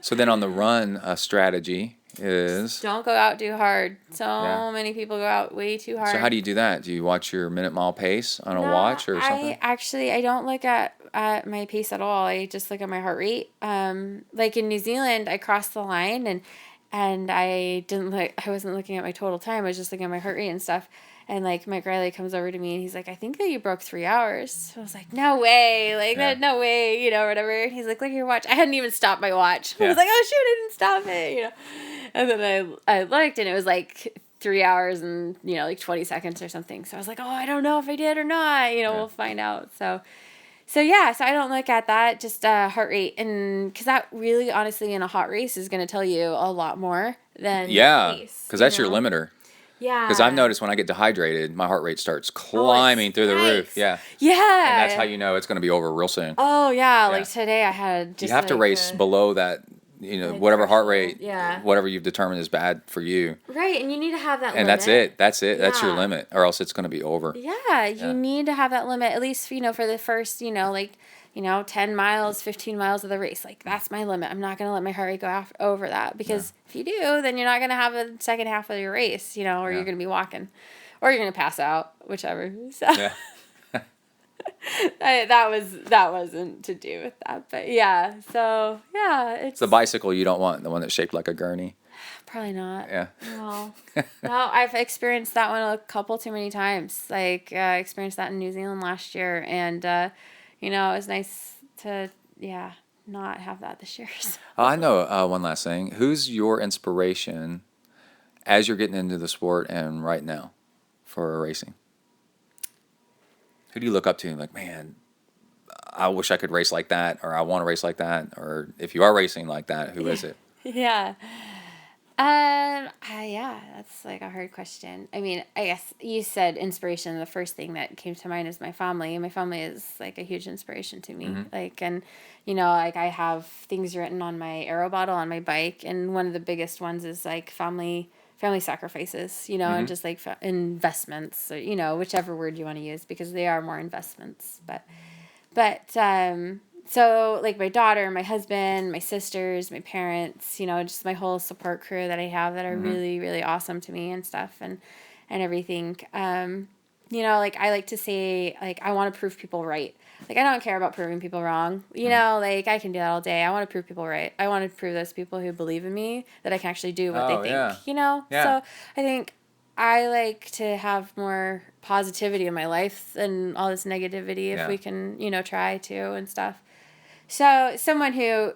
S2: So then on the run strategy is
S4: don't go out too hard. So many people go out way too hard.
S2: So how do you do that? Do you watch your minute mile pace on a watch or something?
S4: I don't look at my pace at all. I just look at my heart rate. Like in New Zealand, I crossed the line and I wasn't looking at my total time. I was just looking at my heart rate and stuff. And Mike Riley comes over to me and he's like, I think that you broke 3 hours. So I was like, no way, no way, whatever. And he's like, look at your watch. I hadn't even stopped my watch. I was like, oh shoot, I didn't stop it, And then I looked and it was 3 hours and 20 seconds or something. So I was like, oh, I don't know if I did or not. We'll find out. So yeah, so I don't look at that, just heart rate, and because that really, honestly, in a hot race is going to tell you a lot more than pace,
S2: because that's your limiter.
S4: Yeah.
S2: Because I've noticed when I get dehydrated, my heart rate starts climbing through the roof. Yeah.
S4: Yeah.
S2: And that's how you know it's going to be over real soon.
S4: Oh, yeah. Today I had just...
S2: You have to race below that, whatever heart rate, whatever you've determined is bad for you.
S4: Right, and you need to have that limit.
S2: And that's it. Yeah. That's your limit, or else it's going to be over.
S4: Yeah, you need to have that limit, at least, for the first, 10 miles, 15 miles of the race. That's my limit. I'm not going to let my heart rate go over that because if you do, then you're not going to have a second half of your race, or you're going to be walking or you're going to pass out, whichever. So that wasn't to do with that, but yeah. So yeah, it's
S2: the bicycle you don't want, the one that's shaped like a gurney.
S4: Probably not.
S2: Yeah.
S4: No, I've experienced that one a couple too many times. I experienced that in New Zealand last year and, it was nice to, not have that this year. So.
S2: I know one last thing. Who's your inspiration as you're getting into the sport and right now for racing? Who do you look up to? Man, I wish I could race like that, or I want to race like that, or if you are racing like that, who is it?
S4: Yeah. Yeah, that's like a hard question. I mean, I guess you said inspiration. The first thing that came to mind is my family. My family is like a huge inspiration to me. Like, and like I have things written on my arrow bottle on my bike, and one of the biggest ones is like family sacrifices. And just like investments, or, whichever word you want to use, because they are more investments. But so like my daughter, my husband, my sisters, my parents, just my whole support crew that I have that are really, really awesome to me and stuff and everything. Like I like to say, like, I want to prove people right. Like, I don't care about proving people wrong. Like I can do that all day. I want to prove people right. I want to prove those people who believe in me that I can actually do what they think,
S2: Yeah.
S4: So I think I like to have more positivity in my life than all this negativity if we can, try to and stuff. So someone who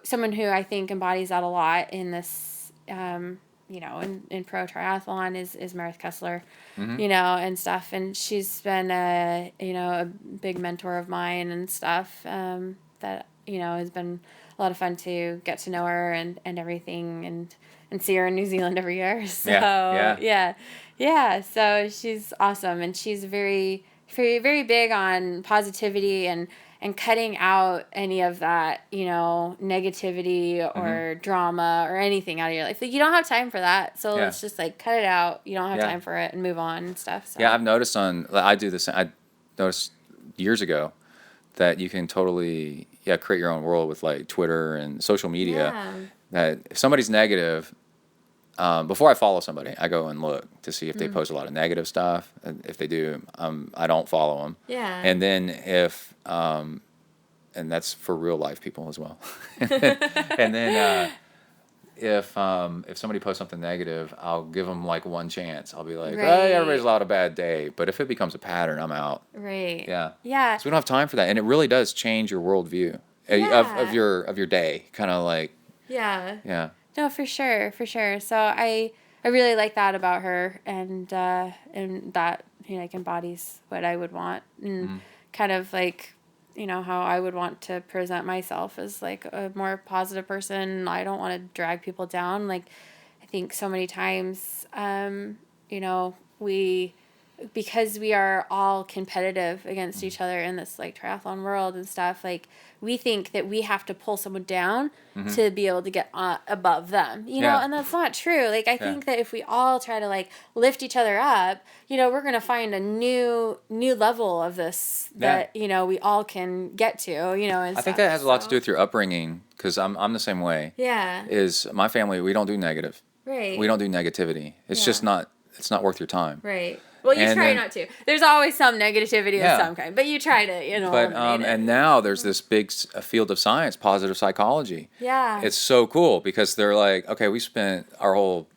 S4: I think embodies that a lot in this, in pro triathlon is Meredith Kessler, and stuff. And she's been a big mentor of mine and stuff, that, has been a lot of fun to get to know her and everything and see her in New Zealand every year. So yeah. So she's awesome. And she's very, very, very big on positivity and cutting out any of that, negativity or drama or anything out of your life. Like, you don't have time for that. So let's just like cut it out. You don't have time for it and move on and stuff. So.
S2: Yeah, I've noticed I do this. I noticed years ago that you can totally create your own world with like Twitter and social media.
S4: Yeah.
S2: That if somebody's negative, before I follow somebody, I go and look to see if they post a lot of negative stuff. And if they do, I don't follow them.
S4: Yeah.
S2: And then if and that's for real life people as well. And then if somebody posts something negative, I'll give them like one chance. I'll be like, hey, everybody's allowed a bad day. But if it becomes a pattern, I'm out.
S4: Right.
S2: Yeah.
S4: Yeah.
S2: So we don't have time for that, and it really does change your worldview of your day. Kind of like.
S4: Yeah.
S2: Yeah.
S4: No, for sure. So I really like that about her, and that like embodies what I would want, and kind of like how I would want to present myself as like a more positive person. I don't want to drag people down. Like, I think so many times, because we are all competitive against each other in this like triathlon world and stuff, like we think that we have to pull someone down to be able to get above them, and that's not true. Like, I think that if we all try to like lift each other up, we're going to find a new level of this that, we all can get to, and
S2: I think that has a lot to do with your upbringing, because I'm the same way.
S4: Yeah.
S2: Is my family, we don't do negative.
S4: Right.
S2: We don't do negativity. It's just not, it's not worth your time.
S4: Right. Well, you try not to. There's always some negativity of some kind, but you try to,
S2: But and now there's this big field of science, positive psychology.
S4: Yeah.
S2: It's so cool because they're like, okay, we spent our whole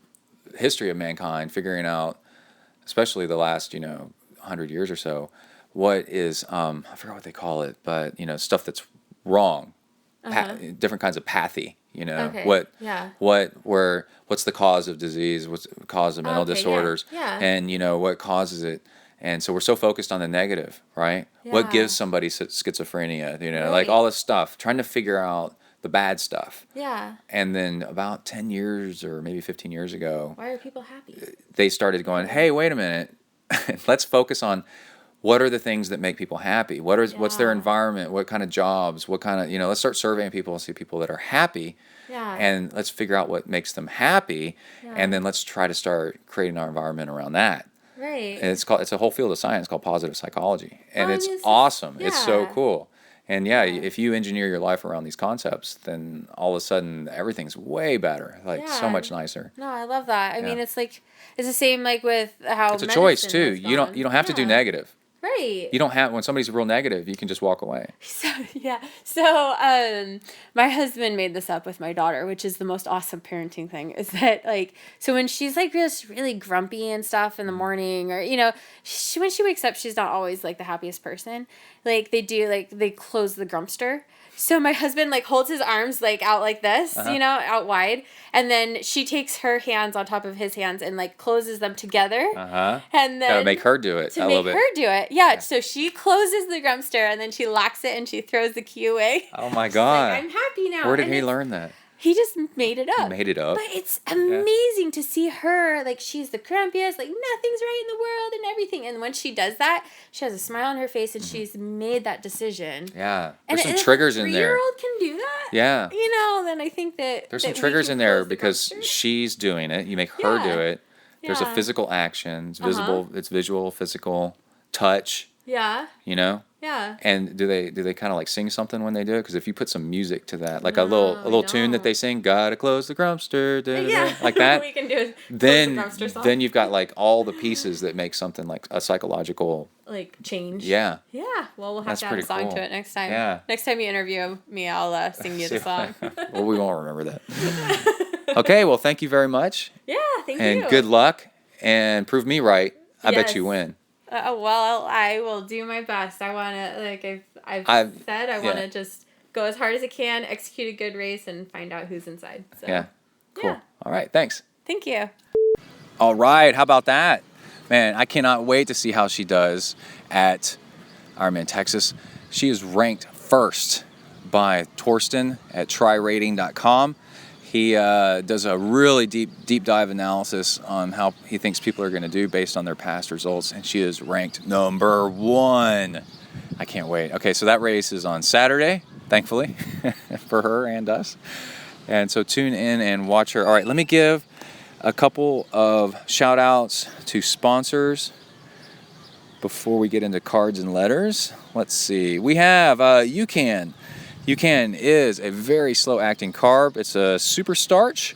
S2: history of mankind figuring out, especially the last 100 years or so, what is I forgot what they call it, but stuff that's wrong, different kinds of pathy.
S4: Okay.
S2: What's the cause of disease? What's the cause of mental disorders?
S4: Yeah.
S2: And what causes it? And so we're so focused on the negative, right?
S4: Yeah.
S2: What gives somebody schizophrenia? Like all this stuff, trying to figure out the bad stuff.
S4: Yeah.
S2: And then about 10 years or maybe 15 years ago,
S4: why are people happy?
S2: They started going, hey, wait a minute, let's focus on what are the things that make people happy? What's their environment? What kind of jobs? What kind of, let's start surveying people and see people that are happy.
S4: Yeah.
S2: And let's figure out what makes them happy. Yeah. And then let's try to start creating our environment around that.
S4: Right.
S2: And it's a whole field of science called positive psychology. And it's awesome. Yeah. It's so cool. And if you engineer your life around these concepts, then all of a sudden everything's way better, so much nicer.
S4: No, I love that. I mean, it's the same like with how
S2: it's a choice too. You don't have to do negative.
S4: Right.
S2: You don't have, when somebody's real negative, you can just walk away.
S4: So my husband made this up with my daughter, which is the most awesome parenting thing, is that so when she's just really grumpy and stuff in the morning, or when she wakes up, she's not always the happiest person. They close the grumpster. So my husband holds his arms out like this, out wide, and then she takes her hands on top of his hands and closes them together. And then
S2: gotta make her do it.
S4: Yeah. So she closes the grumpster and then she locks it and she throws the key away.
S2: Oh my God!
S4: I'm happy now.
S2: Where did he learn that?
S4: He just made it up.
S2: He made it up.
S4: But it's amazing to see her, like, she's the crumpiest, like, nothing's right in the world and everything. And when she does that, she has a smile on her face and she's made that decision.
S2: Yeah.
S4: And
S2: There's some triggers
S4: if a
S2: in there.
S4: 3-year-old can do that,
S2: Yeah.
S4: you know, then I think that
S2: There's
S4: that
S2: some
S4: we
S2: triggers
S4: can
S2: in there
S4: close the
S2: because
S4: dumpster.
S2: she's doing it. You make her do it. There's a
S4: Yeah.
S2: physical action. It's visible. It's visual, physical, touch.
S4: Yeah.
S2: You know.
S4: Yeah.
S2: And do they kind of like sing something when they do it? Because if you put some music to that, like a little tune that they sing, gotta close the grumpster, like that.
S4: We can do
S2: then
S4: the grumpster song.
S2: then you've got like all the pieces that make something like a psychological
S4: like change.
S2: Yeah.
S4: Yeah. Well, we'll have
S2: That's
S4: to have a
S2: pretty
S4: song
S2: cool.
S4: to it next time.
S2: Yeah.
S4: Next time you interview me, I'll sing you the song.
S2: Well, we won't remember that. Okay. Well, thank you very much,
S4: Yeah. Thank you.
S2: and good luck, and prove me right. I bet
S4: Yes.
S2: you win.
S4: Well, I will do my best. I want to, like I've said, I want to just go as hard as I can, execute a good race, and find out who's inside. So,
S2: Yeah. Cool.
S4: Yeah.
S2: All right. Thanks.
S4: Thank you.
S2: All right. How about that? Man, I cannot wait to see how she does at Ironman Texas. She is ranked first by Torsten at trirating.com. He does a really deep dive analysis on how he thinks people are going to do based on their past results, and she is ranked number 1. I can't wait. Okay, so that race is on Saturday, thankfully, for her and us. And so tune in and watch her. All right, let me give a couple of shout outs to sponsors before we get into cards and letters. Let's see. We have UCAN. UCAN is a very slow acting carb. It's a super starch.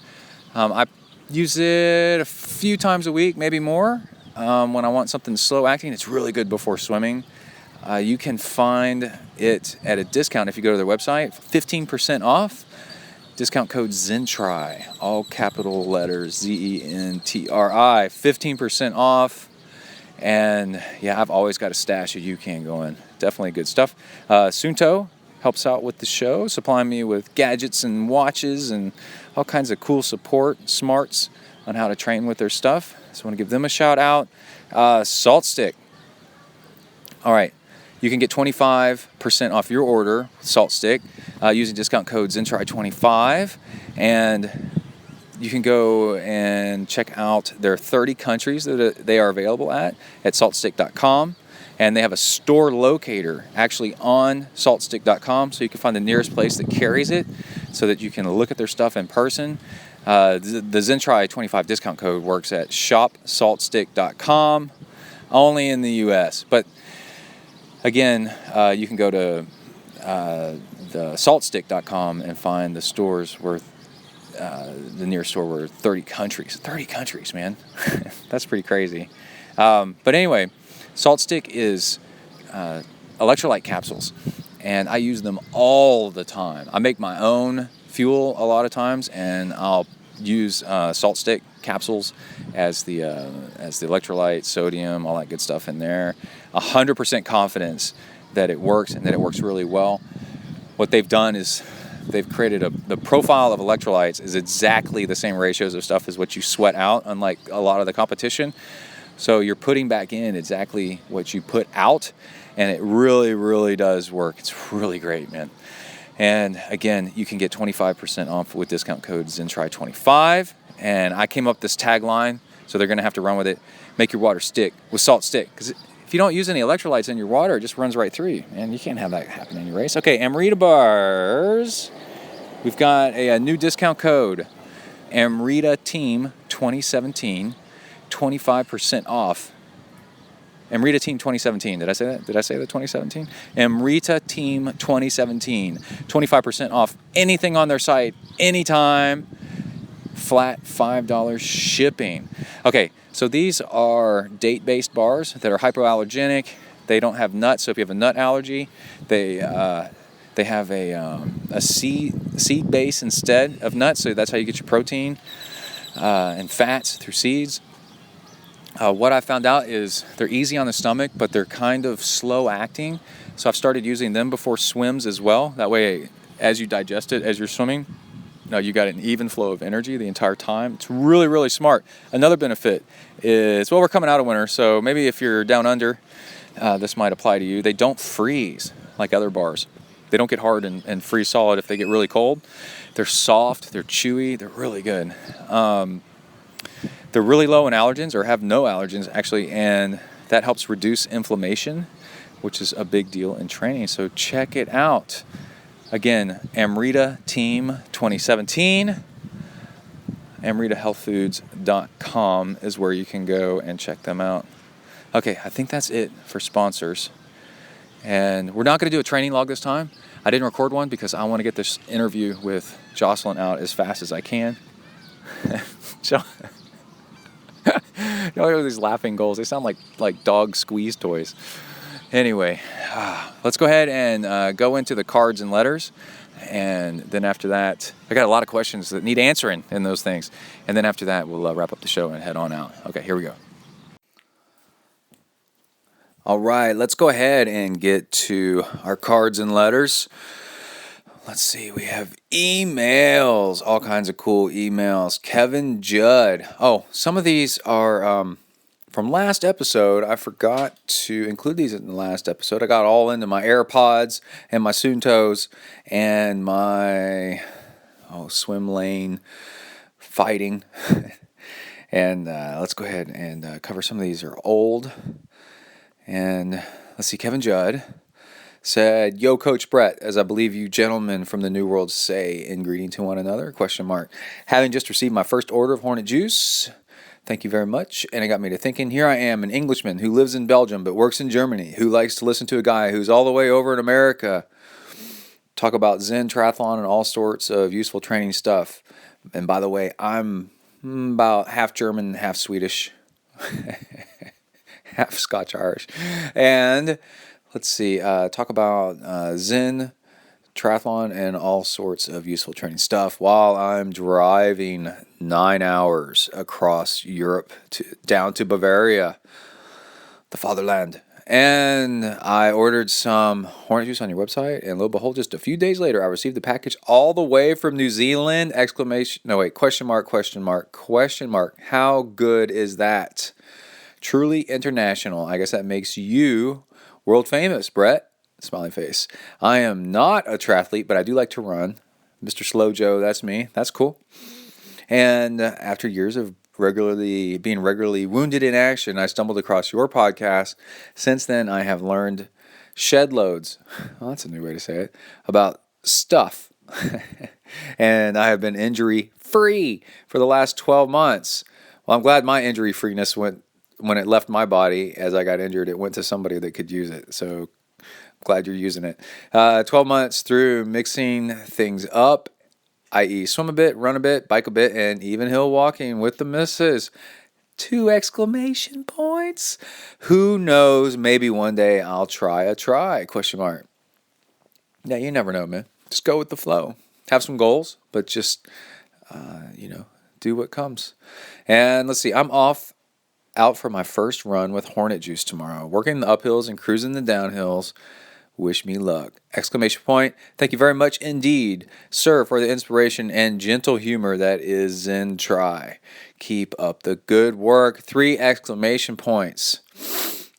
S2: I use it a few times a week, maybe more, when I want something slow acting. It's really good before swimming. You can find it at a discount if you go to their website, 15% off. Discount code ZenTri, all capital letters, ZENTRI, 15% off. And yeah, I've always got a stash of UCAN going. Definitely good stuff. Sunto helps out with the show, supplying me with gadgets and watches and all kinds of cool support, smarts on how to train with their stuff. So I want to give them a shout out. Salt Stick. All right. You can get 25% off your order, Salt Stick, using discount code ZenTri25. And you can go and check out their 30 countries that they are available at saltstick.com. And they have a store locator actually on saltstick.com, so you can find the nearest place that carries it so that you can look at their stuff in person. The ZenTri 25 discount code works at shopsaltstick.com, only in the U.S. But again, you can go to the saltstick.com and find the stores where the nearest store were 30 countries. 30 countries, man. That's pretty crazy. But anyway, Salt Stick is electrolyte capsules, and I use them all the time. I make my own fuel a lot of times, and I'll use Salt Stick capsules as the electrolyte, sodium, all that good stuff in there. 100% confidence that it works and that it works really well. What they've done is they've created the profile of electrolytes is exactly the same ratios of stuff as what you sweat out, unlike a lot of the competition. So you're putting back in exactly what you put out, and it really, really does work. It's really great, man. And again, you can get 25% off with discount code ZenTri25. And I came up with this tagline, so they're going to have to run with it. Make your water stick with Salt Stick. Because if you don't use any electrolytes in your water, it just runs right through you. And you can't have that happen in your race. Okay, Amrita bars. We've got a new discount code. Amrita Team 2017. 25% off. Amrita Team 2017. Did I say that? Did I say that 2017? Amrita Team 2017. 25% off anything on their site, anytime. Flat $5 shipping. Okay, so these are date-based bars that are hypoallergenic. They don't have nuts, so if you have a nut allergy, they have a seed base instead of nuts, so that's how you get your protein and fats through seeds. What I found out is they're easy on the stomach, but they're kind of slow acting. So I've started using them before swims as well. That way, as you digest it, as you're swimming, you got an even flow of energy the entire time. It's really, really smart. Another benefit is, well, we're coming out of winter, so maybe if you're down under, this might apply to you. They don't freeze like other bars. They don't get hard and freeze solid if they get really cold. They're soft, they're chewy, they're really good. They're really low in allergens, or have no allergens actually, and that helps reduce inflammation, which is a big deal in training. So check it out. Again, Amrita Team 2017. AmritaHealthFoods.com is where you can go and check them out. Okay, I think that's it for sponsors. And we're not going to do a training log this time. I didn't record one because I want to get this interview with Jocelyn out as fast as I can. Y'all hear these laughing goals. They sound like dog squeeze toys. Anyway, let's go ahead and go into the cards and letters. And then after that, I got a lot of questions that need answering in those things. And then after that, we'll wrap up the show and head on out. Okay, here we go. All right, let's go ahead and get to our cards and letters. Let's see, we have emails, all kinds of cool emails. Kevin Judd. Oh, some of these are from last episode. I forgot to include these in the last episode. I got all into my AirPods and my Suntos and my swim lane fighting. And let's go ahead and cover some of these are old. And let's see, Kevin Judd said, "Yo, Coach Brett, as I believe you gentlemen from the New World say in greeting to one another, ? Having just received my first order of Hornet Juice. Thank you very much. And it got me to thinking, here I am, an Englishman who lives in Belgium but works in Germany, who likes to listen to a guy who's all the way over in America talk about Zen, triathlon, and all sorts of useful training stuff. And by the way, I'm about half German, half Swedish, half Scotch-Irish. And let's see, talk about Zen, triathlon, and all sorts of useful training stuff while I'm driving 9 hours across Europe down to Bavaria, the fatherland. And I ordered some Hornet Juice on your website, and lo and behold, just a few days later, I received the package all the way from New Zealand! ! Question mark. How good is that? Truly international. I guess that makes you world famous, Brett. Smiling face. I am not a triathlete, but I do like to run. Mr. Slow Joe, that's me. That's cool. And after years of being regularly wounded in action, I stumbled across your podcast. Since then, I have learned shed loads. Well, that's a new way to say it. About stuff. And I have been injury-free for the last 12 months. Well, I'm glad my injury-freeness when it left my body as I got injured, it went to somebody that could use it. So glad you're using it. 12 months through mixing things up, i.e. swim a bit, run a bit, bike a bit, and even hill walking with the missus. 2 exclamation points. Who knows, maybe one day I'll try a try, ? Yeah, you never know, man. Just go with the flow. Have some goals, but just, do what comes. And let's see, I'm out for my first run with Hornet Juice tomorrow. Working the uphills and cruising the downhills. Wish me luck! ! Thank you very much indeed, sir, for the inspiration and gentle humor that is ZenTri. Keep up the good work! 3 exclamation points.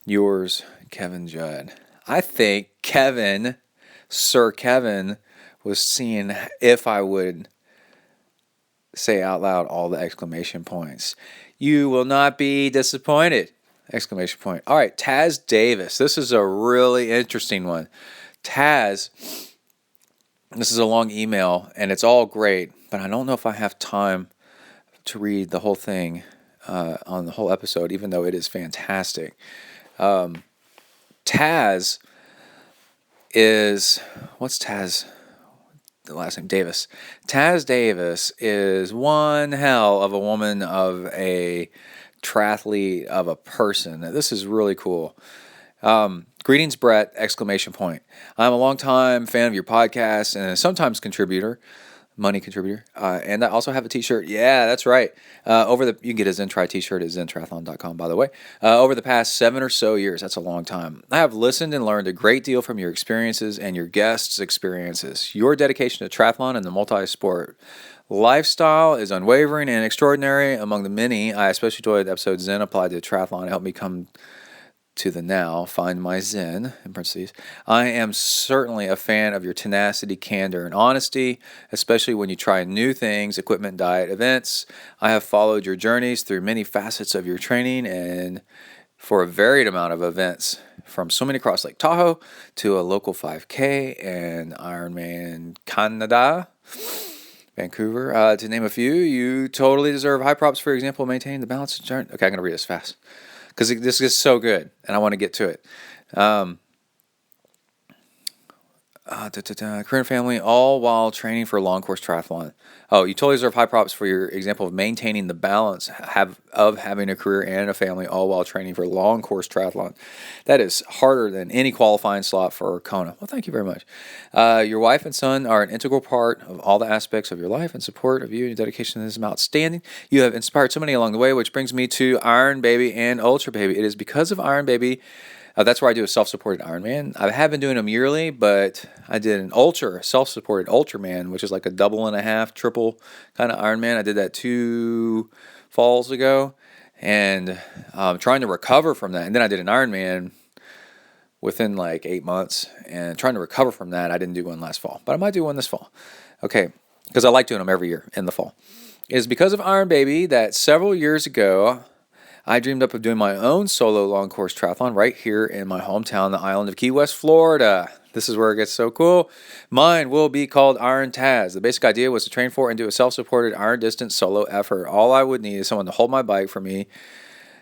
S2: Yours, Kevin Judd. I think Sir Kevin, was seeing if I would say out loud all the exclamation points. You will not be disappointed! ! All right, Taz Davis. This is a really interesting one. Taz, this is a long email, and it's all great, but I don't know if I have time to read the whole thing on the whole episode, even though it is fantastic. Taz is... What's Taz? The last name, Davis. Taz Davis is one hell of a woman, of a triathlete, of a person. This is really cool. Greetings, Brett! ! I'm a longtime fan of your podcast and a sometimes money contributor, and I also have a t-shirt. Yeah, that's right. You can get a ZenTri t-shirt at zentriathlon.com, by the way. Over the past 7 or so years, that's a long time, I have listened and learned a great deal from your experiences and your guests' experiences. Your dedication to triathlon and the multi-sport lifestyle is unwavering and extraordinary. Among the many, I especially enjoyed the episode Zen Applied to Triathlon. It helped me come to the now, find my Zen, in parentheses, I am certainly a fan of your tenacity, candor, and honesty, especially when you try new things, equipment, diet, events. I have followed your journeys through many facets of your training and for a varied amount of events, from swimming across Lake Tahoe to a local 5K and Ironman Canada, Vancouver, to name a few. You totally deserve high props for example, maintaining the balance of journey. Okay, I'm going to read this fast because this is so good, and I want to get to it. Career and family, all while training for a long course triathlon. Oh, you totally deserve high props for your example of maintaining the balance of having a career and a family, all while training for a long course triathlon. That is harder than any qualifying slot for Kona. Well, thank you very much. Your wife and son are an integral part of all the aspects of your life, and support of you and your dedication to this is outstanding. You have inspired so many along the way, which brings me to Iron Baby and Ultra Baby. It is because of Iron Baby. That's where I do a self-supported Ironman. I have been doing them yearly, but I did an self-supported Ultraman, which is like a double and a half, triple kind of Ironman. I did that 2 falls ago, and I'm trying to recover from that. And then I did an Ironman within like 8 months, and trying to recover from that. I didn't do one last fall, but I might do one this fall. Okay, because I like doing them every year in the fall. It is because of Iron Baby that several years ago, I dreamed up of doing my own solo long course triathlon right here in my hometown, the island of Key West, Florida. This is where it gets so cool. Mine will be called Iron Taz. The basic idea was to train for and do a self-supported iron distance solo effort. All I would need is someone to hold my bike for me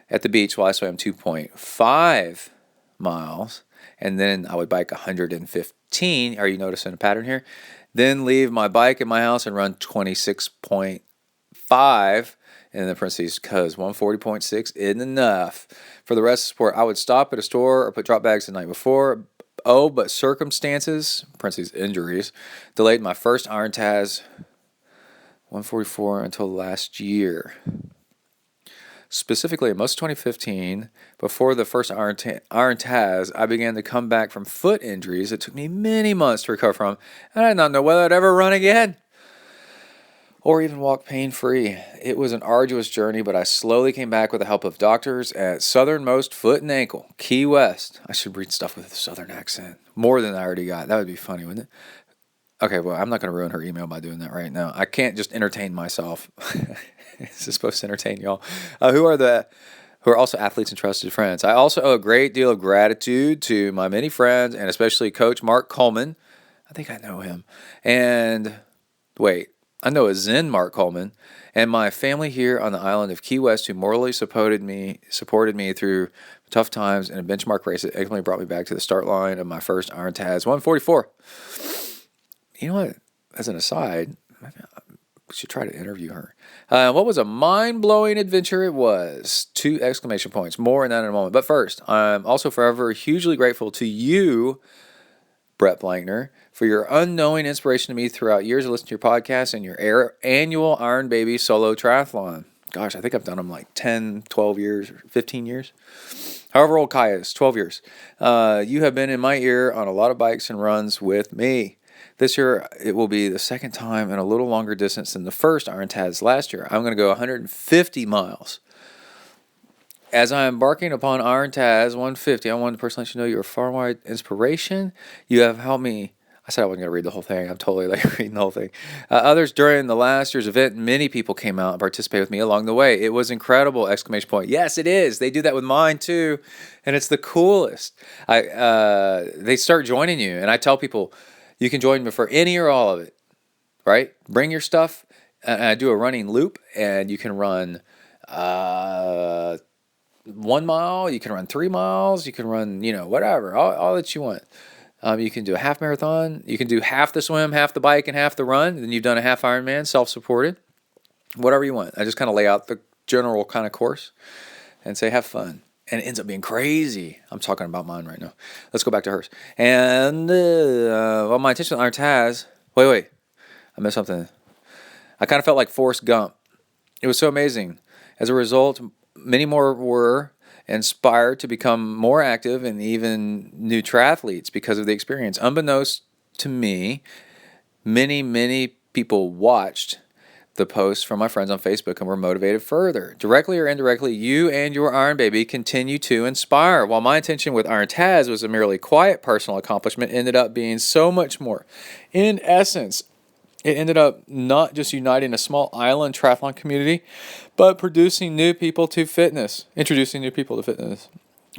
S2: at the beach while I swam 2.5 miles, and then I would bike 115. Are you noticing a pattern here? Then leave my bike at my house and run 26.5. in the parentheses, because 140.6 isn't enough. For the rest of the sport, I would stop at a store or put drop bags the night before. Oh, but circumstances, parentheses, injuries, delayed my first Iron Taz 144 until last year. Specifically, in most of 2015, before the first Iron Taz, I began to come back from foot injuries. It took me many months to recover from, and I did not know whether I'd ever run again or even walk pain-free. It was an arduous journey, but I slowly came back with the help of doctors at Southernmost Foot and Ankle, Key West. I should read stuff with a Southern accent. More than I already got. That would be funny, wouldn't it? Okay, well, I'm not going to ruin her email by doing that right now. I can't just entertain myself. This is supposed to entertain y'all. Who are also athletes and trusted friends. I also owe a great deal of gratitude to my many friends, and especially Coach Mark Coleman. I think I know him. And, wait. I know a Zen Mark Coleman, and my family here on the island of Key West, who morally supported me through tough times and a benchmark race that ultimately brought me back to the start line of my first Iron Taz 144. You know what? As an aside, we should try to interview her. What was a mind-blowing adventure it was. 2 exclamation points. More on that in a moment. But first, I'm also forever hugely grateful to you, Brett Blankner, for your unknowing inspiration to me throughout years of listening to your podcast and your annual Iron Baby solo triathlon. Gosh, I think I've done them like 10, 12 years, or 15 years. However old Kai is, 12 years. You have been in my ear on a lot of bikes and runs with me. This year, it will be the second time and a little longer distance than the first Iron Taz last year. I'm going to go 150 miles. As I am embarking upon Iron Taz 150, I wanted to personally let you know you're a far-wide inspiration. You have helped me. I said I wasn't going to read the whole thing. I'm totally like reading the whole thing. Others during the last year's event, many people came out and participated with me along the way. It was incredible! Exclamation point. Yes, it is. They do that with mine too, and it's the coolest. They start joining you, and I tell people you can join me for any or all of it. Right? Bring your stuff, and I do a running loop, and you can run 1 mile. You can run 3 miles. You can run, whatever, all that you want. You can do a half marathon. You can do half the swim, half the bike, and half the run. Then you've done a half Ironman, self-supported. Whatever you want. I just kind of lay out the general kind of course and say, have fun. And it ends up being crazy. I'm talking about mine right now. Let's go back to hers. And, my intention on Iron Taz. Wait. I missed something. I kind of felt like Forrest Gump. It was so amazing. As a result, many more were inspired to become more active and even new triathletes because of the experience. Unbeknownst to me, many people watched the posts from my friends on Facebook and were motivated further. Directly or indirectly, you and your Iron Baby continue to inspire. While my intention with Iron Taz was a merely quiet personal accomplishment, ended up being so much more. In essence, it ended up not just uniting a small island triathlon community, but producing new people to fitness, introducing new people to fitness.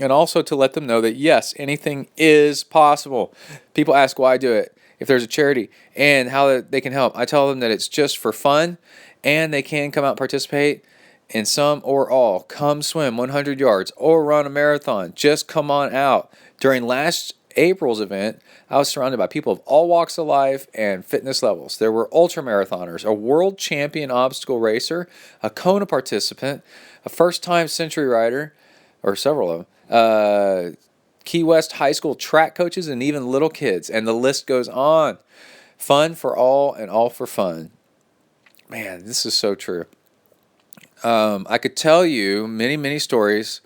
S2: And also to let them know that, yes, anything is possible. People ask why I do it, if there's a charity, and how they can help. I tell them that it's just for fun, and they can come out and participate in some or all. Come swim 100 yards or run a marathon. Just come on out. During last April's event, I was surrounded by people of all walks of life and fitness levels. There were ultramarathoners, a world champion obstacle racer, a Kona participant, a first-time ZenTri rider, or several of them, Key West high school track coaches, and even little kids. And the list goes on. Fun for all and all for fun. Man, this is so true. I could tell you many, many stories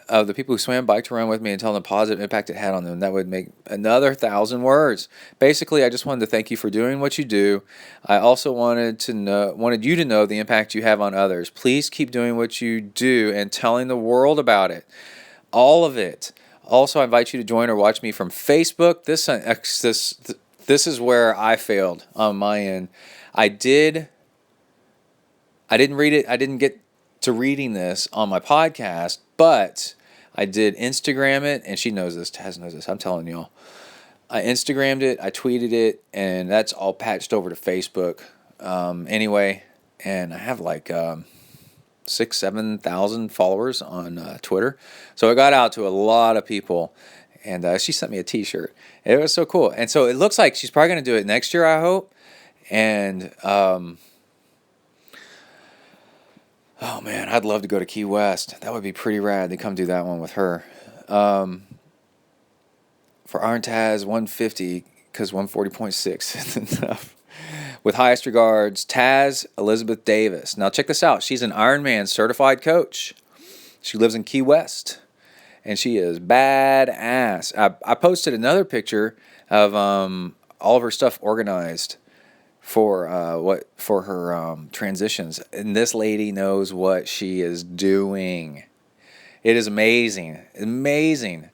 S2: of the people who swam, biked, or ran with me and tell them the positive impact it had on them. That would make another 1,000 words. Basically, I just wanted to thank you for doing what you do. I also wanted you to know the impact you have on others. Please keep doing what you do and telling the world about it. All of it. Also, I invite you to join or watch me from Facebook. This is where I failed on my end. I didn't read it. I didn't get to reading this on my podcast, but I did Instagram it, and she knows this. Taz knows this. I'm telling y'all. I Instagrammed it. I tweeted it, and that's all patched over to Facebook. Anyway, and I have like 6,000-7,000 followers on Twitter, so it got out to a lot of people. And she sent me a T-shirt. It was so cool. And so it looks like she's probably going to do it next year, I hope. And oh, man, I'd love to go to Key West. That would be pretty rad to come do that one with her. For Iron Taz, 150, because 140.6 isn't enough. With highest regards, Taz Elizabeth Davis. Now, check this out. She's an Ironman certified coach. She lives in Key West, and she is badass. I posted another picture of all of her stuff organized for her transitions, and this lady knows what she is doing. It is amazing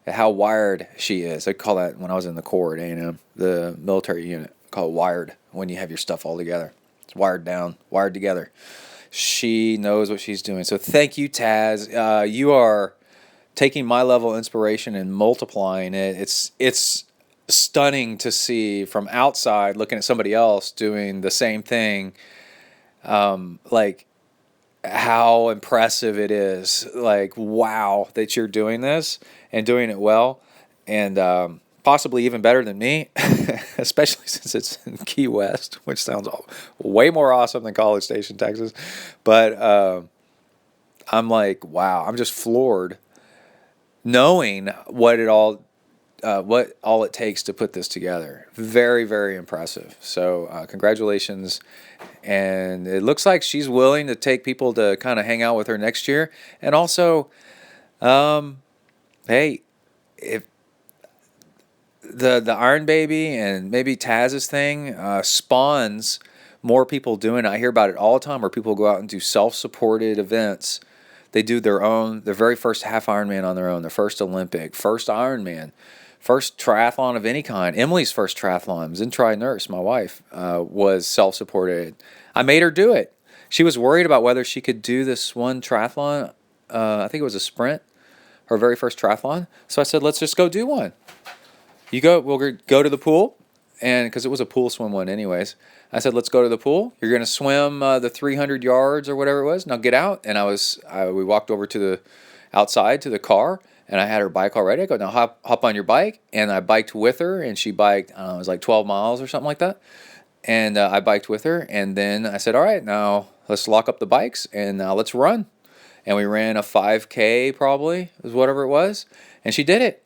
S2: how wired she is. I call that, when I was in the Corps at A&M, the military unit, call it wired, when you have your stuff all together. It's wired down, wired together. She knows what she's doing. So thank you, Taz. You are taking my level of inspiration and multiplying it. It's stunning to see from outside, looking at somebody else doing the same thing, like how impressive it is. Like, wow, that you're doing this and doing it well, and possibly even better than me, especially since it's in Key West, which sounds way more awesome than College Station, Texas. But I'm like, wow, I'm just floored knowing what all it takes to put this together. Very, very impressive. So congratulations. And it looks like she's willing to take people to kind of hang out with her next year. And also, hey, if the Iron Baby and maybe Taz's thing spawns more people doing it. I hear about it all the time, where people go out and do self-supported events. They do their very first half Ironman on their own, their first Olympic, first Ironman, first triathlon of any kind. Emily's first triathlon, ZenTri nurse, my wife, was self-supported. I made her do it. She was worried about whether she could do this one triathlon. I think it was a sprint, her very first triathlon. So I said, let's just go do one. We'll go to the pool, and because it was a pool swim one anyways. I said, let's go to the pool. You're going to swim the 300 yards or whatever it was. Now get out. And we walked over outside to the car, and I had her bike already. I go, now hop on your bike. And I biked with her, and she biked, it was like 12 miles or something like that. And I biked with her, and then I said, all right, now let's lock up the bikes, and now let's run. And we ran a 5K probably, is whatever it was, and she did it.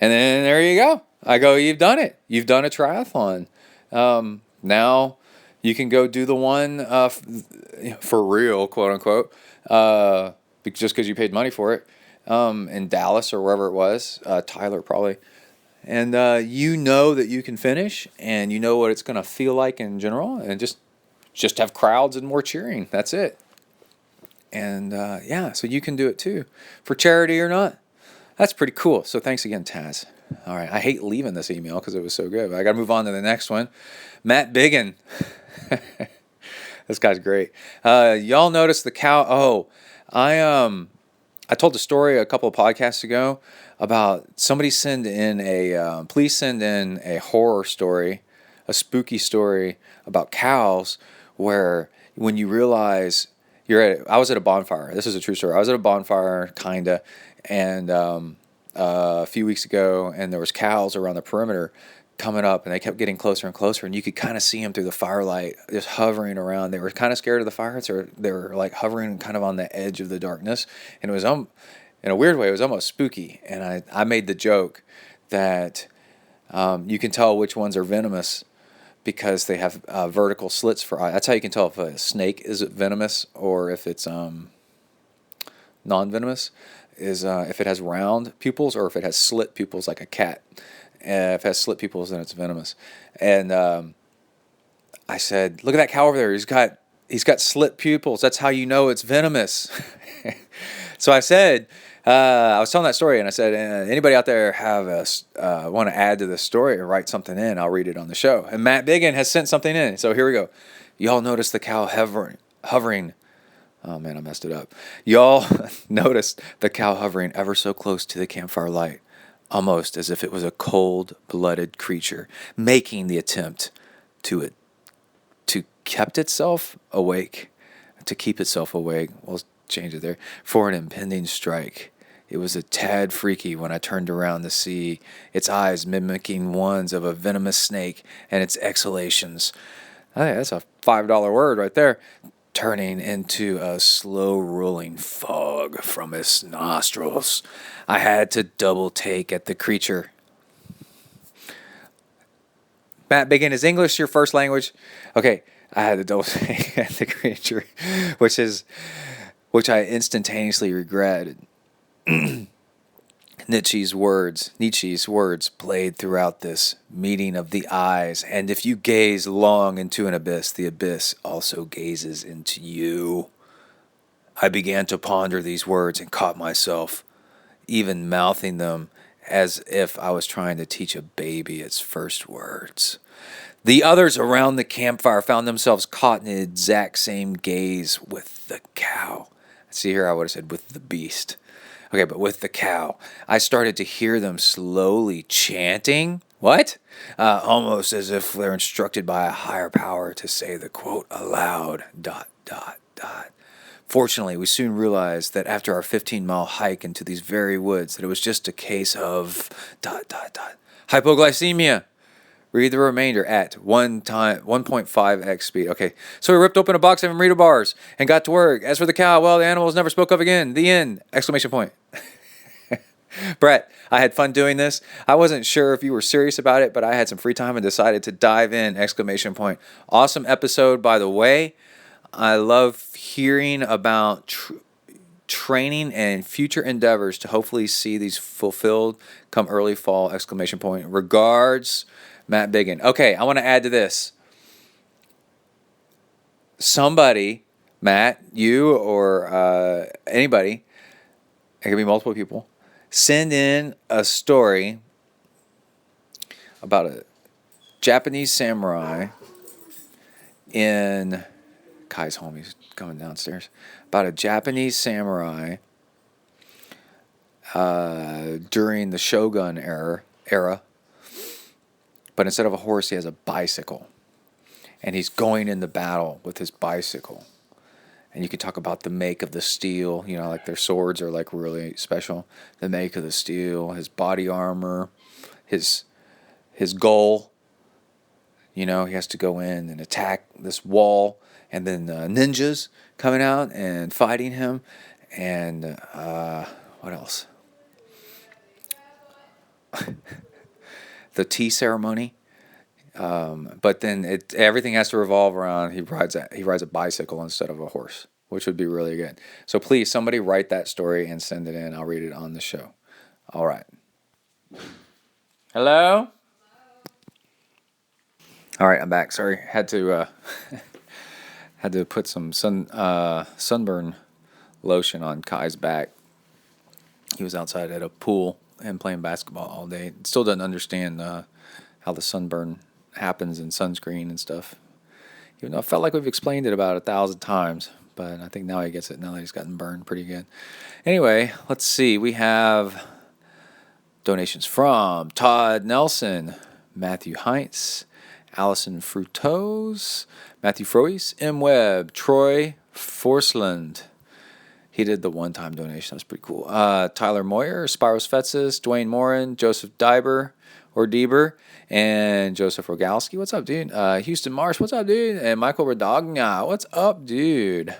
S2: And then there you go. I go, you've done it. You've done a triathlon. Now you can go do the one for real, quote unquote, just because you paid money for it, in Dallas or wherever it was, Tyler probably. And you know that you can finish, and you know what it's going to feel like in general, and just just have crowds and more cheering. That's it. And so you can do it too, for charity or not. That's pretty cool. So thanks again, Taz. All right, I hate leaving this email because it was so good. But I got to move on to the next one. Matt Biggin. This guy's great. Y'all notice the cow? Oh, I told the story a couple of podcasts ago about somebody please send in a horror story, a spooky story about cows, where when you realize I was at a bonfire. This is a true story. I was at a bonfire, kinda, and a few weeks ago, and there was cows around the perimeter coming up, and they kept getting closer and closer, and you could kind of see them through the firelight, just hovering around. They were kind of scared of the fire, so they were like hovering kind of on the edge of the darkness, and it was in a weird way, it was almost spooky. And I made the joke that you can tell which ones are venomous because they have vertical slits for eyes. That's how you can tell if a snake is venomous or if it's non-venomous, is if it has round pupils or if it has slit pupils like a cat. If it has slit pupils, then it's venomous. And I said, look at that cow over there. He's got slit pupils. That's how you know it's venomous. So I said, I was telling that story, and I said, anybody out there want to add to this story or write something in? I'll read it on the show. And Matt Biggin has sent something in. So here we go. Y'all notice the cow hovering. Oh man, I messed it up. Y'all noticed the cow hovering ever so close to the campfire light, almost as if it was a cold-blooded creature making the attempt to keep itself awake. We'll change it there, for an impending strike. It was a tad freaky when I turned around to see its eyes mimicking ones of a venomous snake, and its exhalations, hey, that's a $5 word right there, turning into a slow-rolling fog from its nostrils. I had to double take at the creature. Matt Biggin, is English your first language? Okay, I had to double take at the creature, which I instantaneously regretted. Nietzsche's words played throughout this meeting of the eyes, and if you gaze long into an abyss, the abyss also gazes into you. I began to ponder these words and caught myself even mouthing them as if I was trying to teach a baby its first words. The others around the campfire found themselves caught in the exact same gaze with the cow. See, here I would have said with the beast. Okay, but with the cow, I started to hear them slowly chanting. What? Almost as if they're instructed by a higher power to say the quote aloud, ... Fortunately, we soon realized that after our 15-mile hike into these very woods, that it was just a case of ... hypoglycemia. Read the remainder at 1.5x speed. Okay, so we ripped open a box of Amrita bars and got to work. As for the cow, well, the animals never spoke up again. The end! Exclamation point. Brett, I had fun doing this. I wasn't sure if you were serious about it, but I had some free time and decided to dive in! Exclamation point. Awesome episode, by the way. I love hearing about training and future endeavors to hopefully see these fulfilled come early fall! Exclamation point. Regards, Matt Biggin. Okay, I want to add to this. Somebody, Matt, you or anybody, it could be multiple people, send in a story about a Japanese samurai in... Kai's home, he's coming downstairs. About a Japanese samurai during the Shogun era. But instead of a horse, he has a bicycle. And he's going into battle with his bicycle. And you can talk about the make of the steel. You know, like their swords are like really special. The make of the steel, his body armor, his goal. You know, he has to go in and attack this wall. And then ninjas coming out and fighting him. And what else? The tea ceremony. But then everything has to revolve around he rides a bicycle instead of a horse, which would be really good. So please, somebody write that story and send it in. I'll read it on the show. All right. Hello? All right, I'm back. Sorry, had to Had to put some sunburn lotion on Kai's back. He was outside at a pool and playing basketball all day. Still doesn't understand how the sunburn happens in sunscreen and stuff. Even though I felt like we've explained it about 1,000 times, but I think now he gets it. Now that he's gotten burned pretty good. Anyway, let's see. We have donations from Todd Nelson, Matthew Heinz, Allison Frutos, Matthew Frois, M. Webb, Troy Forsland. He did the one-time donation. That was pretty cool. Tyler Moyer, Spiros Fetsis, Dwayne Morin, Joseph Dieber, and Joseph Rogalski. What's up, dude? Houston Marsh. What's up, dude? And Michael Radogna. What's up, dude?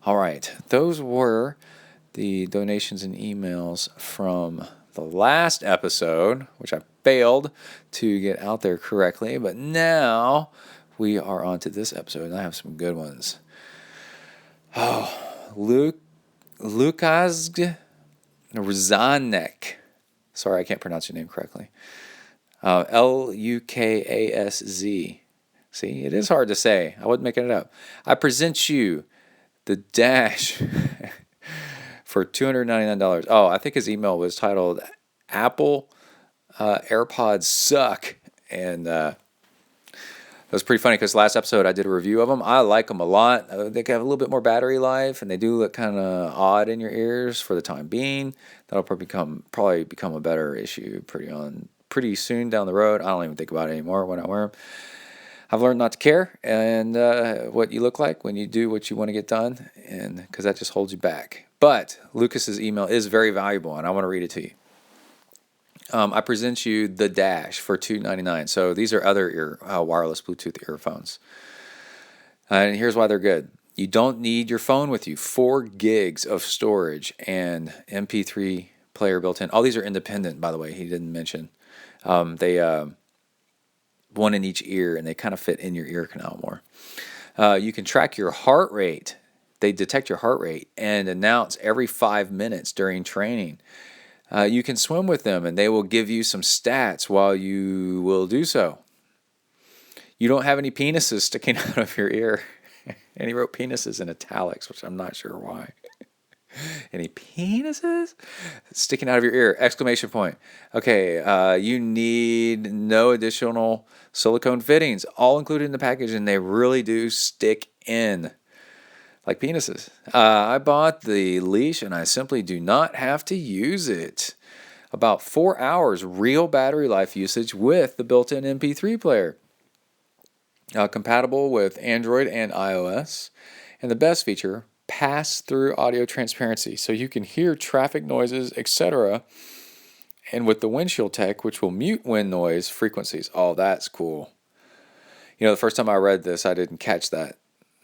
S2: All right. Those were the donations and emails from the last episode, which I failed to get out there correctly. But now we are on to this episode, and I have some good ones. Oh, Lukas Rzanek. Sorry, I can't pronounce your name correctly. Lukaszz. See, it is hard to say. I wasn't making it up. I present you the dash for $299. Oh, I think his email was titled Apple AirPods Suck. And that was pretty funny because last episode I did a review of them. I like them a lot. They have a little bit more battery life, and they do look kind of odd in your ears for the time being. That'll probably become a better issue pretty soon down the road. I don't even think about it anymore when I wear them. I've learned not to care and what you look like when you do what you want to get done, and because that just holds you back. But Lucas's email is very valuable, and I want to read it to you. I present you the Dash for $299. So these are other wireless Bluetooth earphones. And here's why they're good. You don't need your phone with you. 4 gigs of storage and MP3 player built in. All these are independent, by the way. He didn't mention. They one in each ear, and they kind of fit in your ear canal more. You can track your heart rate. They detect your heart rate and announce every 5 minutes during training. You can swim with them, and they will give you some stats while you will do so. You don't have any penises sticking out of your ear. And he wrote penises in italics, which I'm not sure why. Any penises sticking out of your ear? Exclamation point. Okay, you need no additional silicone fittings, all included in the package, and they really do stick in like penises. I bought the leash, and I simply do not have to use it. About 4 hours real battery life usage with the built-in MP3 player. Compatible with Android and iOS. And the best feature, pass-through audio transparency, so you can hear traffic noises, etc. And with the windshield tech, which will mute wind noise frequencies. Oh, that's cool. You know, the first time I read this, I didn't catch that.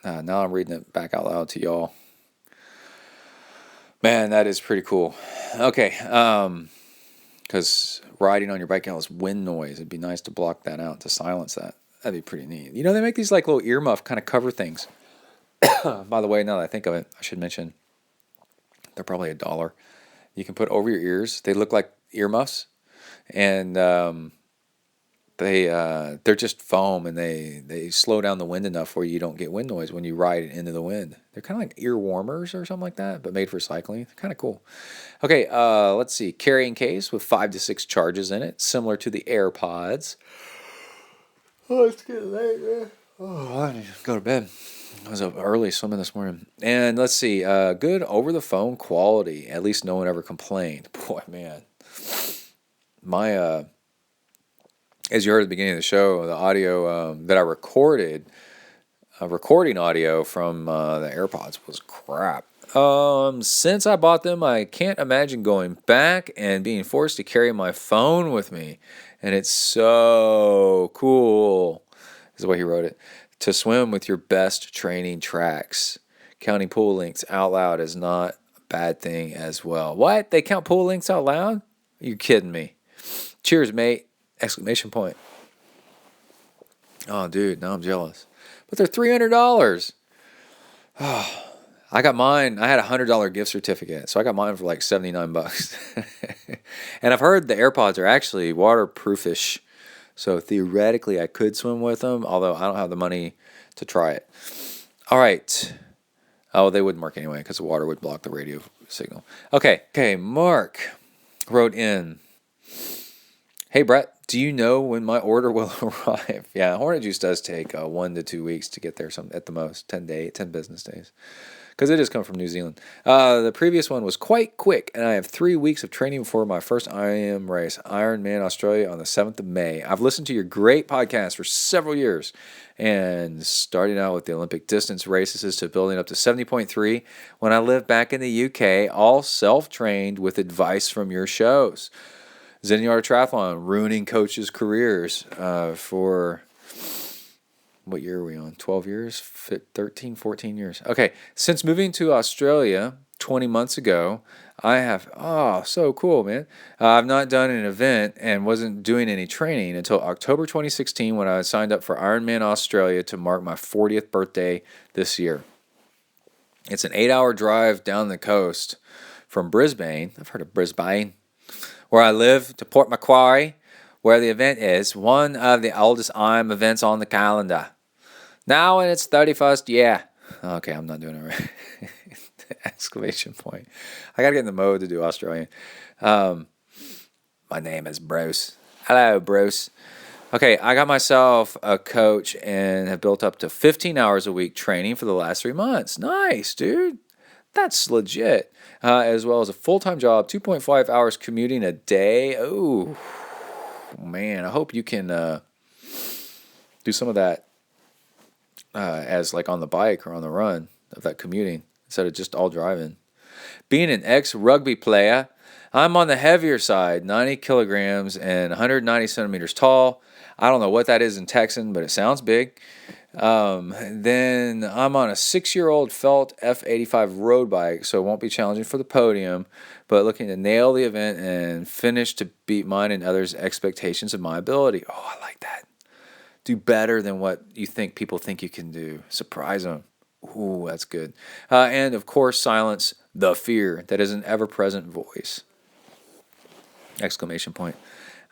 S2: Now I'm reading it back out loud to y'all. Man, that is pretty cool. Okay, because riding on your bike has wind noise. It'd be nice to block that out, to silence that. That'd be pretty neat. You know, they make these like little earmuff kind of cover things. By the way, now that I think of it, I should mention they're probably $1. You can put over your ears. They look like earmuffs, and they're just foam, and they slow down the wind enough where you don't get wind noise when you ride into the wind. They're kind of like ear warmers or something like that, but made for cycling. They're kind of cool. Okay, let's see. Carrying case with 5 to 6 charges in it, similar to the AirPods. Oh, it's getting late, man. Oh, I need to go to bed. I was up early swimming this morning. And let's see, good over-the-phone quality. At least no one ever complained. Boy, man. My, as you heard at the beginning of the show, the audio that I recorded, recording audio from the AirPods was crap. Since I bought them, I can't imagine going back and being forced to carry my phone with me. And it's so cool, is the way he wrote it. To swim with your best training tracks. Counting pool lengths out loud is not a bad thing as well. What? They count pool lengths out loud? Are you kidding me? Cheers, mate. Exclamation point. Oh, dude, now I'm jealous. But they're $300. Oh, I got mine. I had a $100 gift certificate, so I got mine for like $79. And I've heard the AirPods are actually waterproofish. So theoretically, I could swim with them, although I don't have the money to try it. All right. Oh, they wouldn't work anyway because the water would block the radio signal. Okay, Mark wrote in, "Hey, Brett, do you know when my order will arrive?" Yeah, Hornet Juice does take 1 to 2 weeks to get there, at the most, 10 business days. Because it is come from New Zealand. The previous one was quite quick, and I have 3 weeks of training before my first IM race, Ironman Australia, on the 7th of May. I've listened to your great podcast for several years, and starting out with the Olympic distance races to building up to 70.3 when I lived back in the UK, all self-trained with advice from your shows. ZenTri Triathlon, ruining coaches' careers for... What year are we on? 12 years? 13, 14 years. Okay, since moving to Australia 20 months ago, I have, so cool, man. I've not done an event and wasn't doing any training until October 2016 when I signed up for Ironman Australia to mark my 40th birthday this year. It's an 8-hour drive down the coast from Brisbane. I've heard of Brisbane, where I live, to Port Macquarie, where the event is one of the oldest IM events on the calendar. Now in its 31st year. Okay, I'm not doing it right. Exclamation point. I got to get in the mode to do Australian. My name is Bruce. Hello, Bruce. Okay, I got myself a coach and have built up to 15 hours a week training for the last 3 months. Nice, dude. That's legit. As well as a full-time job, 2.5 hours commuting a day. Oh, man, I hope you can do some of that as like on the bike or on the run of that commuting instead of just all driving. Being an ex-rugby player, I'm on the heavier side, 90 kilograms and 190 centimeters tall. I don't know what that is in Texan, but it sounds big. Then I'm on a 6-year-old felt F85 road bike, so it won't be challenging for the podium, but looking to nail the event and finish to beat mine and others' expectations of my ability. Oh, I like that. Do better than what you think people think you can do. Surprise them. Ooh, that's good. And, of course, silence the fear that is an ever-present voice. Exclamation point.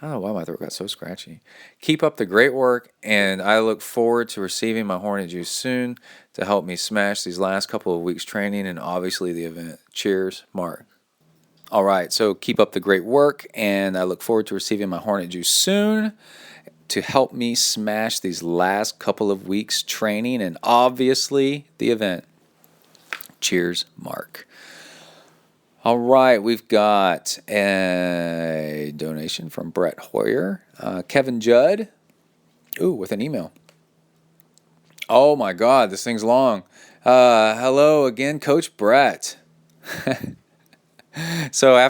S2: I don't know why my throat got so scratchy. Keep up the great work, and I look forward to receiving my Hornet Juice soon to help me smash these last couple of weeks training and obviously the event. Cheers, Mark. All right, so keep up the great work, and I look forward to receiving my Hornet Juice soon to help me smash these last couple of weeks training and obviously the event. Cheers, Mark. All right, we've got a donation from Brett Hoyer. Kevin Judd, with an email. Oh my God, this thing's long. Hello again, Coach Brett. So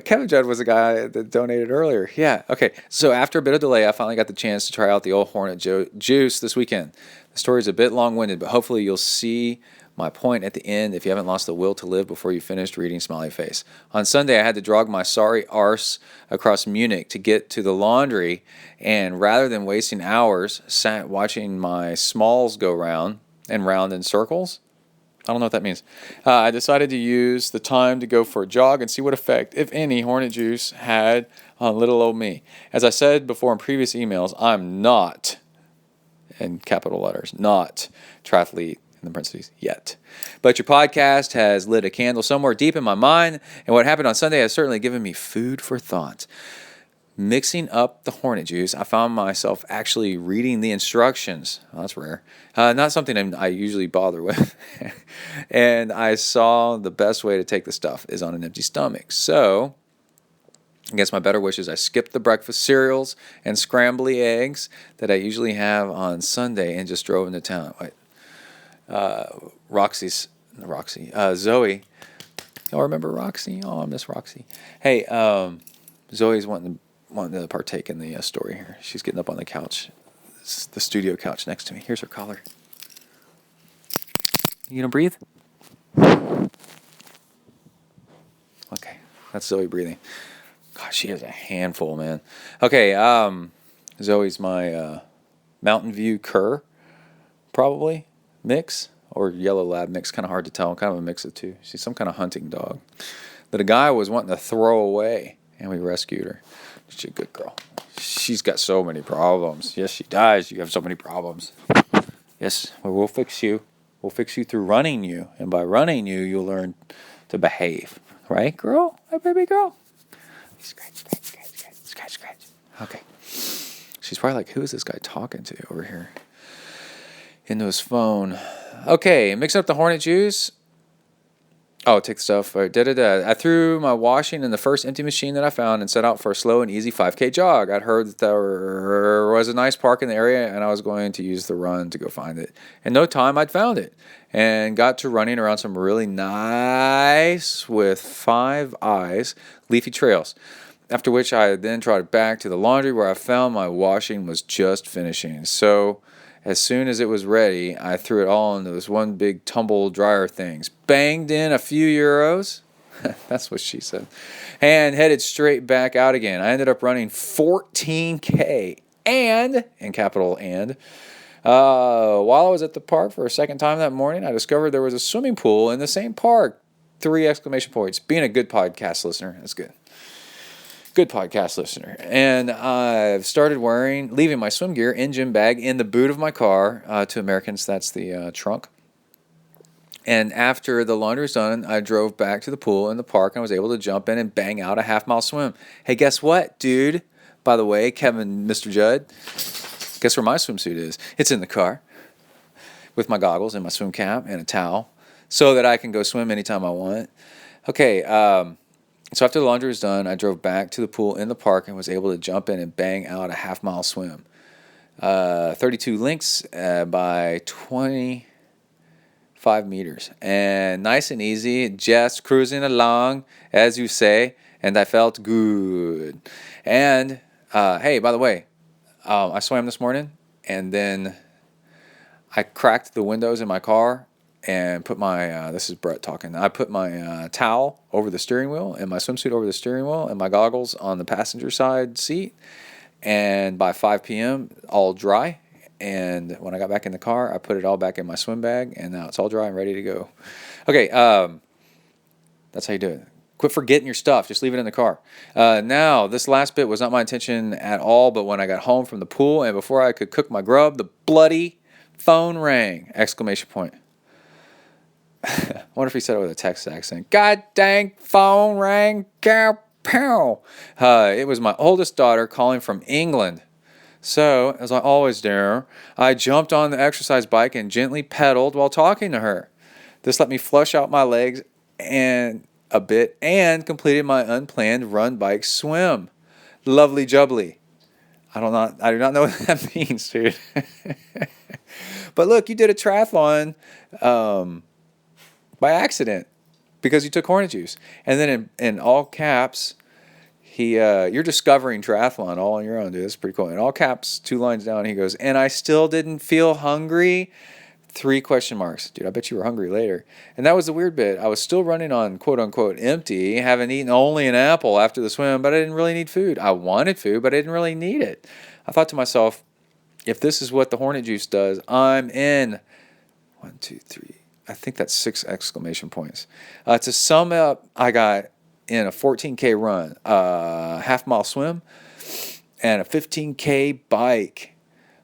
S2: Kevin Judd was the guy that donated earlier. Yeah, okay. So after a bit of delay, I finally got the chance to try out the old Hornet Juice this weekend. The story's a bit long-winded, but hopefully you'll see my point at the end if you haven't lost the will to live before you finished reading Smiley Face. On Sunday, I had to drag my sorry arse across Munich to get to the laundry, and rather than wasting hours, sat watching my smalls go round and round in circles. I don't know what that means. I decided to use the time to go for a jog and see what effect, if any, Hornet Juice had on little old me. As I said before in previous emails, I'm not, in capital letters, not triathlete, in the parentheses, yet. But your podcast has lit a candle somewhere deep in my mind, and what happened on Sunday has certainly given me food for thought. Mixing up the Hornet Juice, I found myself actually reading the instructions. Oh, that's rare. Not something I usually bother with. And I saw the best way to take the stuff is on an empty stomach. So, against my better wishes, I skipped the breakfast cereals and scrambly eggs that I usually have on Sunday and just drove into town. Zoe. Oh, remember Roxy? Oh, I miss Roxy. Hey, Zoe's wanting to partake in the story here. She's getting up on the couch, the studio couch next to me. Here's her collar. You gonna breathe? Okay, that's Zoe breathing. God, she is a handful, man. Okay, Zoe's my Mountain View Cur, probably, mix, or Yellow Lab mix, kind of hard to tell, kind of a mix of two. She's some kind of hunting dog that a guy was wanting to throw away, and we rescued her. She's a good girl. She's got so many problems. Yes, she does. You have so many problems. Yes, well, we'll fix you. We'll fix you through running you. And by running you, you'll learn to behave. Right, girl? Right, baby girl? Scratch, scratch, scratch, scratch, scratch, scratch. Okay. She's probably like, who is this guy talking to over here? Into his phone. Okay, mixing up the Hornet juice. Oh, take the stuff. Right, I threw my washing in the first empty machine that I found and set out for a slow and easy 5K jog. I'd heard that there was a nice park in the area, and I was going to use the run to go find it. In no time, I'd found it and got to running around some really nice, with 5 eyes, leafy trails. After which I then trotted back to the laundry where I found my washing was just finishing. So as soon as it was ready, I threw it all into this one big tumble dryer things. Banged in a few euros. That's what she said. And headed straight back out again. I ended up running 14K. And, in capital and, while I was at the park for a second time that morning, I discovered there was a swimming pool in the same park. 3 exclamation points. Being a good podcast listener. That's good. Good podcast listener. And I've started leaving my swim gear in gym bag in the boot of my car. To Americans, that's the trunk. And after the laundry was done, I drove back to the pool in the park and I was able to jump in and bang out a half-mile swim. Hey, guess what, dude? By the way, Kevin, Mr. Judd, guess where my swimsuit is? It's in the car with my goggles and my swim cap and a towel so that I can go swim anytime I want. Okay, so after the laundry was done, I drove back to the pool in the park and was able to jump in and bang out a half-mile swim. 32 links by 25 meters. And nice and easy, just cruising along, as you say, and I felt good. And, hey, by the way, I swam this morning, and then I cracked the windows in my car and put my, this is Brett talking, I put my towel over the steering wheel and my swimsuit over the steering wheel and my goggles on the passenger side seat. And by 5 p.m., all dry. And when I got back in the car, I put it all back in my swim bag, and now it's all dry and ready to go. Okay, that's how you do it. Quit forgetting your stuff. Just leave it in the car. Now, this last bit was not my intention at all, but when I got home from the pool and before I could cook my grub, the bloody phone rang! Exclamation point. I wonder if he said it with a Texas accent. God dang, phone rang. Pow, pow. It was my oldest daughter calling from England. So, as I always do, I jumped on the exercise bike and gently pedaled while talking to her. This let me flush out my legs and a bit and completed my unplanned run, bike, swim. Lovely jubbly. I do not know what that means, dude. But look, you did a triathlon by accident because you took Hornet juice. And then in all caps, you're discovering triathlon all on your own, dude. That's pretty cool. In all caps, 2 lines down, he goes, and I still didn't feel hungry. 3 question marks. Dude, I bet you were hungry later. And that was the weird bit. I was still running on quote-unquote empty, having eaten only an apple after the swim, but I didn't really need food. I wanted food, but I didn't really need it. I thought to myself, if this is what the Hornet juice does, I'm in. 1, 2, 3. I think that's 6 exclamation points. To sum up, I got in a 14K run, a half-mile swim, and a 15K bike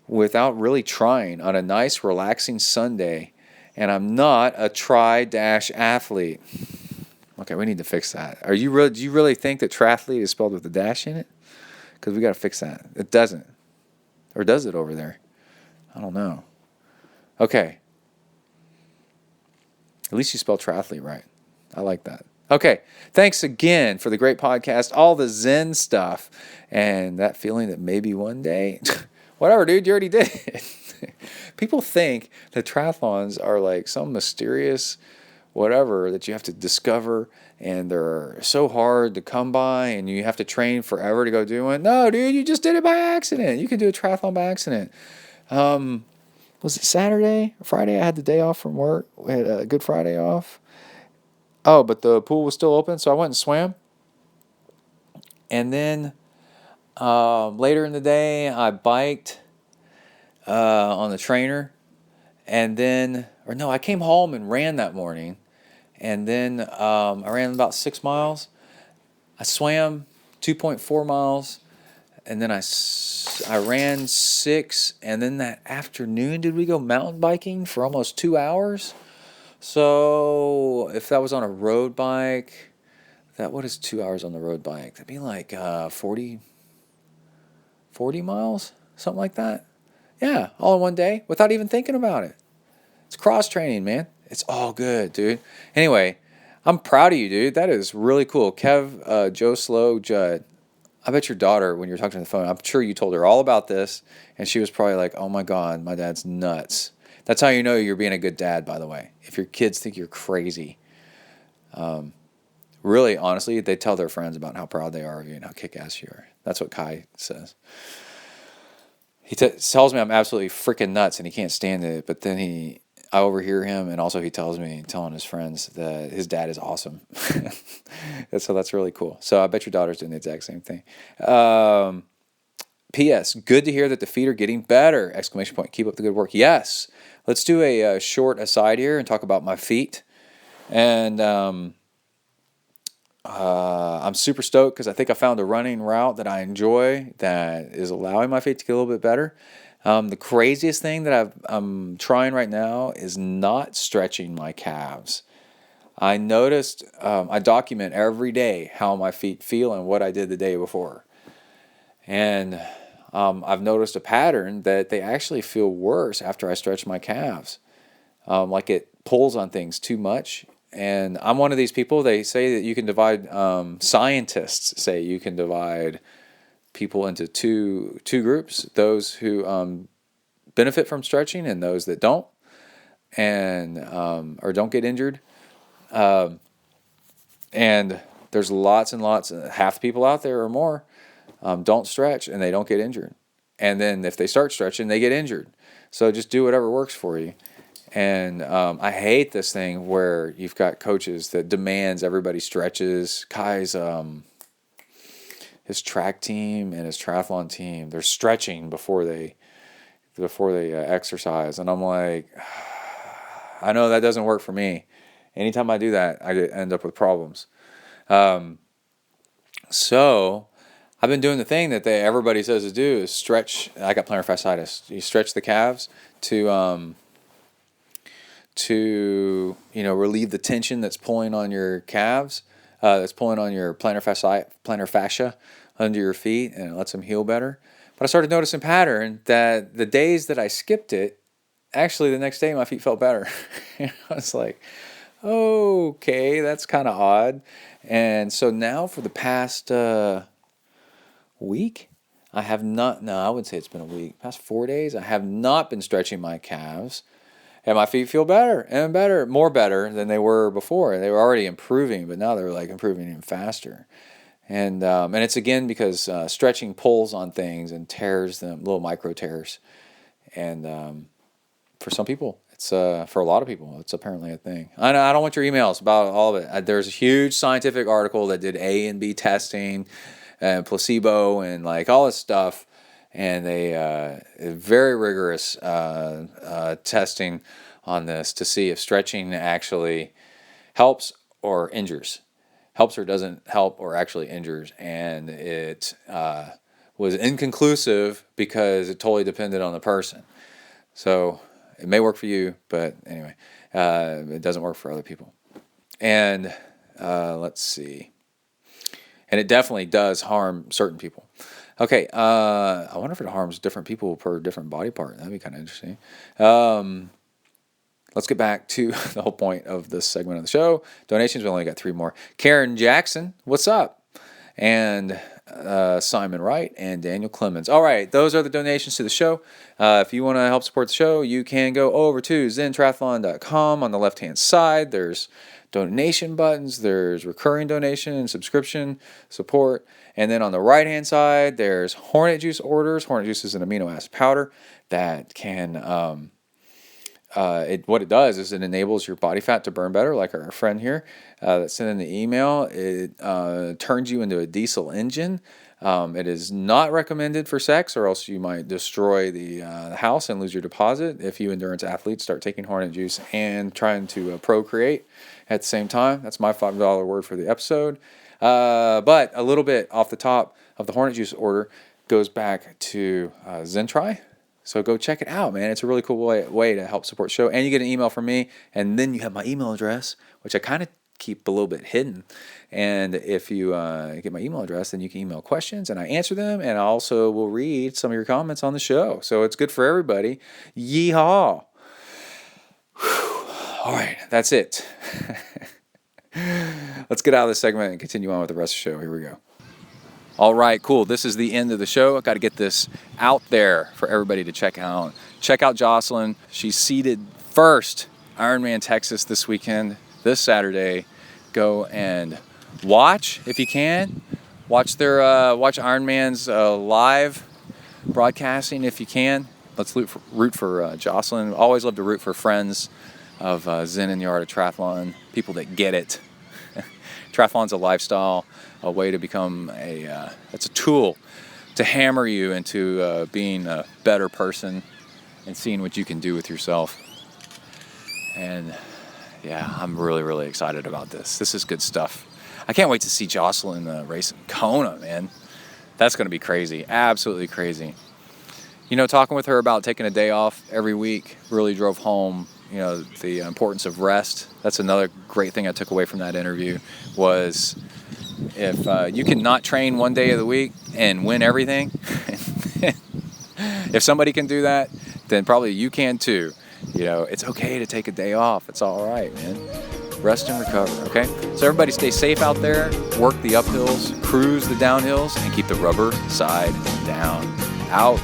S2: without really trying on a nice, relaxing Sunday. And I'm not a tri-athlete. Okay, we need to fix that. Do you really think that triathlete is spelled with a dash in it? Because we got to fix that. It doesn't. Or does it over there? I don't know. Okay. At least you spelled triathlete right. I like that. Okay, thanks again for the great podcast, all the Zen stuff, and that feeling that maybe one day, whatever, dude, you already did it. People think that triathlons are like some mysterious whatever that you have to discover, and they're so hard to come by, and you have to train forever to go do one. No, dude, you just did it by accident. You can do a triathlon by accident. Was it Saturday or Friday? I had the day off from work. We had a Good Friday off. Oh, but the pool was still open, so I went and swam. And then later in the day, I biked on the trainer. And then, I came home and ran that morning. And then I ran about 6 miles. I swam 2.4 miles. and then I ran 6, and then that afternoon, did we go mountain biking for almost 2 hours? So if that was on a road bike, what is 2 hours on the road bike? That'd be like 40 miles, something like that. Yeah, all in one day without even thinking about it. It's cross training, man. It's all good, dude. Anyway, I'm proud of you, dude. That is really cool. Kev, Joe Slow, Judd. I bet your daughter, when you're talking on the phone, I'm sure you told her all about this, and she was probably like, oh my God, my dad's nuts. That's how you know you're being a good dad, by the way. If your kids think you're crazy. Really, honestly, they tell their friends about how proud they are of you and how kick-ass you are. That's what Kai says. He tells me I'm absolutely freaking nuts and he can't stand it, but then I overhear him, and also he tells me, telling his friends, that his dad is awesome. So that's really cool. So I bet your daughter's doing the exact same thing. P.S. Good to hear that the feet are getting better! Exclamation point. Keep up the good work. Yes. Let's do a short aside here and talk about my feet. And I'm super stoked because I think I found a running route that I enjoy that is allowing my feet to get a little bit better. The craziest thing that I'm trying right now is not stretching my calves. I noticed, I document every day how my feet feel and what I did the day before. And I've noticed a pattern that they actually feel worse after I stretch my calves. Like it pulls on things too much. And I'm one of these people, they say that you can divide, scientists say you can divide people into two groups, those who benefit from stretching and those that don't, and or don't get injured. And there's lots and lots, half the people out there or more don't stretch and they don't get injured. And then if they start stretching, they get injured. So just do whatever works for you. And I hate this thing where you've got coaches that demands everybody stretches. Kai's his track team and his triathlon team, they're stretching before they exercise, and I'm like, I know that doesn't work for me. Anytime I do that, I end up with problems. So I've been doing the thing that everybody says to do is stretch. I got plantar fasciitis. You stretch the calves to relieve the tension that's pulling on your calves, that's pulling on your plantar fascia under your feet, and it lets them heal better. But I started noticing a pattern that the days that I skipped it, actually the next day my feet felt better. I was like, okay, that's kind of odd. And so now for the past week, I have not, no, I wouldn't say it's been a week, past 4 days, I have not been stretching my calves. And my feet feel better and better, more better than they were before. They were already improving, but now they're like improving even faster. And it's again because stretching pulls on things and tears them, little micro tears. And for some people, it's for a lot of people, it's apparently a thing. I don't want your emails about all of it. There's a huge scientific article that did A and B testing, and placebo, and like all this stuff. And they very rigorous testing on this to see if stretching actually helps or injures. Helps or doesn't help or actually injures. And it was inconclusive because it totally depended on the person. So it may work for you, but anyway, it doesn't work for other people. And let's see. And it definitely does harm certain people. Okay, I wonder if it harms different people per different body part. That'd be kind of interesting. Let's get back to the whole point of this segment of the show. Donations, we only got 3 more. Karen Jackson, what's up? And Simon Wright and Daniel Clemens. All right, those are the donations to the show. If you want to help support the show, you can go over to zentriathlon.com. On the left-hand side, there's donation buttons, there's recurring donation and subscription support, and then on the right-hand side, there's Hornet Juice orders. Hornet Juice is an amino acid powder that can, what it does is it enables your body fat to burn better, like our friend here that sent in the email. It turns you into a diesel engine. It is not recommended for sex, or else you might destroy the house and lose your deposit if you endurance athletes start taking Hornet Juice and trying to procreate at the same time. That's my $5 word for the episode. But a little bit off the top of the Hornet Juice order, goes back to ZenTri. So go check it out, man. It's a really cool way to help support the show. And you get an email from me, and then you have my email address, which I kind of keep a little bit hidden. And if you get my email address, then you can email questions, and I answer them, and I also will read some of your comments on the show. So it's good for everybody. Yeehaw! All right, that's it. Let's get out of this segment and continue on with the rest of the show. Here we go. All right, cool. This is the end of the show. I've got to get this out there for everybody to check out. Check out Jocelyn. She's seeded first Ironman Texas this weekend, this Saturday. Go and watch if you can. Watch Ironman's live broadcasting if you can. Let's root for Jocelyn. Always love to root for friends of Zen and the Art of Triathlon, people that get it. Triathlon's a lifestyle, a way to become it's a tool to hammer you into being a better person and seeing what you can do with yourself. And yeah, I'm really, really excited about this. This is good stuff. I can't wait to see Jocelyn race in Kona, man. That's going to be crazy, absolutely crazy. You know, talking with her about taking a day off every week really drove home, you know, the importance of rest. That's another great thing I took away from that interview was if you can not train one day of the week and win everything, if somebody can do that, then probably you can too. You know, it's okay to take a day off. It's all right, man. Rest and recover, okay? So everybody stay safe out there, work the uphills, cruise the downhills, and keep the rubber side down. Out.